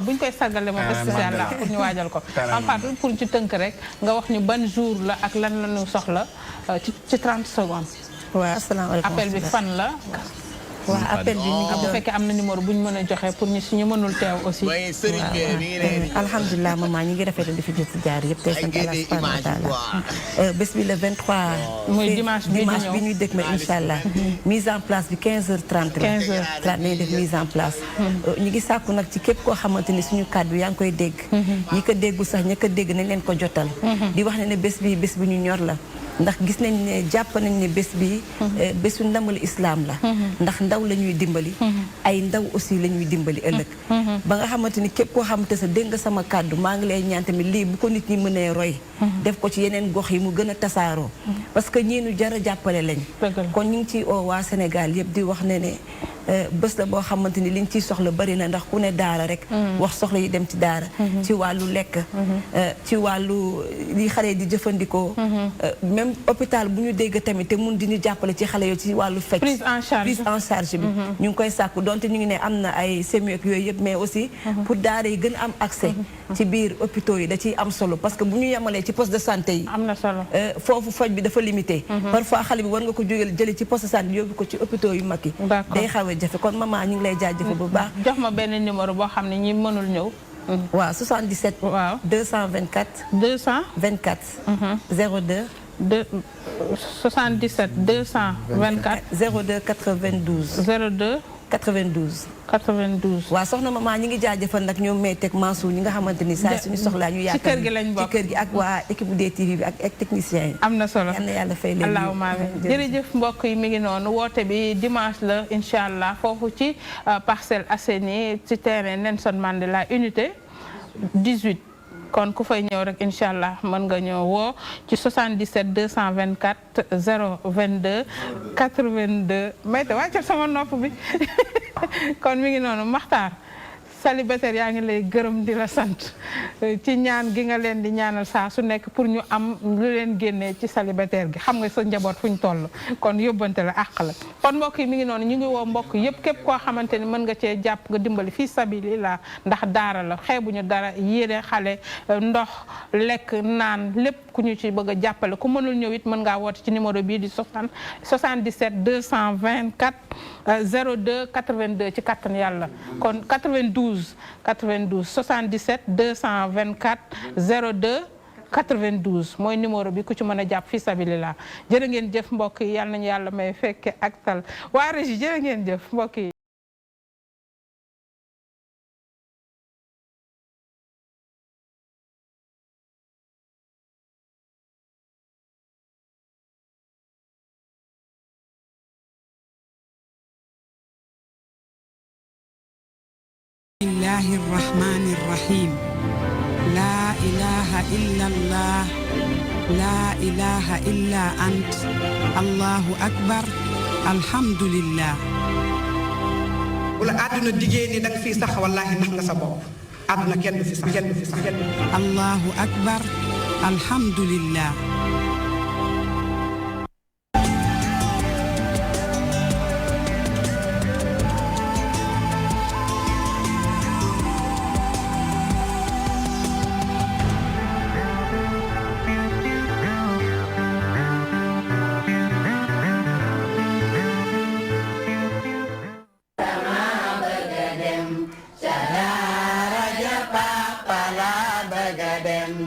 buñ koy sargal moom spécial la pour ñu waajal ko Mame Fatou pour ci tënk rek nga wax ñu ban jour la ak lan la ñu soxla ci 30 secondes waaw asalaamaaleykum appel bi fan la waaw appel bi ñu ngi bu fekkee am na numéro bu ñu mën a joxe pour ñu suñu mënul teew aussi alhamdulilah maman ñi ngi rafetlu di fi jot jaar yëpp tey sant Allah subhanahu wa taala bés bi le 23 muy dimanche bi ñuy dëkk ma incha allah mise en place bi 15h30 la nañ def mise en place ñi ngi sàkku nag ci képp koo xamante ni suñu kàddu yaa ngi koy dégg ñi ko déggul sax ñi ko dégg nañ leen ko jotal di wax ne bés bi bés bu ñu ñor la ndax gis nañ ne jàpp nañ ne bés bi bésu ndamul islam la ndax ndaw la ñuy dimbali ay ndaw aussi la ñuy dimbali ëllëg ba nga xamante ni képp koo xamante sa dégg nga sama kàddu maa ngi lay ñaan tamit lii bu ko nit ñi mënee roy def ko ci yeneen gox yi mu gën a tasaaroo parce que ñii nu jar a jàppale lañ kon ñu ngi ciy oo waa Sénégal yëpp di wax ne bés la boo xamante ni liñ ciy soxla bari na ndax ku ne daara rek wax soxla yi dem ci daara ci wàllu lekk ci wàllu li xale di jëfandikoo même hôpital bu ñu dégg tamit te mun di ñu jàppale ci xale yoo ci wàllu fecc prise en charge bi ñu ngi koy sàkku donte ñu ngi ne am na ay semi ak yooyu yëpp mais aussi pour daara yi gën a am accès ci biir hôpitaux yi da ciy am solo parce que bu ñu yemalee ci poste de santé yi am na solo foofu faj bi dafa limité parfois xale bi war nga ko jógee jëlee ci poste de santé yóbbu ko ci hôpitaux yu mag yi day xaw a jafe kon maman ñu ngi lay jaajëfe bu baax jox ma benn numéro boo xam ne ñi mënul ñëw waaw 77 waaw 224 224 02 77 224 02 92 02 92 waaw soxna maman ñi ngi jaajëfal nag ñoom may teg Mansour ñi nga xamante ni saa suñu soxlaa ñu yaakaar ci kër gi lañ bokk ci kër gi ak waa équipe DTV bi ak techniciens yi am na solo yal na yàlla fay leen allahumma amiin jërëjëf mbokk yi mi ngi noonu woote bi dimanche la incha allah foofu ci Parcelles Assainies ci terrain Nelson Mandela unité 18 kon ku fay ñëw rek incha allah mën nga ñëw woo ci 77 224 022 82 mayte wàccal sama nopp bi kon mi ngi noonu Makhtar célibataire yaa ngi lay gërëm di la sant ci ñaan gi nga leen di ñaanal saa su nekk pour ñu am lu leen génnee ci célibataire gi xam nga sa njaboot fu ñu toll kon yóbbante la àq la kon mbokk yi mi ngi noonu ñu ngi woo mbokk yëpp képp koo xamante ni mën nga cee jàpp nga dimbali fii sabilillah ndax daara la xeebuñu dara yére xale ndox lekk naan lépp ku ñu ci bëgg a jàppale ku mënul ñëw it mën ngaa woote ci numéro bii di 77 224 02 82 ci kattan yàlla kon 92 92 92 77 224 02 92 mooy numéro bi ku ci mën a jàpp fi sabilillah jërë ngeen jëf mbokk yi yal nañu yàlla may fekke ak tal waa régie jërë ngeen jëf mbokk yi bismillahi rahmani rahim لا إله إلا الله لا إله إلا أنت الله أكبر الحمد لله wala àdduna diggée ni danga fii sax wallaahi nax nga sa bopp àdduna kenn du fi sax kenn du fi sax kenn du fi الله أكبر الحمد لله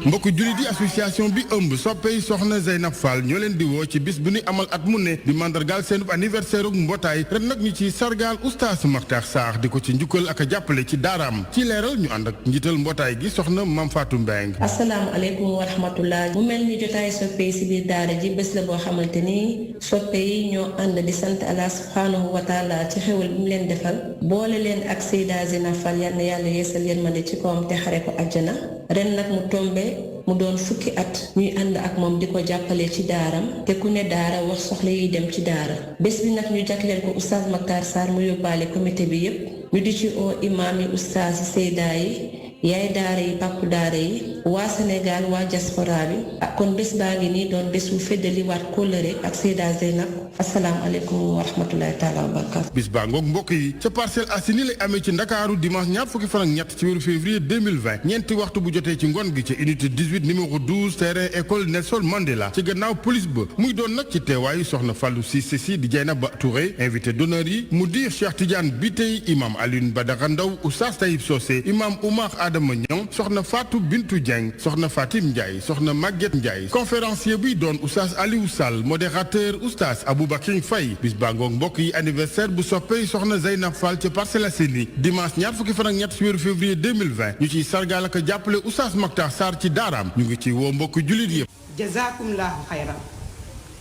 mbokk jullit yi association bi ëmb soppey soxna Zeynab Fall ñoo leen di woo ci bis bu ñu amal at mu ne di mandargaal seenub anniversaire uk mbootaay ren nag ñu ci sargaal oustaz Makhtar Sarr di ko ci njukkal ak a jàppale ci daaraam ci leeral ñu ànd ak njiital mbootaay gi soxna Mam Fatou Mbeng. asalaamaaleykum wa rahmatullah mu mel ni jotaay soppe si biir daara ji bés la boo xamante ni soppe yi ñoo ànd di sant Allah subhanahu wa taala ci xewal bi mu leen defal boole leen ak Seyda Zeynab Fall yal na yàlla yeesal yërmande ci kawam te xare ko àjjana ren nag mu tombe mu doon fukki at ñuy ànd ak moom di ko jàppale ci daaram te ku ne daara wax soxla yiy dem ci daara bés bi nag ñu jagleel ko oustaz Makhtar Sarr mu yóbbaale comité bi yépp ñu di ci oo imaam yi oustaz yi seydaa yi yaay daara yi pàppu daara yi waa Sénégal waa diaspora bi ak kon bés baa ngi nii doon bés bu feddali waat kóllëre ak Seyda Zeynab asalaamaaleykum wa rahmatulahi taala wa barakaatu. bis baa ngoog mbokk yi ca Parcelles Assainies lay amee ci Ndakaaru dimanche ñaar fukki fan ak ñett ci weeru février 2020 ñeenti waxtu bu jotee ci ngoon gi ca unité 18 numéro 12 terrain école Nelson Mandela ci gannaaw police ba muy doon nag ci teewaayu soxna Fallou Cissé si di Dieynaba Touré invité d'honneur yi mudir Cheikh Tidiane Bitey imam Alioune Badara Ndaw oustaz Taïb Socé imam Oumar Adama Niang soxna Fatou Bintou Dieng soxna Fatim Ndiaye soxna Maguette Ndiaye conférencier buy doon oustaz Aliou Sall modérateur oustaz Aboubakar Faye bis baa ngoog mbokk yi anniversaire bu soppey soxna Zeynab Fall ca Parcelles Assainies dimanche ñaar fukki fan ak ñett ci weeru février 2020 ñu ciy sargaal ak jàppale oustaz Makhtar Sarr ci daaraam ñu ngi ci woo mbokk jullit yëpp. jazakumullahu xayran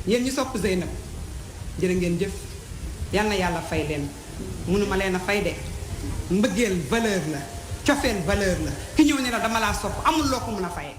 yéen ñu sopp Zeynab jërë ngeen jëf yal na yàlla fay leen mënuma leen a fay de mbëggeel valeur la cofeel valeur la ki ñëw ne la dama laa sopp amul loo ko mën a fayee.